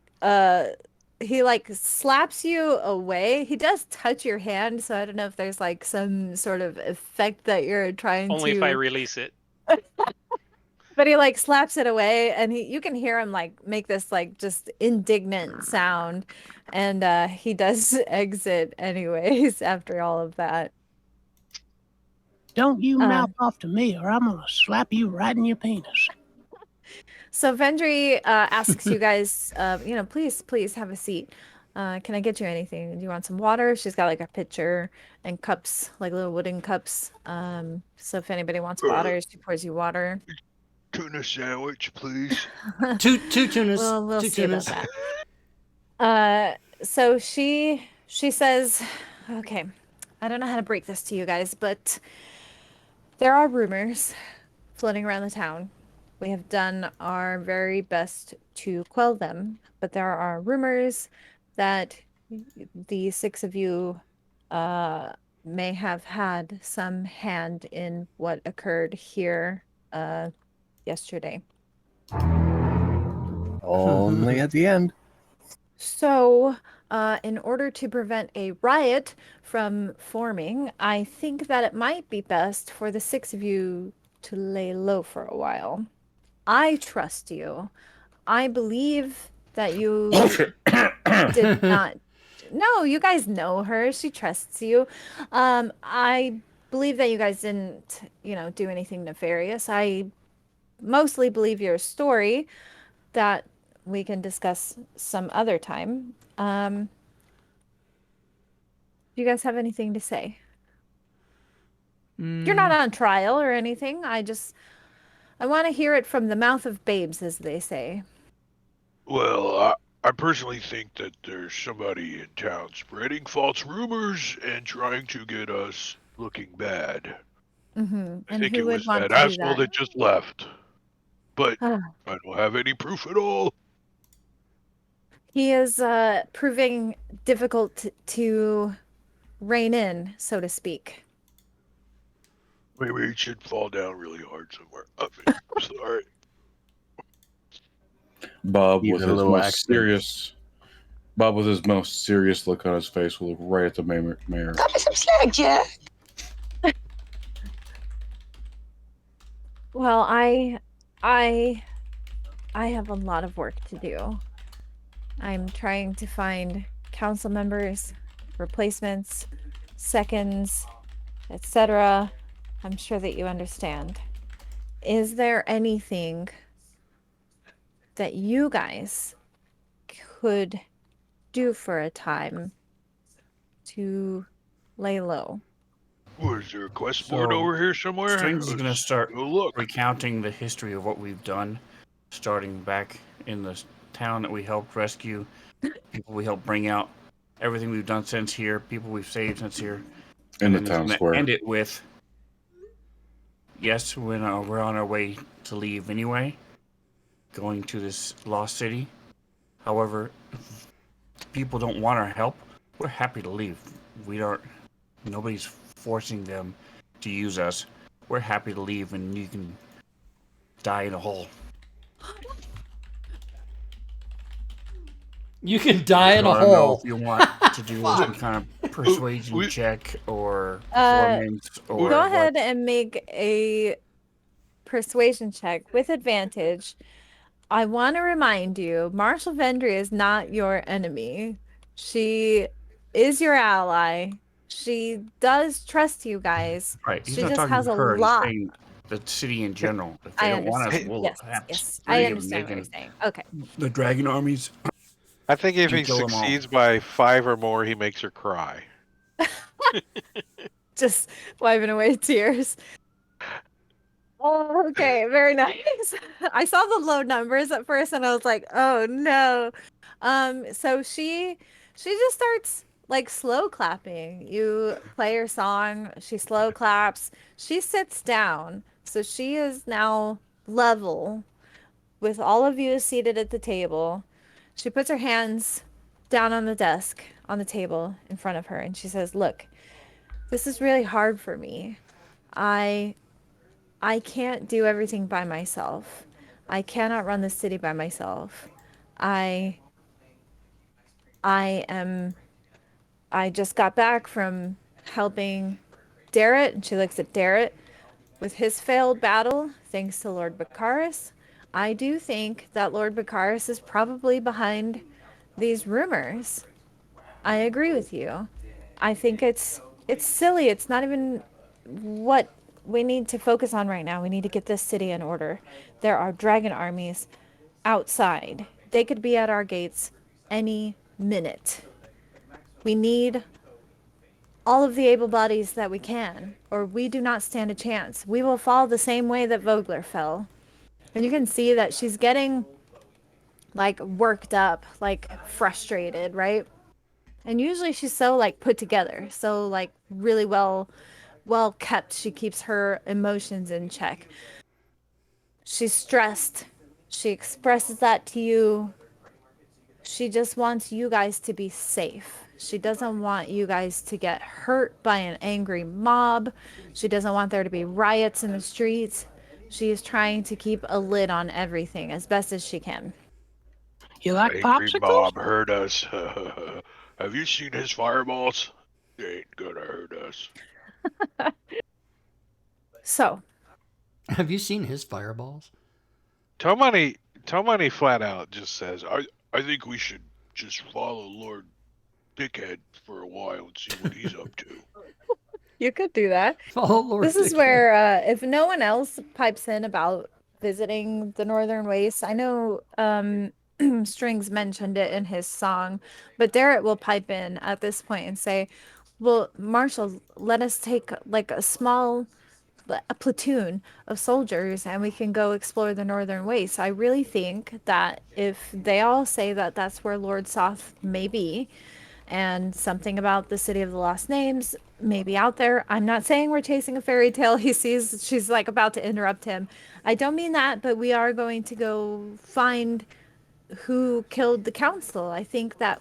he like slaps you away. He does touch your hand, so I don't know if there's like some sort of effect that you're trying Only if I to, release it. but he like slaps it away, and you can hear him like make this like just indignant sound, and he does exit anyways after all of that. Don't you mouth off to me, or I'm gonna slap you right in your penis. So Vendry asks you guys, please have a seat. Can I get you anything? Do you want some water? She's got like a pitcher and cups, like little wooden cups. So if anybody wants water, she pours you water. Tuna sandwich, please. Two tunas. We'll two see about tunas. that. So she says, okay, I don't know how to break this to you guys, but there are rumors floating around the town. We have done our very best to quell them, but there are rumors that the six of you may have had some hand in what occurred here yesterday. Only at the end. So, in order to prevent a riot from forming, I think that it might be best for the six of you to lay low for a while. I trust you. I believe that you did not. No, you guys know her. She trusts you. I believe that you guys didn't, do anything nefarious. I mostly believe your story that we can discuss some other time. Do you guys have anything to say? You're not on trial or anything. I want to hear it from the mouth of babes, as they say. Well, I personally think that there's somebody in town spreading false rumors and trying to get us looking bad. Mm-hmm. I And think who it would was want that to do asshole that? that just left. But Ah. I don't have any proof at all. He is proving difficult to rein in, so to speak. Maybe it should fall down really hard somewhere. I'm sorry. Bob Even with a his little most accident. serious. Bob with his most serious look on his face will look right at the mayor. Got me some slack, Jack. Well, I have a lot of work to do. I'm trying to find council members, replacements, seconds, etc. I'm sure that you understand. Is there anything that you guys could do for a time to lay low? Was there a quest board over here somewhere? Strings is going to start Go look. recounting the history of what we've done, starting back in the town that we helped rescue, people we helped bring out, everything we've done since here, people we've saved since here. In the And town it's square. End it with, yes, we're on our way to leave anyway, going to this lost city. However, if people don't want our help, we're happy to leave. Nobody's forcing them to use us. We're happy to leave, and you can die in a hole. You can die in So a I don't know hole. if you want to do some kind of persuasion check or performance or Go what. ahead and make a persuasion check with advantage. I want to remind you, Marshall Vendry is not your enemy. She is your ally. She does trust you guys. Right. He's She not just talking has to a her. lot. He's saying the city in general. If they I don't want us, understand. we'll Yes, have yes. three I of them. understand They what you're can, saying. Okay. the dragon armies. I think if You he kill 'em all. succeeds by 5 or more, he makes her cry. Just wiping away tears. Oh, okay, very nice. I saw the low numbers at first and I was like, oh no. So she just starts like slow clapping. You play her song, she slow claps, she sits down. So she is now level with all of you seated at the table. She puts her hands down on the desk on the table in front of her and she says, look, This is really hard for me. I I can't do everything by myself. I cannot run the city by myself. I I am I just got back from helping Darrett, and she looks at Darrett with his failed battle, thanks to Lord Baccharis. I do think that Lord Baccharis is probably behind these rumors. I agree with you. I think it's silly. It's not even what we need to focus on right now. We need to get this city in order. There are dragon armies outside. They could be at our gates any minute. We need all of the able bodies that we can, or we do not stand a chance. We will fall the same way that Vogler fell. And you can see that she's getting like worked up, like frustrated, right? And usually she's so like put together, so like really well kept. She keeps her emotions in check. She's stressed. She expresses that to you. She just wants you guys to be safe. She doesn't want you guys to get hurt by an angry mob. She doesn't want there to be riots in the streets. She is trying to keep a lid on everything as best as she can. You like Angry popsicles? Bob hurt us. Have you seen his fireballs? They ain't gonna hurt us. So, Have you seen his fireballs? Tomani flat out just says, I think we should just follow Lord Dickhead for a while and see what he's up to. you could do that. Follow Lord This is Dickhead. where, if no one else pipes in about visiting the Northern Wastes, I know Strings mentioned it in his song, but Darrett will pipe in at this point and say, well, Marshall, let us take like a platoon of soldiers and we can go explore the Northern Wastes. I really think that if they all say that that's where Lord Soth may be, and something about the city of the lost names may be out there. I'm not saying we're chasing a fairy tale. He sees she's like about to interrupt him. I don't mean that, but we are going to go find who killed the council. I think that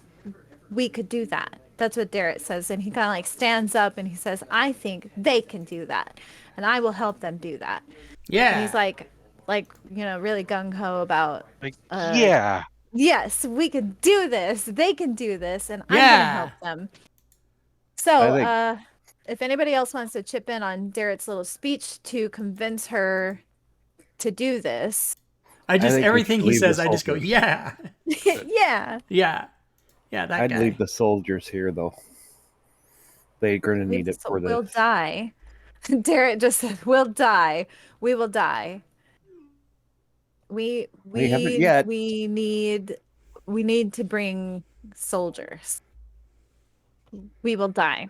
we could do that. That's what Darrett says. And he kind of like stands up and he says, I think they can do that. And I will help them do that. Yeah. And he's like, really gung ho about, Like, yeah. yes, we can do this. They can do this. And I'm Yeah. going to help them. So, I think- if anybody else wants to chip in on Darrett's little speech to convince her to do this. I think we everything should he leave the says, I just go, soldiers. yeah. Yeah. Yeah. Yeah, that I'd guy. leave the soldiers here, though. They're going to need it for We'll this. die. Darrett just said, we'll die. We will die. We haven't yet. we need to bring soldiers. We will die.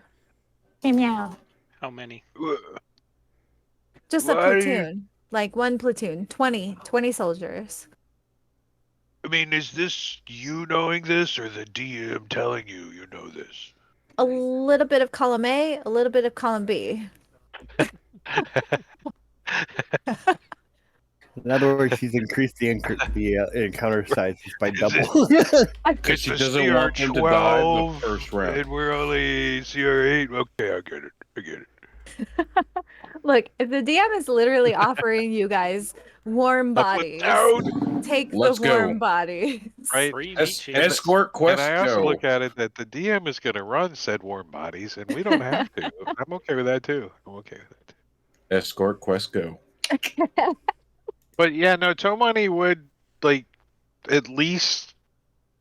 Meow. How many? Just a Why do you- platoon. Like one platoon. 20 soldiers. I mean, is this you knowing this or the DM telling you you know this? A little bit of column A, a little bit of column B. In other words, she's increased the encounter sizes by Is double. Because she doesn't want them to die the first round. And we're only CR8. Okay, I get it. Look, if the DM is literally offering you guys warm bodies, take Let's the go. warm bodies. Right? Free meat cheese. Escort quest And I also go. look at it that the DM is going to run said warm bodies, and we don't have to. I'm okay with that too. Escort quest go. But yeah, no, Tomani would like at least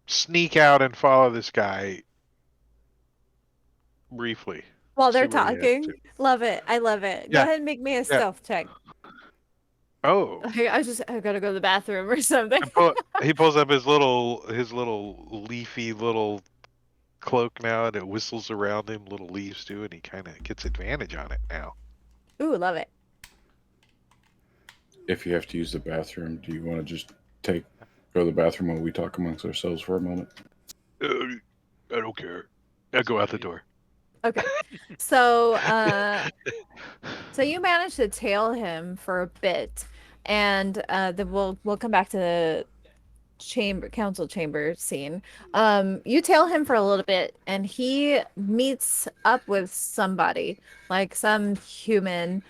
sneak out and follow this guy briefly. While they're See where he is, talking. too. Love it. I love it. Go Yeah. ahead and make me a stealth check. Oh. I gotta go to the bathroom or something. He pulls up his little leafy little cloak now, and it whistles around him, little leaves too, and he kind of gets advantage on it now. Ooh, love it. If you have to use the bathroom, do you want to just go to the bathroom while we talk amongst ourselves for a moment? I don't care. I go out the door. Okay. So so you managed to tail him for a bit, and then we'll come back to council chamber scene. You tail him for a little bit, and he meets up with somebody, like some human,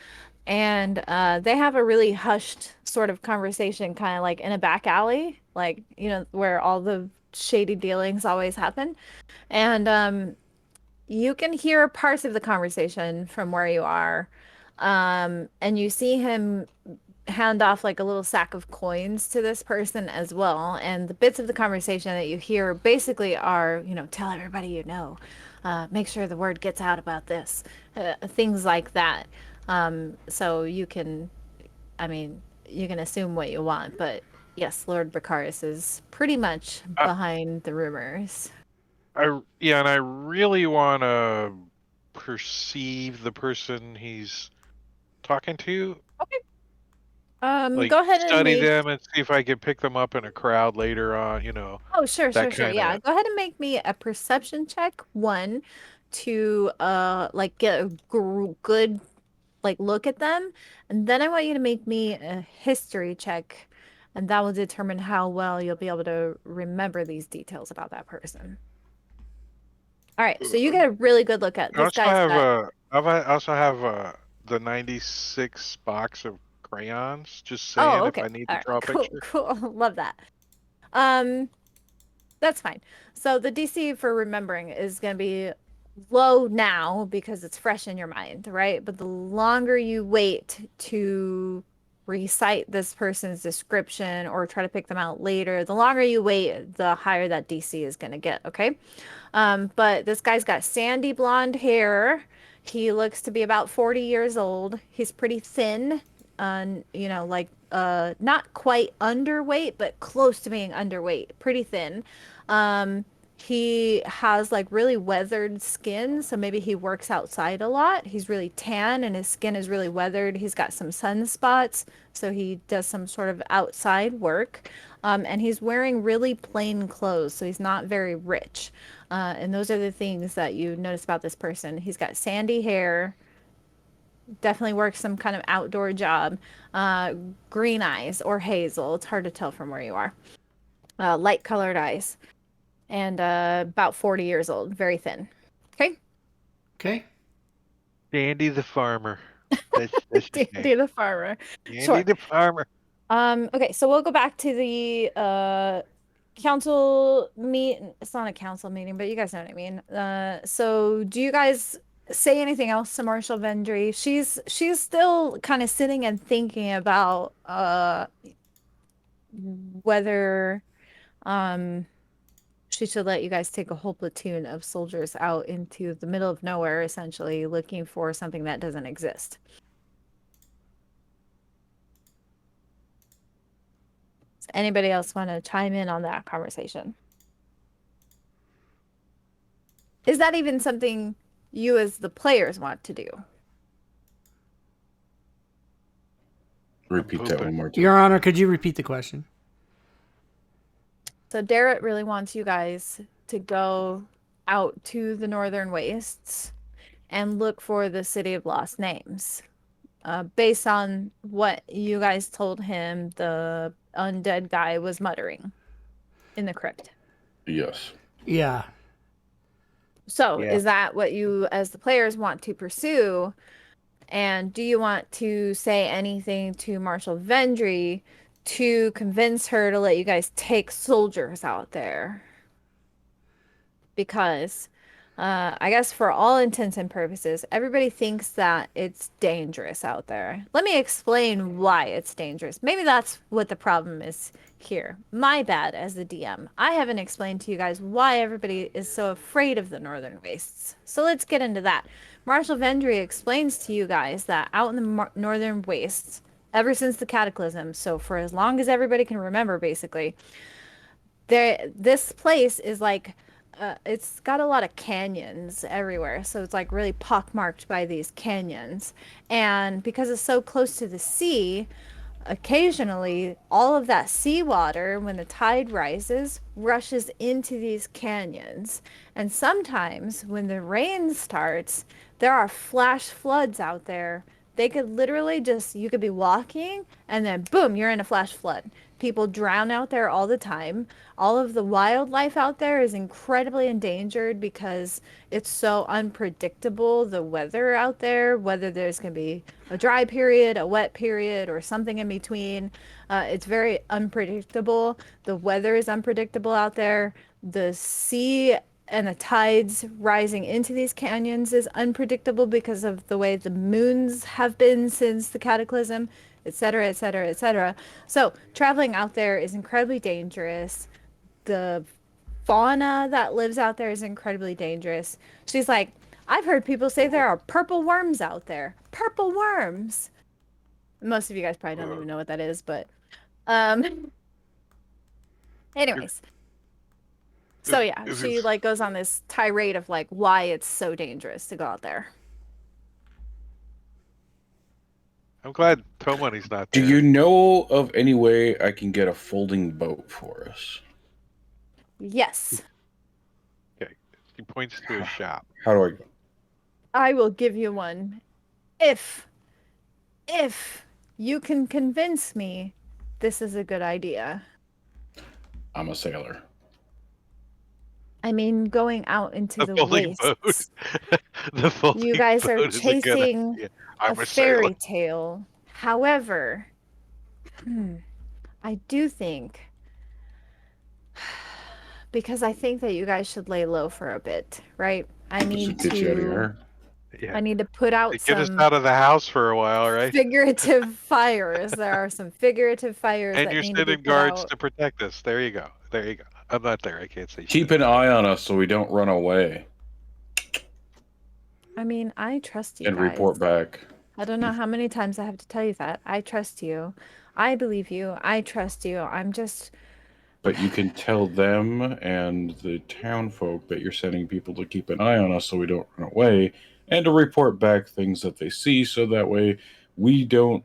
and they have a really hushed sort of conversation, kind of like in a back alley, like, you know, where all the shady dealings always happen. And you can hear parts of the conversation from where you are. And you see him hand off like a little sack of coins to this person as well. And the bits of the conversation that you hear basically are, you know, tell everybody you know, make sure the word gets out about this, things like that. So you can, I mean, you can assume what you want, but yes, Lord Bracaris is pretty much behind the rumors. Yeah, and I really want to perceive the person he's talking to. Okay. Like, Go ahead and study make. them and see if I can pick them up in a crowd later on. You know, Oh, sure, that sure, sure. kind Yeah, of. go ahead and make me a perception check, one, to like get a good like look at them, and then I want you to make me a history check, and that will determine how well you'll be able to remember these details about that person. All right, so you get a really good look at I this also guy's have got. I also have the 96 box of crayons. Just Oh, saying, if okay. I need All to right, draw a cool, picture. cool. Love that. Um, that's fine. So the DC for remembering is going to be low now because it's fresh in your mind, right? But the longer you wait to recite this person's description or try to pick them out later, the longer you wait, the higher that DC is going to get, okay? But this guy's got sandy blonde hair. He looks to be about 40 years old. He's pretty thin, you know, like not quite underweight, but close to being underweight. Pretty thin. Um, he has like really weathered skin, so maybe he works outside a lot. He's really tan and his skin is really weathered. He's got some sunspots, so he does some sort of outside work. And he's wearing really plain clothes, so he's not very rich. And those are the things that you notice about this person. He's got sandy hair, definitely works some kind of outdoor job, uh, green eyes or hazel. It's hard to tell from where you are. Light colored eyes, and about 40 years old, very thin. Okay. Okay. Dandy the farmer. That's his name. Dandy the farmer. Dandy Sure. the farmer. Okay, so we'll go back to the council meet. It's not a council meeting, but you guys know what I mean. So do you guys say anything else to Marshall Vendry? She's still kind of sitting and thinking about whether she should let you guys take a whole platoon of soldiers out into the middle of nowhere, essentially looking for something that doesn't exist. Does anybody else want to chime in on that conversation? Is that even something you as the players want to do? Repeat that one more time. Your Honor, could you repeat the question? So Darrett really wants you guys to go out to the northern wastes and look for the City of Lost Names. Based on what you guys told him the undead guy was muttering in the crypt. Yes. Yeah. So Yeah. is that what you as the players want to pursue? And do you want to say anything to Marshall Vendry to convince her to let you guys take soldiers out there? Because I guess for all intents and purposes, everybody thinks that it's dangerous out there. Let me explain why it's dangerous. Maybe that's what the problem is here. My bad as the DM. I haven't explained to you guys why everybody is so afraid of the Northern Wastes. So let's get into that. Marshall Vendry explains to you guys that out in the Northern Wastes, ever since the Cataclysm, so for as long as everybody can remember, basically, this place is like it's got a lot of canyons everywhere, so it's like really pockmarked by these canyons. And because it's so close to the sea, occasionally all of that seawater, when the tide rises, rushes into these canyons. And sometimes when the rain starts, there are flash floods out there. They could literally just, you could be walking and then boom, you're in a flash flood. People drown out there all the time. All of the wildlife out there is incredibly endangered because it's so unpredictable, the weather out there, whether there's going to be a dry period, a wet period, or something in between. It's very unpredictable. The weather is unpredictable out there. The sea and the tides rising into these canyons is unpredictable because of the way the moons have been since the cataclysm, etc., etc., etc. So traveling out there is incredibly dangerous. The fauna that lives out there is incredibly dangerous. She's like, I've heard people say there are purple worms out there. Purple worms. Most of you guys probably don't even know what that is, but anyways. So yeah, she like goes on this tirade of like why it's so dangerous to go out there. I'm glad Toe Money's not there. Do you know of any way I can get a folding boat for us? Yes. Okay. He points to a shop. How do I go? I will give you one if you can convince me this is a good idea. I'm a sailor. I mean, going out into the folding wastes. boat. The folding You guys boat are is chasing a a fairy tale. However, I do think, because I think that you guys should lay low for a bit, right? I need Get you out of to. here. Yeah. I need to put out Get us some out of the house for a while, right? figurative fires. There are some figurative fires And that you're need to be sending put guards out. to protect us. There you go. There you go. I'm not there. I can't say shit. Keep an eye on us so we don't run away. I mean, I trust you And guys. report back. I don't know how many times I have to tell you that. I trust you. I believe you. I trust you. I'm just. But you can tell them and the town folk that you're sending people to keep an eye on us so we don't run away and to report back things that they see so that way we don't,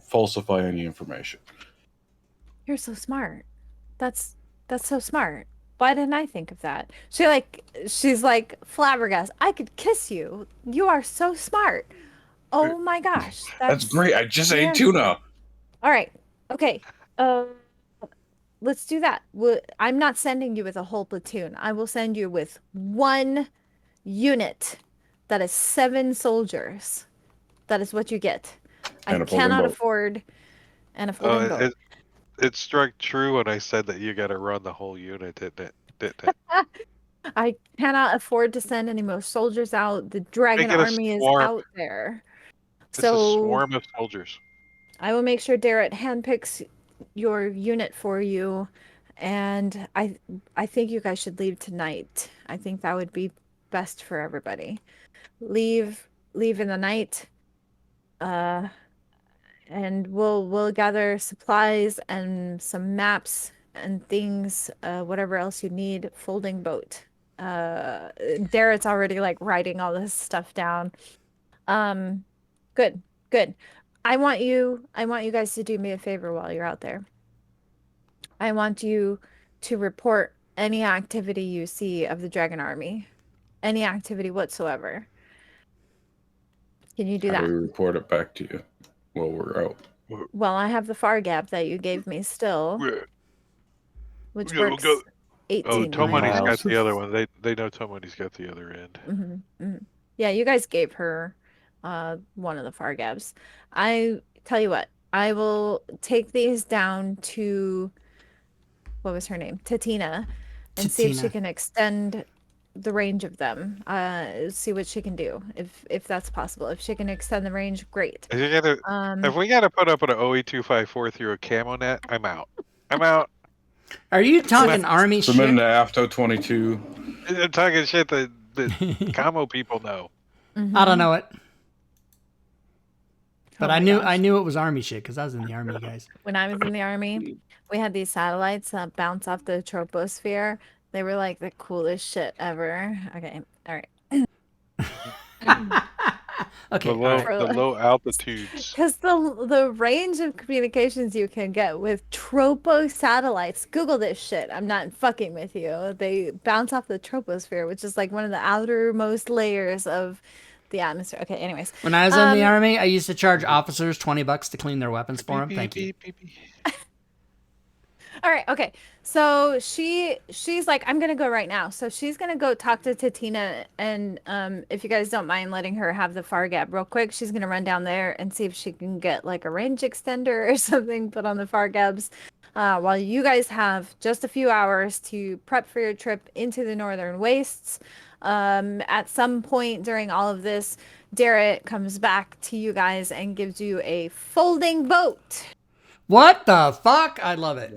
falsify any information. You're so smart. That's so smart. Why didn't I think of that? She's like flabbergasted. I could kiss you. You are so smart. Oh my gosh. That's great. I just ate yeah. tuna. All right. Okay. Let's do that. I'm not sending you with a whole platoon. I will send you with one unit that is 7 soldiers. That is what you get. I cannot afford a folding boat. It struck true when I said that you got to run the whole unit, didn't it? I cannot afford to send any more soldiers out. The dragon army is out there. It's a swarm of soldiers. I will make sure Darrett handpicks your unit for you, and I think you guys should leave tonight. I think that would be best for everybody. Leave in the night, and we'll gather supplies and some maps and things, whatever else you need. Folding boat. Darrett's already like writing all this stuff down. Good. I want you guys to do me a favor while you're out there. I want you to report any activity you see of the dragon army. Any activity whatsoever. Can you do that? How do we report it back to you while we're out? Well, I have the far gap that you gave me still, which works 18 Toe Money's got miles. the other one. They know Toe Money's got the other end. Yeah, you guys gave her one of the far gaps. I tell you what, I will take these down to, what was her name? Tatina, and see if she can extend the range of them. See what she can do, if that's possible. If she can extend the range, great. If we gotta put up an OE254 through a camo net, I'm out. Are you talking army shit? Submitting to AFTO 22. I'm talking shit that camo people know. I don't know it. But I knew it was army shit because I was in the army, guys. When I was in the army, we had these satellites that bounce off the troposphere. They were like the coolest shit ever. Okay, all right. Okay, the low altitudes. Because the range of communications you can get with tropo satellites. Google this shit. I'm not fucking with you. They bounce off the troposphere, which is like one of the outermost layers of the atmosphere. Okay, anyways. When I was in the army, I used to charge officers $20 to clean their weapons for them. Thank you. All right, okay. So she's like, I'm gonna go right now. So she's gonna go talk to Tatina, and if you guys don't mind letting her have the far gap real quick, she's gonna run down there and see if she can get like a range extender or something put on the far gaps. While you guys have just a few hours to prep for your trip into the Northern Wastes. At some point during all of this, Darrett comes back to you guys and gives you a folding boat. What the fuck? I love it.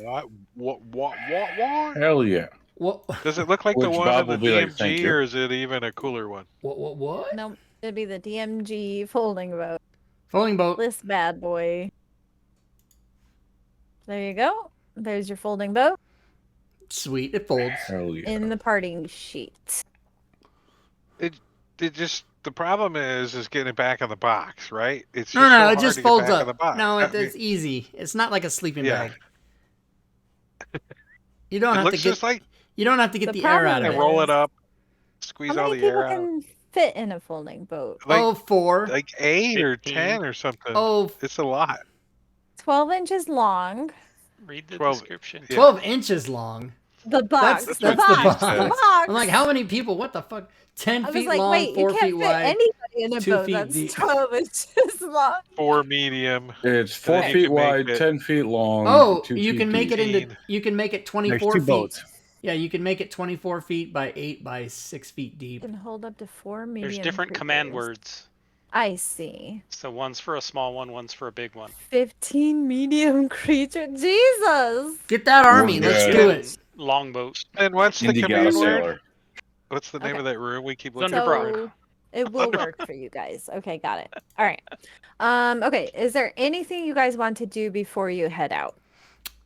What? Hell yeah. What? Does it look like the Which one Bob in the will be like, "Thank DMG, you." or is it even a cooler one? What? No, it'd be the DMG folding boat. Folding boat. This bad boy. There you go. There's your folding boat Sweet. It folds. Hell yeah. in the parting sheet. It just the problem is getting it back in the box, right? It's No, just no, so it hard just to get folds back in the up. box. No, I it's mean, easy. It's not like a sleeping Yeah. bag. You don't it have to looks get. just like You don't have to get The the air out problem of and it. roll is- it up, How squeeze all many the people air out. can fit in a folding boat? Oh, 4. Like 8 or 15. 10 or something. Oh, It's a lot. 12 inches long. Read the 12 description. Yeah. 12 inches long. The box. That's the the box. box. The said. box. I'm like, how many people? What the fuck? 10 I was feet like, long, wait, 4 you feet can't fit wide. anybody in a 2 boat feet that's deep. 12 inches long. 4 medium. It's And 4 then you feet can make wide, it- 10 feet long. Oh, 2 you feet can make deep. it into. 15. You can make it There's 24 two feet. boats. Yeah, you can make it 24 feet by 8 by 6 feet deep. Can hold up to 4 medium There's different command creatures. words. I see. So one's for a small one, one's for a big one. 15 medium creature. Jesus. Get that army. Well, Let's yeah. do it. Longboat. And what's the Indy command word? sailor. What's the name Okay. of that room we keep looking Thunderbird. for? So it will work for you guys. Okay, got it. All right. Okay, is there anything you guys want to do before you head out?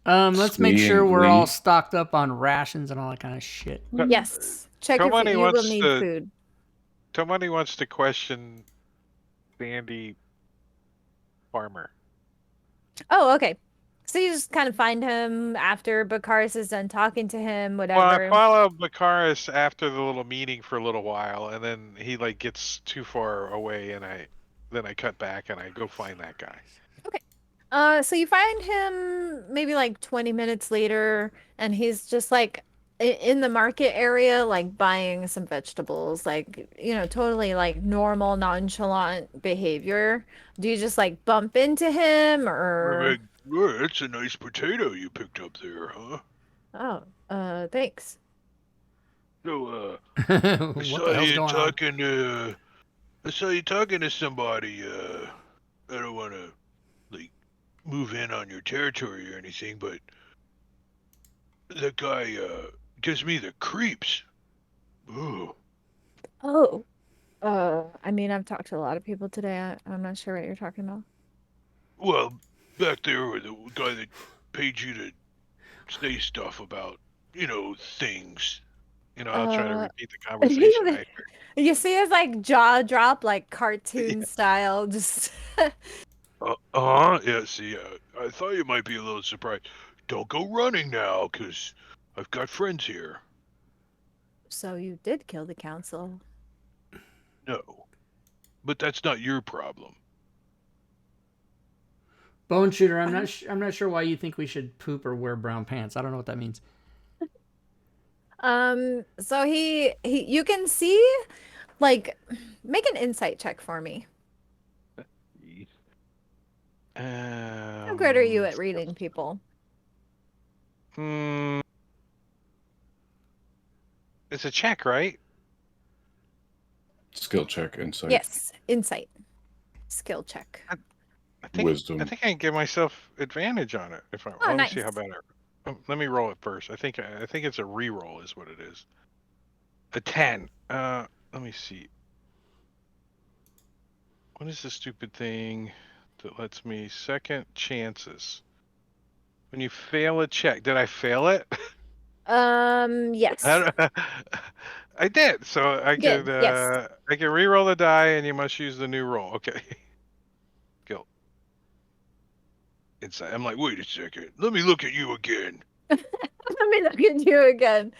Let's make sure Skiing, we're all Lee. stocked up on rations and all that kind of shit. Yes. Check your food. Somebody You will wants need to- food. Somebody wants to question Sandy Farmer. Oh, okay. So you just kind of find him after Bakaris is done talking to him, Well, I whatever. follow Bakaris after the little meeting for a little while, and then he like gets too far away, and I cut back and I go find that guy. So you find him maybe like 20 minutes later, and he's just like in the market area, like buying some vegetables, like, totally like normal, nonchalant behavior. Do you just like bump into him or? "Oh, that's a nice potato you picked up there, huh? Oh, thanks. So, what I the saw hell's you going on? talking to. I saw you talking to somebody. I don't want to like move in on your territory or anything, but that guy gives me the creeps. Ooh. Oh, I mean, I've talked to a lot of people today. I'm not sure what you're talking about. Well, back there with the guy that paid you to say stuff about, things. I'll try to repeat the conversation. I heard. You see his like jaw drop, like cartoon style, just. Yeah, see, I thought you might be a little surprised. Don't go running now, 'cause I've got friends here. So you did kill the council. No. But that's not your problem. Bone shooter. I'm not sure why you think we should poop or wear brown pants. I don't know what that means. So he you can see, like, make an insight check for me. How good are you at reading people? It's a check, right? Skill check, insight. Yes, insight. Skill check. I think, Wisdom. I think I can give myself advantage on it. If I Oh, let me nice. see how bad let me roll it first. I think it's a re-roll is what it is. A 10. Let me see. What is the stupid thing that lets me second chances? When you fail a check, did I fail it? Yes. I did. So I Good, could yes. I can re-roll the die, and you must use the new roll. Okay. Guilt. Inside. I'm like, wait a second. Let me look at you again. Let me look at you again.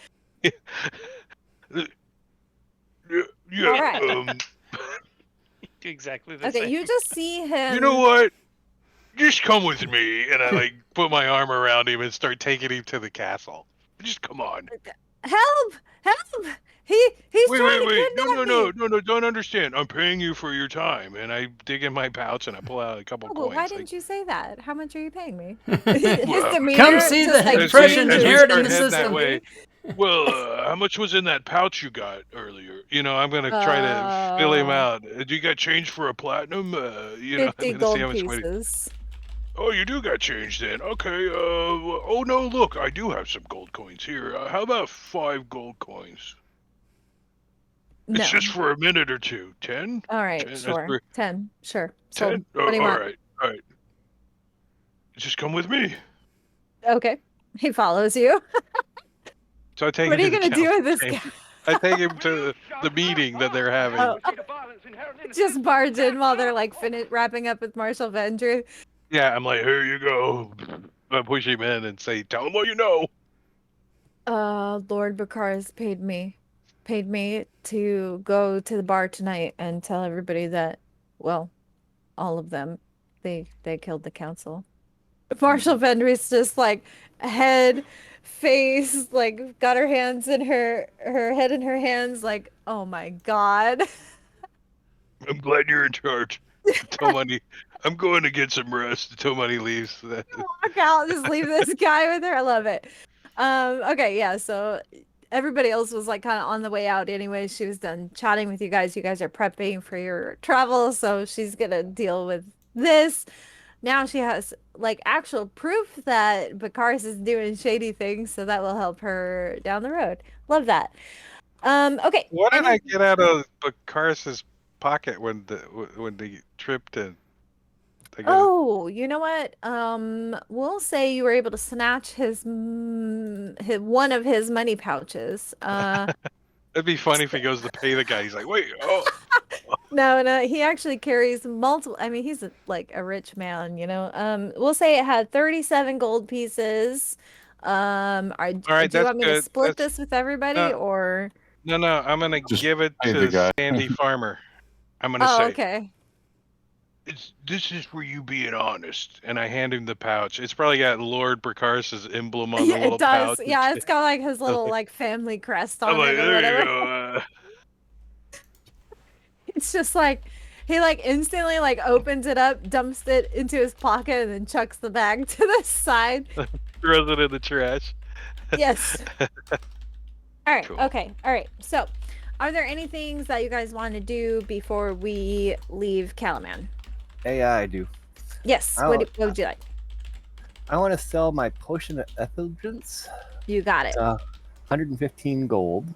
Yeah. All right. Do exactly the Okay, same. you just see him. You know what? just come with me, and I like put my arm around him and start taking him to the castle. Just come on. Help! Help! He's Wait, trying wait, to wait! kidnap me. Don't understand. I'm paying you for your time, and I dig in my pouch and I pull out a couple Oh, well, why coins. didn't you say that? How much are you paying me? Well, His demeanor Come see just the like Depression as we changes start inheriting heading that system. way, well, how much was in that pouch you got earlier? You know, I'm gonna try to fill him out. Do you got change for a platinum? You know, I'm 50 gonna see how gold much money. pieces. Oh, you do got change then. Okay. Oh no, look, I do have some gold coins here. How about 5 gold coins? No. It's just for a minute or two. 10? All right, 10? sure. 10. Sure. Sold. 10? What do you all want? right. All right. Just come with me. Okay. He follows you. So I take What are him you to the going to do council with this chamber. guy? I take him to the meeting that they're having. Oh, just barge in while they're like wrapping up with Marshall Vendry. Yeah, I'm like, here you go. I push him in and say, tell him what you know. Lord Bacars paid me to go to the bar tonight and tell everybody that, well, all of them, they killed the council. Marshall Vendry's just like head, face, like got her hands in her head in her hands, like, oh my god. I'm glad you're in charge. Tell money. I'm going to get some rest until money leaves. Walk out, just leave this guy with her. I love it. Okay, yeah, so everybody else was like kind of on the way out anyway. She was done chatting with you guys. You guys are prepping for your travel, so she's gonna deal with this. Now she has like actual proof that Bacars is doing shady things, so that will help her down the road. Love that. Okay. What did I get out of Bacars's pocket when they tripped in? Oh, you know what? We'll say you were able to snatch his one of his money pouches. It'd be funny if he goes to pay the guy. He's like, wait, oh. No, he actually carries multiple. I mean, he's like a rich man, you know. We'll say it had 37 gold pieces. All right, do you that's want me to good. split this with everybody or? No, I'm gonna Just give it pay the to guy. Sandy Farmer. I'm gonna Oh, say, okay. this is for you being honest, and I hand him the pouch. It's probably got Lord Bracars's emblem on the Yeah, it little does. pouch. Yeah, it's got like his little like, like family crest I'm on like, it or there you whatever. go. It's just like he like instantly like opens it up, dumps it into his pocket, and then chucks the bag to the side. Throws it in the trash. Yes. All right. Cool. Okay. All right. So, are there any things that you guys want to do before we leave Calaman? Yeah, I do. Yes. Oh, What would you like? I want to sell my potion of effulgence. You got it. 115 gold.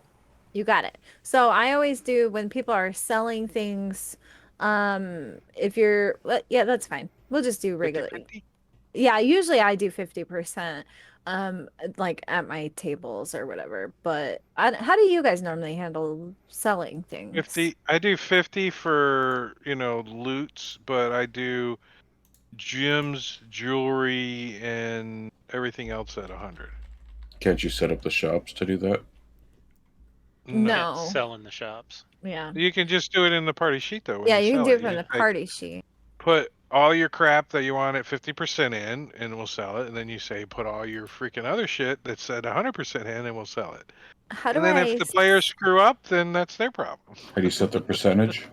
You got it. So I always do when people are selling things. If you're, yeah, that's fine. We'll just do regular. 50-50? Yeah, usually I do 50%, like at my tables or whatever. But how do you guys normally handle selling things? 50. I do 50 for loots, but I do gems, jewelry, and everything else at 100. Can't you set up the shops to do that? No. Sell in the shops. Yeah. You can just do it in the party sheet though. When Yeah, you you can sell do it. it from the party sheet. Put all your crap that you want at 50% in, and we'll sell it. And then you say put all your freaking other shit that's at 100% in, and we'll sell it. How do And then if the players screw up, then that's their problem. How do you set the percentage?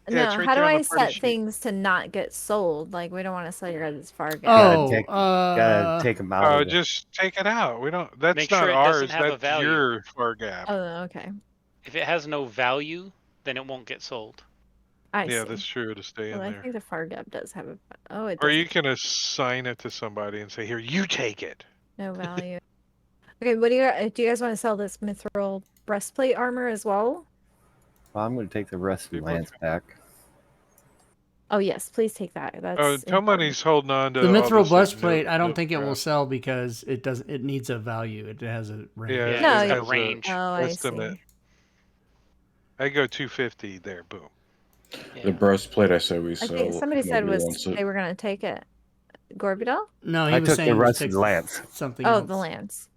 Yeah, it's No, right how do there on I the party set sheet. things to not get sold? Like, we don't want to sell your guys' far Gotta take them out. Oh, just take it out. We don't. That's Make not sure it ours. doesn't have a That's value. your far gap. Oh, okay. If it has no value, then it won't get sold. I Yeah, see. that's true to stay Well, in I there. think the far gap does have a. Oh, it Or does. you can assign it to somebody and say, "Here, you take it." No value. Okay, what do you guys want to sell this mithril breastplate armor as well? Well, I'm going to take the rest of the lance back. Oh yes, please take that. That's Oh, important. Tomani's holding on to The all mithril this, like, breastplate, I don't note think it will crap. sell because it doesn't. It needs a value. It has a range. Yeah, No, it yeah. has range. Oh, I estimate. see. I go 250 there. Boom. The breastplate, I say we I sell. think somebody said Nobody was wants it. they were gonna take it. Gorbidal? No, he I was took saying the he rest of takes the lance. something Oh, else. the lance.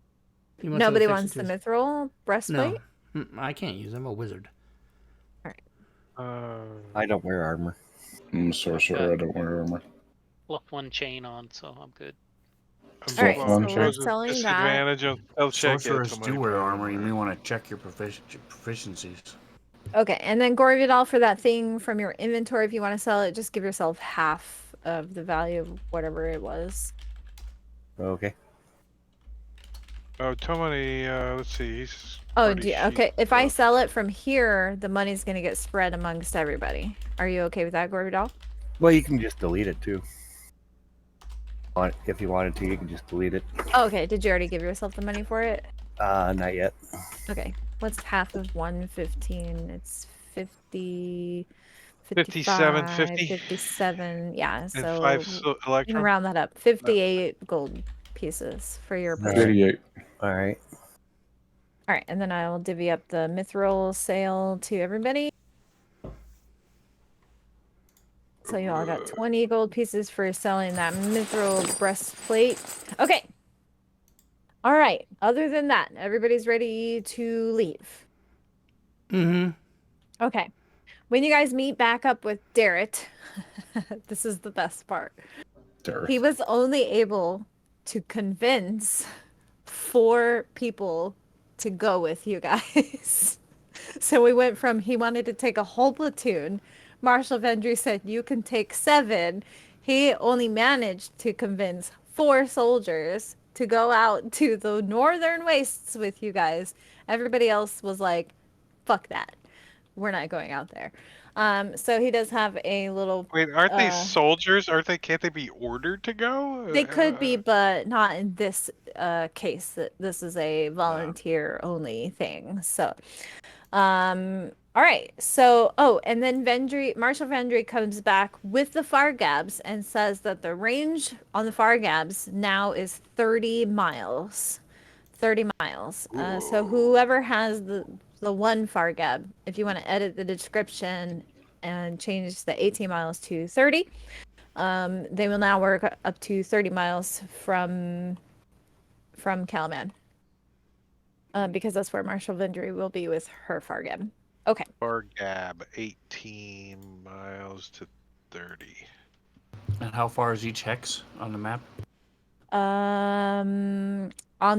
He wants Nobody to fix wants the it too. mithril breastplate? No, I can't use. I'm a wizard. All right. I don't wear armor. I'm a sorcerer. I don't wear armor. Left one chain on, so I'm good. All right, Well, so we're check. selling that. Disadvantage on spell check. Sorcerers do wear armor. You may want to check your proficiencies. Okay, and then Gorvidal, for that thing from your inventory, if you want to sell it, just give yourself half of the value of whatever it was. Okay. Oh, Tomani, let's see, he's Oh, pretty okay. cheap, If I so- sell it from here, the money's going to get spread amongst everybody. Are you okay with that, Gorvidal? Well, you can just delete it too. If you wanted to, you can just delete it. Oh, okay. Did you already give yourself the money for it? Not yet. Okay. What's half of 115? It's 50, 57, 55, 50. 57. Yeah, And so 5 you can electrum. round that up. 58 gold pieces for your potion. 38. All right. All right, and then I'll divvy up the mithril sale to everybody. So you all got 20 gold pieces for selling that mithril breastplate. Okay. All right. Other than that, everybody's ready to leave. Mm-hmm. Okay. When you guys meet back up with Darrett, this is the best part. Dareth. He was only able to convince 4 people to go with you guys. So we went from he wanted to take a whole platoon. Marshal Vendry said you can take 7. He only managed to convince 4 soldiers to go out to the northern wastes with you guys. Everybody else was like, fuck that. We're not going out there. So he does have a little... Wait, aren't they soldiers? Can't they be ordered to go? They could be, but not in this case. This is a volunteer only thing. So, all right. So, and then Marshal Vendry comes back with the Fargabs and says that the range on the Fargabs now is 30 miles. 30 miles. So whoever has the one Fargab, if you want to edit the description and change the 18 miles to 30, they will now work up to 30 miles from Calaman. Because that's where Marshal Vendry will be with her Fargab. Okay. Fargab, 18 miles to 30. And how far is each hex on the map? On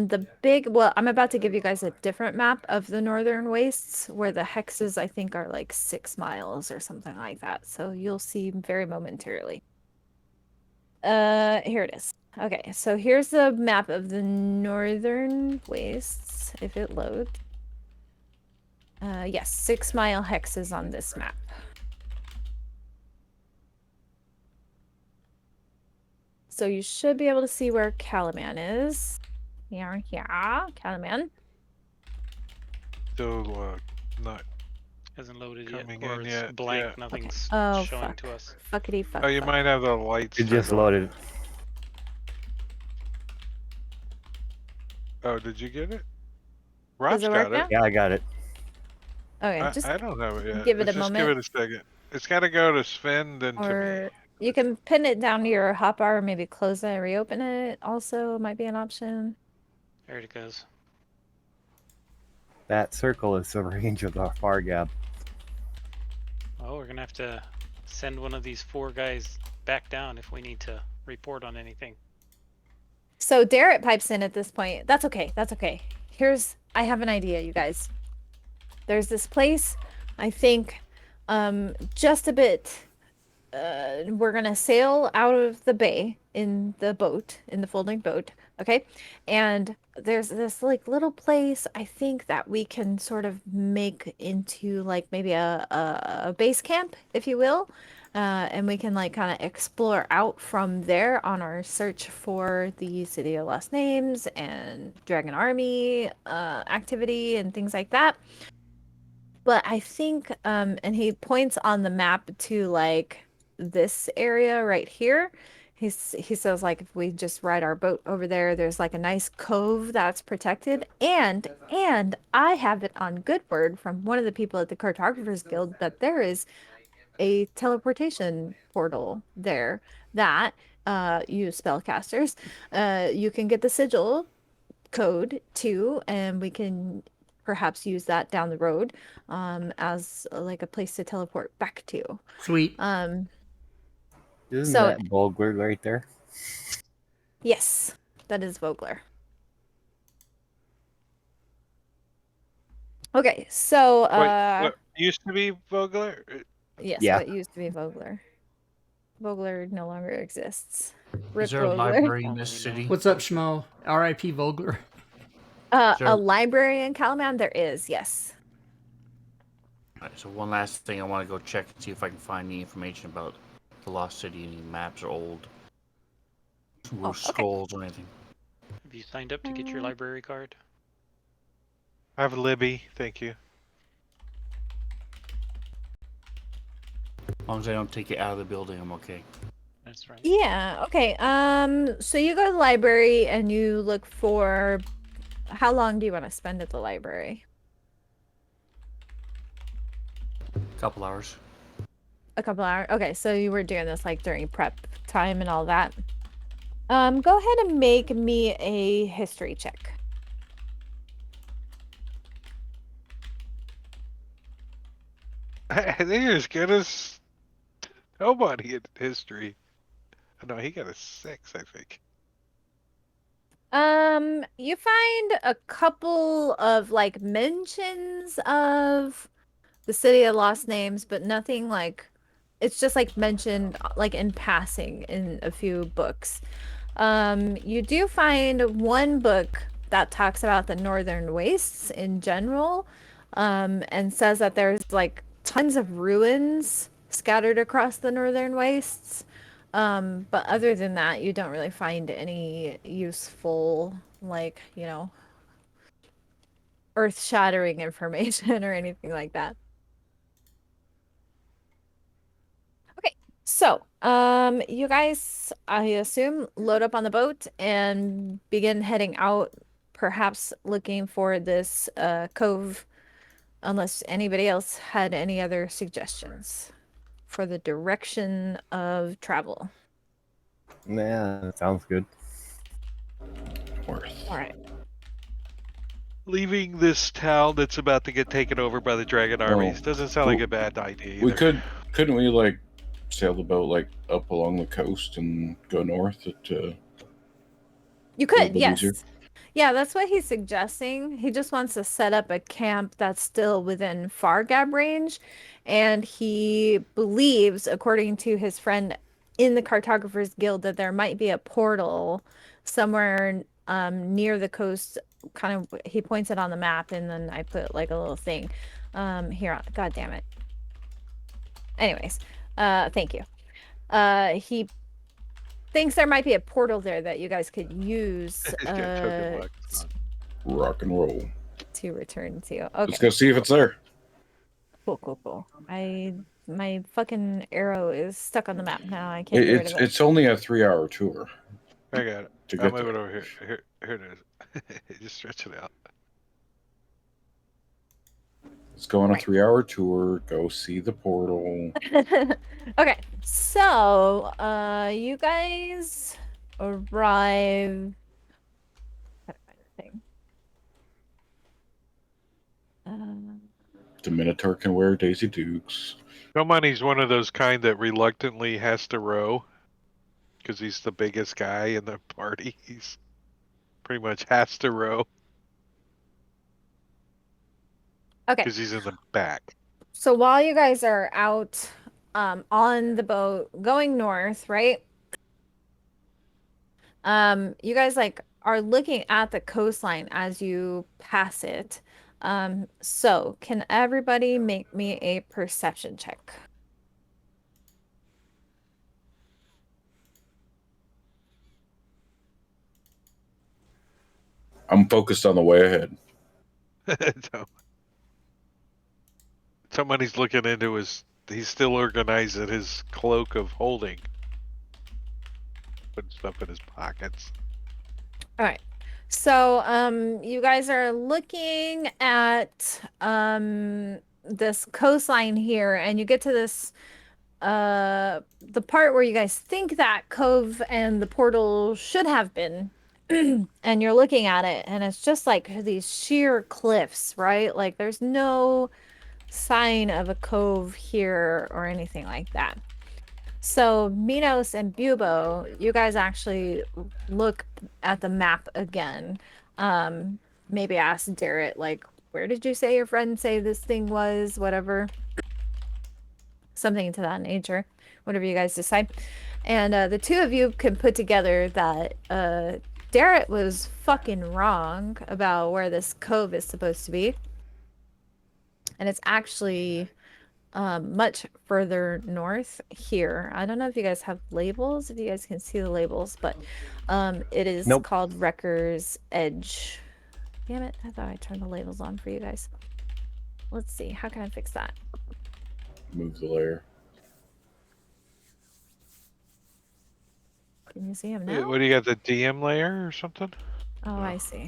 the big, well, I'm about to give you guys a different map of the Northern Wastes where the hexes, I think, are like 6 miles or something like that. So you'll see very momentarily. Here it is. Okay, so here's the map of the Northern Wastes, if it loads. Yes, 6 mile hexes on this map. So you should be able to see where Calaman is. Here, Calaman. Still not Hasn't loaded yet, coming or in it's yet. blank. Yeah. Nothing's Oh, showing fuck. to us. Fuckity fuck. Oh, you fuck. might have the lights. It just turned on. loaded. Oh, did you get it? Does Rob's it got work it. now? Yeah, I got it. Okay, just I don't have it yet. give it a Just give moment. it a second. It's got to go to Sven, then to me. Or you can pin it down to your hotbar, or maybe close it and reopen it. Also, might be an option. There it goes. That circle is the range of the Fargab. Oh, we're gonna have to send one of these 4 guys back down if we need to report on anything. So Darrett pipes in at this point. That's okay. That's okay. I have an idea, you guys. There's this place, I think, just a bit. We're gonna sail out of the bay in the boat, in the folding boat, okay? And there's this like little place I think that we can sort of make into like maybe a base camp, if you will. And we can like kind of explore out from there on our search for the City of Lost Names and Dragon Army activity and things like that. But I think, and he points on the map to like this area right here. He says like if we just ride our boat over there, there's like a nice cove that's protected, and I have it on good word from one of the people at the Cartographers Guild that there is a teleportation portal there that you spellcasters, you can get the sigil code to, and we can perhaps use that down the road as like a place to teleport back to. Sweet. Isn't So- that Bulgur right there? Yes, that is Vogler. Okay, so What used to be Vogler? yes, Yeah. what used to be Vogler. Vogler no longer exists. Rip Is there a Vogler. library in this city? What's up, Schmo? R.I.P. Vogler. A library in Calaman? There is, yes. Alright, so one last thing, I want to go check and see if I can find any information about the Lost City, any maps or old scrolls or anything. Have you signed up to get your library card? I have Libby, thank you. As long as I don't take it out of the building, I'm okay. That's right. Yeah, okay. So you go to the library and you look for how long do you want to spend at the library? A couple hours. A couple hours. Okay, so you were doing this like during prep time and all that. Go ahead and make me a history check. I think you're as good as nobody in history. No, he got a 6, I think. You find a couple of like mentions of the City of Lost Names, but nothing like it's just like mentioned like in passing in a few books. You do find one book that talks about the Northern Wastes in general, and says that there's like tons of ruins scattered across the Northern Wastes. But other than that, you don't really find any useful, like, earth-shattering information or anything like that. Okay, so, you guys, I assume, load up on the boat and begin heading out, perhaps looking for this cove, unless anybody else had any other suggestions for the direction of travel. Yeah, that sounds good. All right. Leaving this town that's about to get taken over by the dragon armies doesn't sound like a bad idea either. Couldn't we like sail the boat like up along the coast and go north to You could, bit yes. easier? Yeah, that's what he's suggesting. He just wants to set up a camp that's still within Fargab range. And he believes, according to his friend in the Cartographers Guild, that there might be a portal somewhere near the coast. Kind of, he points it on the map, and then I put like a little thing here. God damn it. Anyways, thank you. He thinks there might be a portal there that you guys could use Rock and roll. to return to. Okay. Let's go see if it's there. Cool. My fucking arrow is stuck on the map now. I can't get rid of it. It's only a 3-hour tour. I got it. To I'll get move it there. over here. Here it is. Just stretch it out. Let's go on a 3-hour tour. Go see the portal. Okay, so you guys arrive. Gotta find the thing. The Minotaur can wear Daisy Dukes. He's one of those kind that reluctantly has to row because he's the biggest guy in the party. He's pretty much has to row Okay. because he's in the back. So while you guys are out on the boat going north, right? You guys like are looking at the coastline as you pass it. So can everybody make me a perception check? I'm focused on the way ahead. So, somebody's looking into he's still organizing his cloak of holding. Putting stuff in his pockets. All right. So, you guys are looking at this coastline here, and you get to this the part where you guys think that cove and the portal should have been. And you're looking at it, and it's just like these sheer cliffs, right? Like there's no sign of a cove here or anything like that. So Minos and Bubo, you guys actually look at the map again. Maybe ask Darrett, like, where did you say your friend say this thing was? Whatever. Something to that nature. Whatever you guys decide. And the two of you can put together that Darrett was fucking wrong about where this cove is supposed to be. And it's actually much further north here. I don't know if you guys have labels, if you guys can see the labels, but it is called Wrecker's Edge. Damn it, I thought I turned the labels on for you guys. Let's see, how can I fix that? Move the layer. Can you see him Wait, now? what do you got, the DM layer or something? Oh, I see.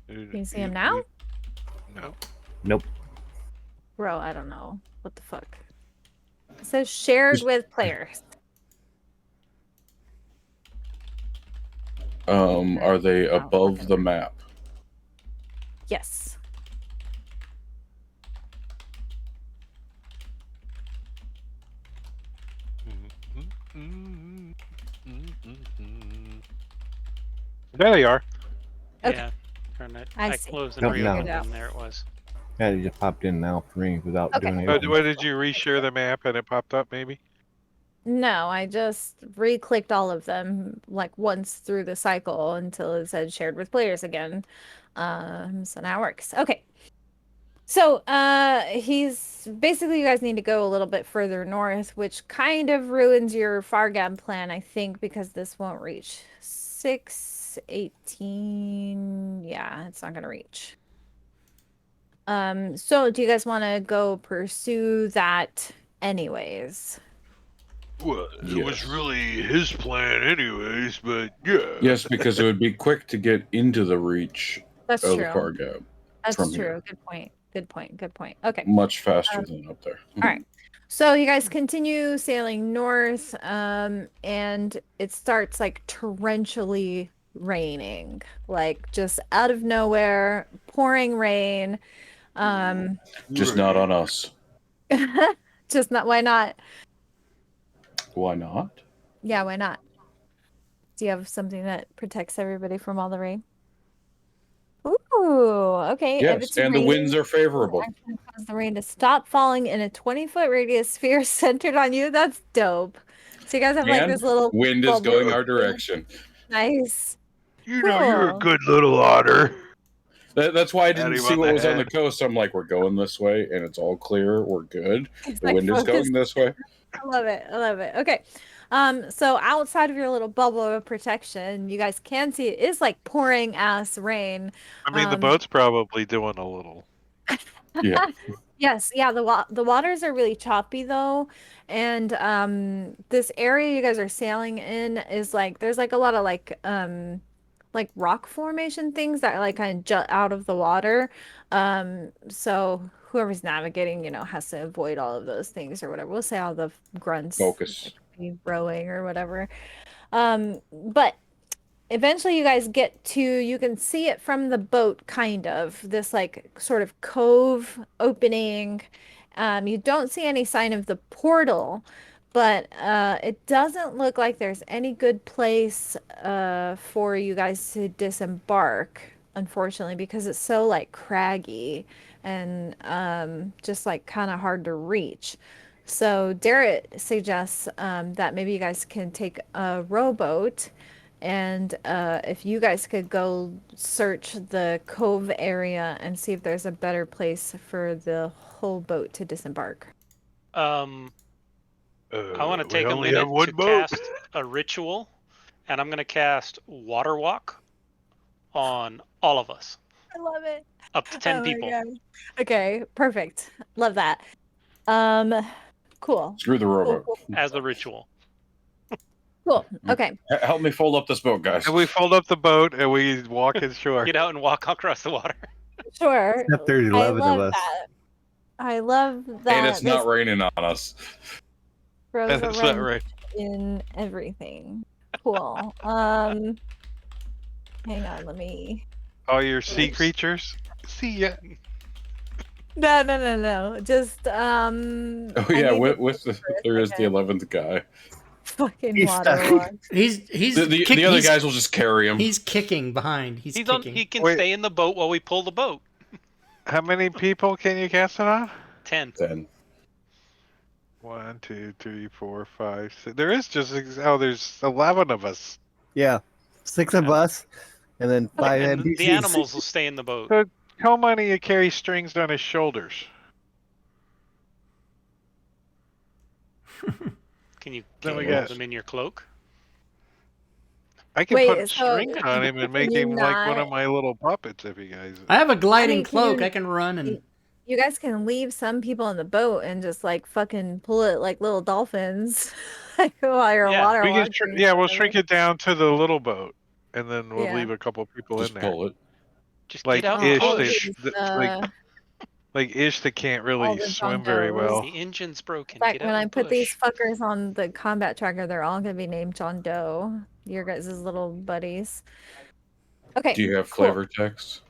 Can you see him now? No. Nope. Bro, I don't know. What the fuck? It says shared with players. Are they above the map? Yes. There they are. Okay. Yeah. Turn it. I I see. closed and Nope, reopened, no. and there it was. Yeah, it just popped in now for me without Okay. doing Oh, anything. what did you reshare the map and it popped up? Maybe. No, I just re-clicked all of them like once through the cycle until it said shared with players again. So now it works. Okay. So he's basically, you guys need to go a little bit further north, which kind of ruins your Fargab plan, I think, because this won't reach 618. Yeah, it's not gonna reach. So do you guys want to go pursue that anyways? Well, it was really his plan, anyways. But yeah. Yes, because it would be quick to get into the reach That's of true. the Fargab. That's from true. here. Good point. Good point. Good point. Okay. Much faster than up there. All right. So you guys continue sailing north, and it starts like torrentially raining, like just out of nowhere, pouring rain. Just not on us. Just not. Why not? Why not? Yeah, why not? Do you have something that protects everybody from all the rain? Ooh, okay. If Yes, it's and the raining, winds are favorable. actually cause the rain to stop falling in a 20-foot radius sphere centered on you. That's dope. So you guys have like And this little wind is bubble going our thing. direction. Nice. You know, you're a good little otter. That's why I Pat didn't him see on what the was on the head. coast. I'm like, we're going this way, and it's all clear. We're good. It's The like wind is focused. going this way. I love it. I love it. Okay. So outside of your little bubble of protection, you guys can see it is like pouring ass rain. I mean, the boat's probably doing a little. Yeah. Yes, yeah, the waters are really choppy though. And this area you guys are sailing in is like there's like a lot of like rock formation things that like kind of jut out of the water. So whoever's navigating, has to avoid all of those things or whatever. We'll say all the grunts Focus. like rowing or whatever. But eventually you guys get to, you can see it from the boat, kind of this like sort of cove opening. You don't see any sign of the portal, but it doesn't look like there's any good place for you guys to disembark, unfortunately, because it's so like craggy and just like kind of hard to reach. So Darrett suggests that maybe you guys can take a rowboat, and if you guys could go search the cove area and see if there's a better place for the whole boat to disembark. I want to we take a only minute have one to boat. cast a ritual, and I'm going to cast Water Walk on all of us. I love it. Up to 10 Oh my people. God. Okay, perfect. Love that. Cool. Screw the rowboat. As a ritual. Cool. Okay. Help me fold up this boat, guys. And we fold up the boat and we walk ashore. Get out and walk across the water. Sure. Except there's 11 of us. That. I love that. And it's not raining on us. Throws And a it's not wrench rain. in everything. Cool. Hang on, let me. All your sea creatures. See ya. No. Just Oh I yeah, need to with think for a there is the second. 11th guy. Fucking He's water stuck. walk. The other guys will just carry him. He's kicking behind. He's kicking. He can Wait. stay in the boat while we pull the boat. How many people can you cast it on? 10. 10. 1, 2, 3, 4, 5, 6. There is just there's 11 of us. Yeah, 6 of us, and then 5 And NPCs. the animals will stay in the boat. So how many carry strings on his shoulders? Can you Then we hold got- them in your cloak? I can Wait, put a so string on him and make can you him like one not- of my little puppets if you guys. I have a gliding can cloak. you- I can run and. You guys can leave some people in the boat and just like fucking pull it like little dolphins while you're water We can walking. we'll shrink it down to the little boat, and then we'll Yeah. leave a couple people Just in there. pull it. Just Like get out Ish, and push. like Ish that can't all really the swim very John well. The engine's broken. In fact, Get out when I and put these push. fuckers on the combat tracker, they're all gonna be named John Doe. Your guys' little buddies. Okay. Do you have cool. flavor text?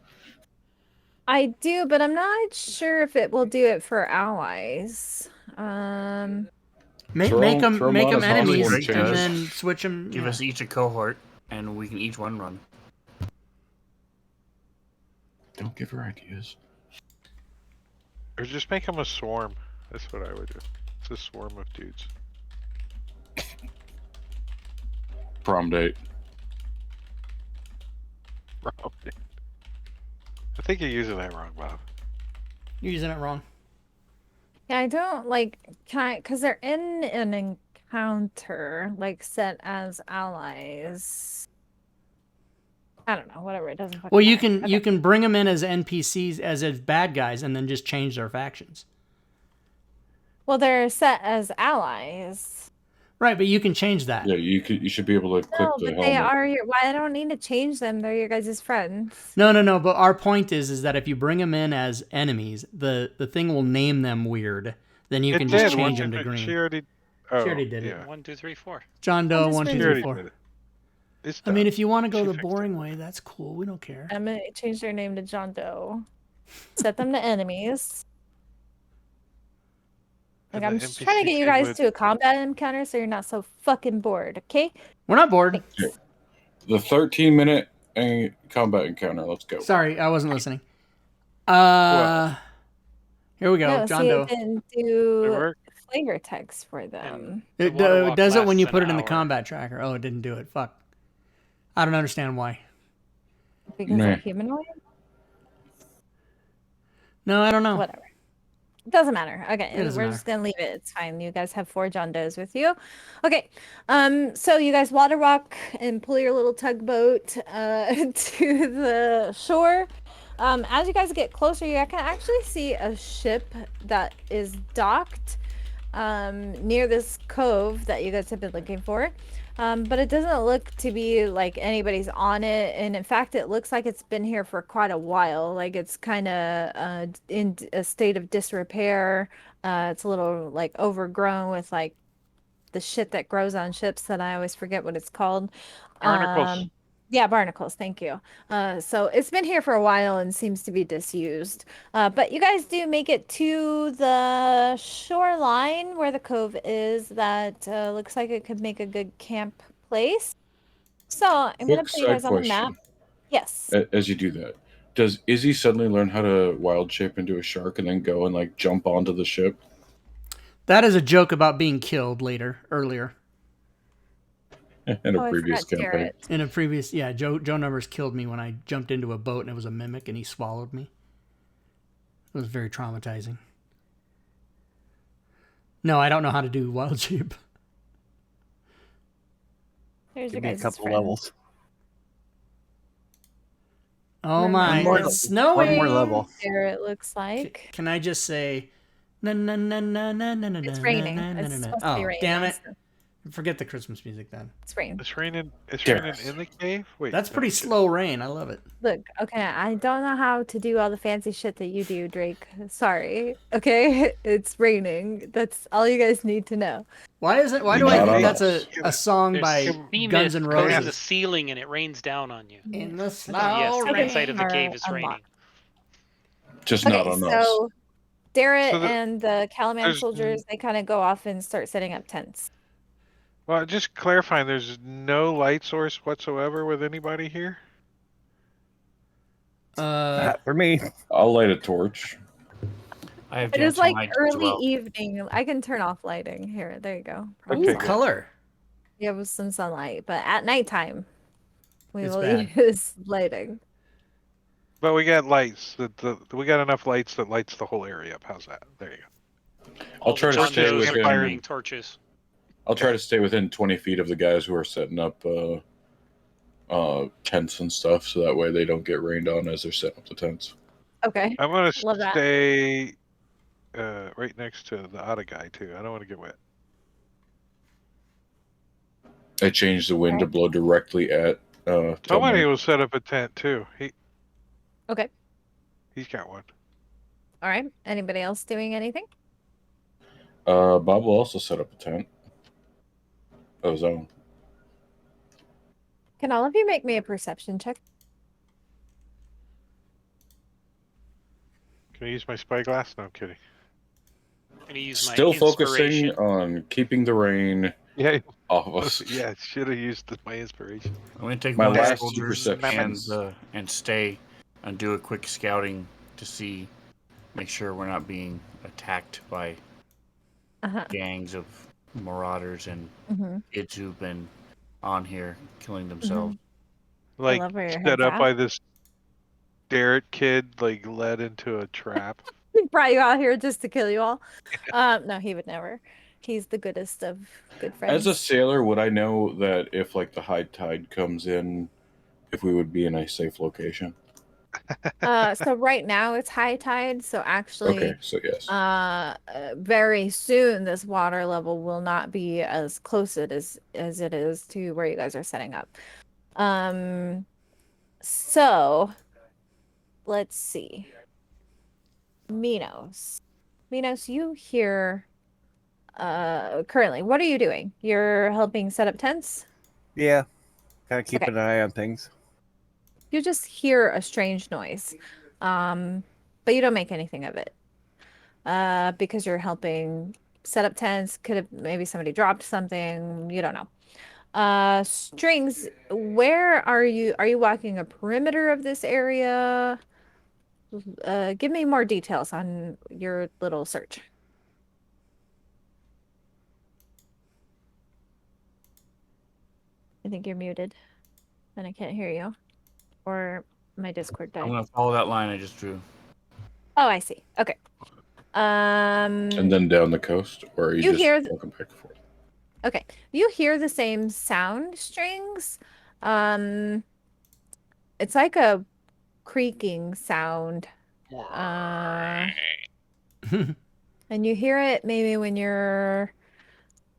I do, but I'm not sure if it will do it for allies. Make Throw them on as enemies hostile and changes. then switch them. Give us each a cohort, and we can each one run. Don't give her ideas. Or just make him a swarm. That's what I would do. It's a swarm of dudes. Prom date. I think you're using that wrong, Bob. You're using it wrong. Yeah, I don't like because they're in an encounter, like set as allies. I don't know, whatever. It doesn't. Fucking Well, you matter. can you can bring them in as NPCs as if bad guys, and then just change their factions. Well, they're set as allies. Right, but you can change that. Yeah, you should be able to click No, the but helmet. they are your. Why I don't need to change them? They're your guys' friends. No. But our point is that if you bring them in as enemies, the thing will name them weird. Then you can just change them to green. She already did it. yeah. 1, 2, 3, 4. John Doe, just 1, 2, been- 3, She 4. already did it. It's I mean, done. if you want to go She the fixed boring way, that's cool. We don't care. I'm gonna change their name to John Doe. Set them to enemies. Like, And I'm the just trying to get you NPC guys would- to a combat encounter so you're not so fucking bored, okay? We're not bored. Thanks. The 13-minute combat encounter. Let's go. Sorry, I wasn't listening. Here we go. No, John see, Doe. it didn't It do worked. flavor text for them. The It water walk does it when you lasts put an it in the hour. combat tracker. Oh, it didn't do it. Fuck. I don't understand why. Because Meh. they're humanoid? No, I don't know. Whatever. It doesn't matter. Okay, It doesn't we're just gonna leave it. It's fine. You guys have 4 John Does with you. Okay. So you guys water walk and pull your little tugboat to the shore. As you guys get closer, you can actually see a ship that is docked near this cove that you guys have been looking for. But it doesn't look to be like anybody's on it, and in fact it looks like it's been here for quite a while. Like it's kind of in a state of disrepair. It's a little like overgrown with like the shit that grows on ships that I always forget what it's called. Barnacles. Yeah, barnacles, thank you. So it's been here for a while and seems to be disused. But you guys do make it to the shoreline where the cove is. That looks like it could make a good camp place. So I'm going to Quick put you guys side on the map. question. Yes. As you do that, does Izzy suddenly learn how to wild shape into a shark and then go and like jump onto the ship? That is a joke about being killed earlier. In a Oh, I previous forgot campaign. Jarrett. In a previous, yeah, Joe Numbers killed me when I jumped into a boat and it was a mimic and he swallowed me. It was very traumatizing. No, I don't know how to do wild shape. There's Give your me a guys' couple friend. levels. Oh One my, more- it's snowing. One more level. There it looks like. Can I just say, na na na na na na na It's na raining. na na It's na na. supposed to be Oh, raining. damn it! so Forget the Christmas music then. It's rain. It's raining. It's Gareth. raining in the cave. Wait, That's no, pretty it's- slow rain. I love it. Look, okay, I don't know how to do all the fancy shit that you do, Drake. Sorry. Okay? It's raining. That's all you guys need to know. Why is it? Why do Not I on think that's us. a song There's by sea Guns mist N' covering the Roses? ceiling and it rains down on you. In the slow Yes, the rain. inside of the cave is Are raining. unlocked. Just Okay, not on us. so Darrett So and the Calaman there's soldiers, they kind of go off and start setting up tents. well, just clarifying. There's no light source whatsoever with anybody here. Not for me. I'll light a torch. I have It is dancing like lights as early well. evening. I can turn off lighting. Here, there you go. Ooh, Okay, good. color. Yeah, with some sunlight, but at nighttime, we It's will bad. use lighting. But we got lights. We got enough lights that lights the whole area up. How's that? There you go. I'll try to John stay Does are within. firing torches. I'll try to stay within 20 feet of the guys who are setting up tents and stuff, so that way they don't get rained on as they're setting up the tents. Okay. I'm gonna Love that. stay right next to the Otta guy too. I don't want to get wet. I changed the wind to blow directly at Somebody will set up a tent too. Okay. He's got one. All right. Anybody else doing anything? Bob will also set up a tent of his own. Can all of you make me a perception check? Can I use my spyglass? No, I'm kidding. Can you use Still my focusing inspiration? on keeping the rain Yeah. off of us. Yeah, should have used my inspiration. I'm gonna take My one of the last two soldiers perceptions. and stay and do a quick scouting to make sure we're not being attacked by gangs of marauders and kids who've been on here killing themselves. Like love where your set head's up at. by this Derek kid, like led into a trap. He brought you out here just to kill you all. No, he would never. He's the goodest of good friends. As a sailor, would I know that if like the high tide comes in, if we would be in a safe location? So right now it's high tide, so actually Okay, so yes. Very soon this water level will not be as close as it is to where you guys are setting up. So let's see. Minos, you hear currently, what are you doing? You're helping set up tents? Yeah. Kind of keeping an eye on things. You just hear a strange noise, but you don't make anything of it because you're helping set up tents. Could have maybe somebody dropped something. You don't know. Strings, where are you? Are you walking a perimeter of this area? Give me more details on your little search. I think you're muted, and I can't hear you, or my Discord died. I'm gonna follow that line I just drew. Oh, I see. Okay. And then down the coast, or are you just hear walking back and forth? Okay. You hear the same sound, Strings. It's like a creaking sound. And you hear it maybe when you're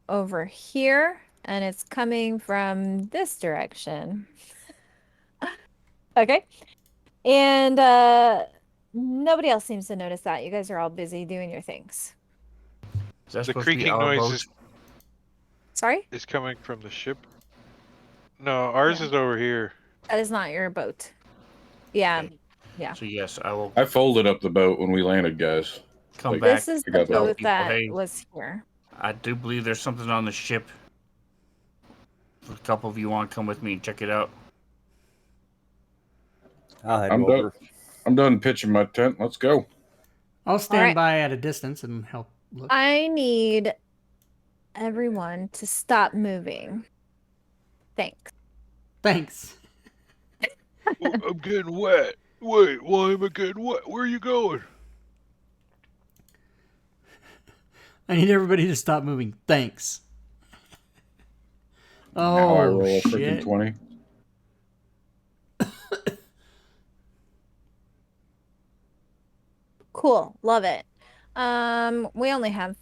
over here, and it's coming from this direction. Okay. And nobody else seems to notice that. You guys are all busy doing your things. Is that The supposed to be creaking our noise boat? Sorry? is coming from the ship. No, ours is over here. That is not your boat. Yeah. Okay. Yeah. So yes, I will I folded up the boat when we landed, guys. come Like, back. This is I the got that. boat People, that hey. was here. I do believe there's something on the ship. If a couple of you want to come with me and check it out. I'll head I'm over. I'm done pitching my tent. Let's go. I'll stand Alright. by at a distance and help look. I need everyone to stop moving. Thanks. Thanks. Oh, I'm getting wet. Wait, why am I getting wet? Where are you going? I need everybody to stop moving. Thanks. Now I Oh, roll a freaking shit. 20. Cool. Love it. We only have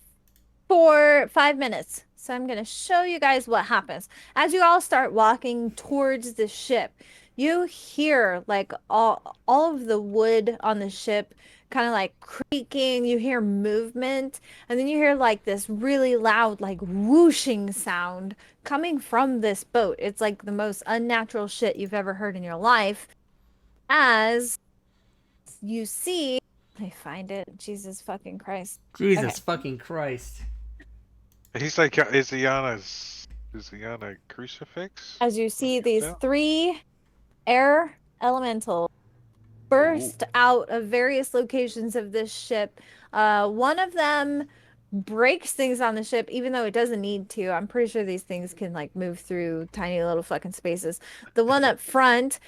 5 minutes. So I'm going to show you guys what happens. As you all start walking towards the ship, you hear like all of the wood on the ship kind of like creaking. You hear movement, and then you hear like this really loud like whooshing sound coming from this boat. It's like the most unnatural shit you've ever heard in your life. As you see I find it. Jesus fucking Christ. Jesus fucking Christ. He's like, is he on a crucifix? As you see, these 3 air elementals burst out of various locations of this ship. One of them breaks things on the ship, even though it doesn't need to. I'm pretty sure these things can like move through tiny little fucking spaces. The one up front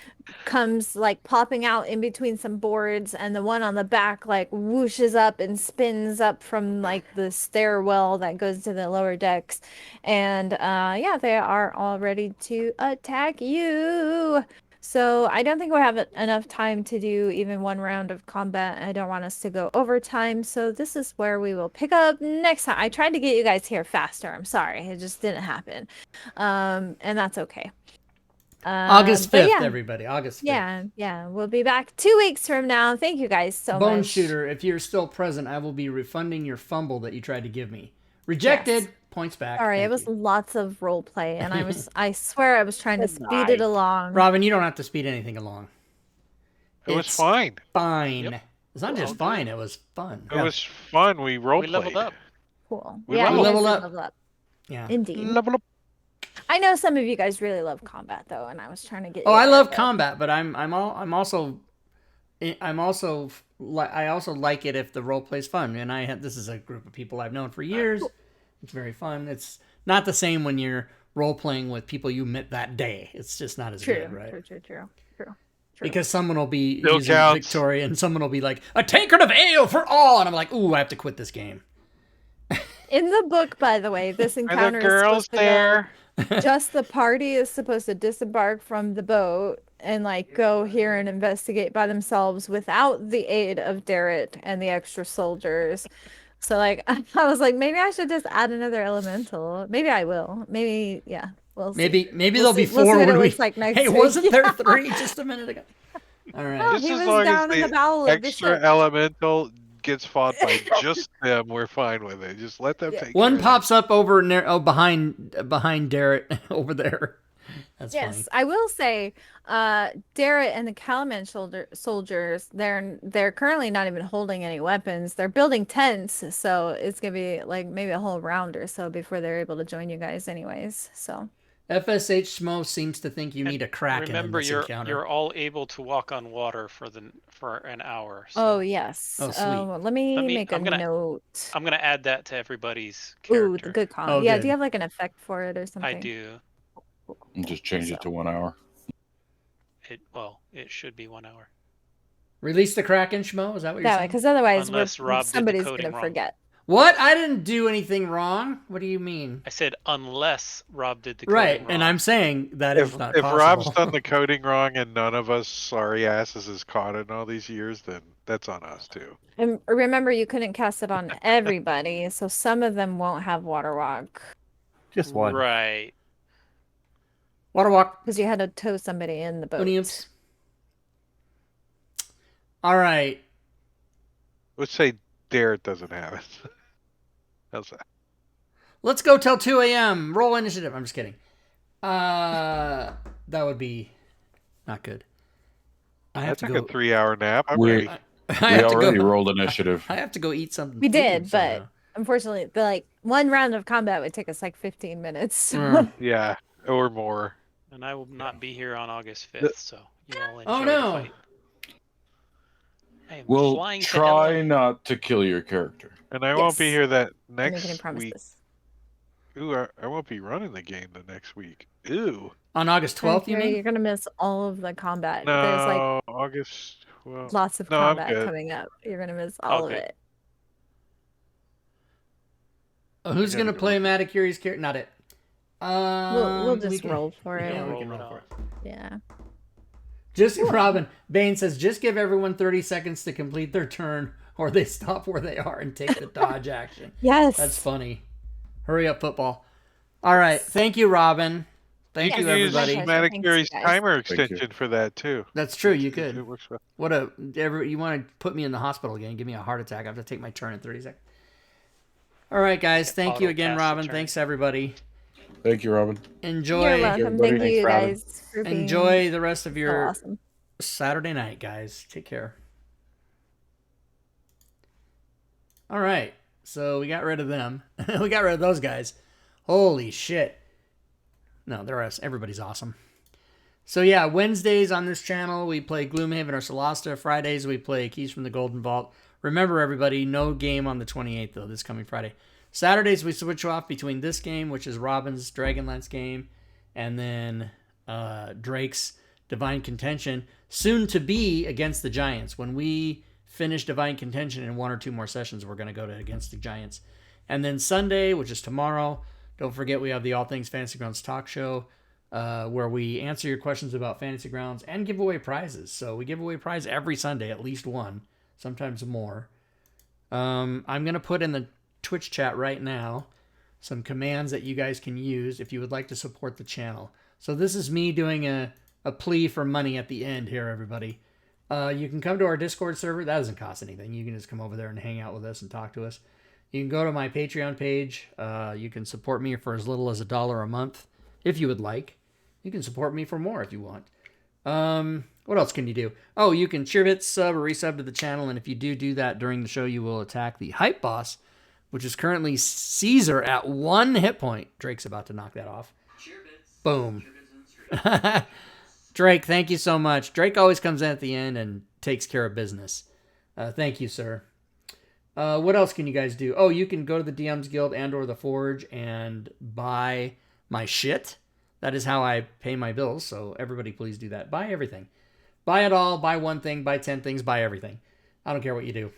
comes like popping out in between some boards, and the one on the back like whooshes up and spins up from like the stairwell that goes to the lower decks. And yeah, they are all ready to attack you. So I don't think we have enough time to do even one round of combat. I don't want us to go overtime. So this is where we will pick up next time. I tried to get you guys here faster. I'm sorry. It just didn't happen. And that's okay. August 5th, yeah. everybody. August 5th. Yeah. We'll be back 2 weeks from now. Thank you guys so much. Bone Shooter, if you're still present, I will be refunding your fumble that you tried to give me. Rejected. Yes. Points back. Sorry, Thank it was you. lots of role play, and I swear I was trying to speed it along. Robin, you don't have to speed anything along. It was fine. Fine. Yep. It's not just fine, it was fun. It was fun. We roleplayed. leveled up. Cool. We yeah, leveled you guys up. did level up. Yeah. Indeed. Level up. I know some of you guys really love combat though, and I was trying to get. Oh, you I love there, combat, but I also like it if the role play's fun. And this is a group of people I've known for years. Cool. It's very fun. It's not the same when you're role playing with people you met that day. It's just not as good, right? True. Because someone will be Still using counts. Victoria, and someone will be like, "A tankard of ale for all," and I'm like, "Ooh, I have to quit this game." In the book, by the way, this Are encounter the girls is supposed to there? go. Just the party is supposed to disembark from the boat and like go here and investigate by themselves without the aid of Darrett and the extra soldiers. So like I was like, maybe I should just add another elemental. Maybe I will. Maybe yeah. We'll see. Maybe We'll there'll be see. We'll see 4 what when it we. looks like next Hey, week. wasn't there 3 just a minute ago? All right. Oh, Just he as was long down as in the bowel of the extra ship. elemental gets fought by just them, we're fine with it. Just let them take One care of pops up over behind Darrett over there. That's Yes, funny. I will say, Darrett and the Calaman soldiers, they're currently not even holding any weapons. They're building tents, so it's gonna be like maybe a whole round or so before they're able to join you guys, anyways. So FSH Schmo seems to think you need a Kraken Remember, in this encounter. you're all able to walk on water for an hour. So oh yes. Oh, sweet. Let me make a I'm gonna- note. I'm gonna add that to everybody's Ooh, character. good call. Oh, Yeah, good. do you have like an effect for it or something? I do. And just change it to 1 hour. It should be 1 hour. Release the Kraken, Schmo? Is that what you're That way, saying? because otherwise Unless Rob did the somebody's coding gonna wrong. forget. What? I didn't do anything wrong. What do you mean? I said unless Rob did the coding Right, wrong. and I'm saying that is not If possible. Rob's done the coding wrong and none of us sorry asses has caught it in all these years, then that's on us too. And remember, you couldn't cast it on everybody, so some of them won't have water walk Just one. Right. Water walk. because you had to tow somebody in the boat. Unions. All right. Let's say Darrett doesn't have it. How's that? Let's go till 2 a.m. Roll initiative. I'm just kidding. That would be not good. I I have to took go. a 3-hour nap. I'm We- ready. I We have to already go. rolled initiative. I have to go eat something. We food did, but somehow. unfortunately, one round of combat would take us like 15 minutes. Yeah, or more. And I will not be here on August 5th, so you all enjoy Oh, the no. fight. I am We'll flying to try LA. not to kill your character. And I won't be Yes. here that I'm making any next week. promises. Ooh, I won't be running the game the next week. Ooh. On August 12th, you Okay, mean? you're gonna miss all of the combat. No, There's like August. Well, lots of no, I'm combat good. coming up. You're gonna miss all of Okay. it. Who's I gonna gotta go play with Maticuri's character? Not it. We'll We just can- roll for it. Yeah, we Roll can it roll for out. it. Yeah. Just Robin Bain says, just give everyone 30 seconds to complete their turn, or they stop where they are and take the dodge action. Yes. That's funny. Hurry up, football. All right, thank you, Robin. Thank Yes. you, My Use everybody. pleasure. Thanks, you Manicuri's guys. timer Thank you. extension for that too. That's true. You It could. works well. You want to put me in the hospital again? Give me a heart attack. I have to take my turn in 30 seconds. All right, guys. Thank you Auto again, pass the Robin. turn. Thanks, everybody. Thank you, Robin. Enjoy. You're welcome. everybody. Thank Thanks, you Robin. guys for being Enjoy the rest of so your awesome. Saturday night, guys. Take care. All right. So we got rid of them. We got rid of those guys. Holy shit. No, they're us. Everybody's awesome. So yeah, Wednesdays on this channel, we play Gloomhaven or Solasta. Fridays, we play Keys from the Golden Vault. Remember, everybody, no game on the 28th, though, this coming Friday. Saturdays, we switch off between this game, which is Robin's Dragonlance game, and then Drake's Divine Contention, soon to be against the Giants. When we finish Divine Contention in 1 or 2 more sessions, we're going to go to against the Giants. And then Sunday, which is tomorrow, don't forget we have the All Things Fantasy Grounds talk show, where we answer your questions about Fantasy Grounds and give away prizes. So we give away a prize every Sunday, at least one, sometimes more. I'm going to put in the Twitch chat right now some commands that you guys can use if you would like to support the channel. So this is me doing a plea for money at the end here, everybody. You can come to our Discord server. That doesn't cost anything. You can just come over there and hang out with us and talk to us. You can go to my Patreon page. You can support me for as little as $1 a month if you would like. You can support me for more if you want. What else can you do? Oh, you can cheerbit, sub, or resub to the channel, and if you do that during the show, you will attack the Hype Boss, which is currently Caesar at 1 hit point. Drake's about to knock that off. Cheerbits. Boom. Drake, thank you so much. Drake always comes in at the end and takes care of business. Thank you, sir. What else can you guys do? Oh, you can go to the DM's Guild and or the Forge and buy my shit. That is how I pay my bills, so everybody please do that. Buy everything. Buy it all, buy one thing, buy 10 things, buy everything. I don't care what you do.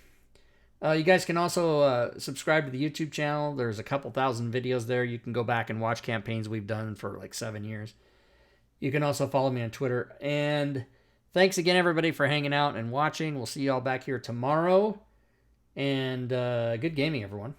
You guys can also subscribe to the YouTube channel. There's a couple thousand videos there. You can go back and watch campaigns we've done for like 7 years. You can also follow me on Twitter. And thanks again, everybody, for hanging out and watching. We'll see you all back here tomorrow. And good gaming, everyone.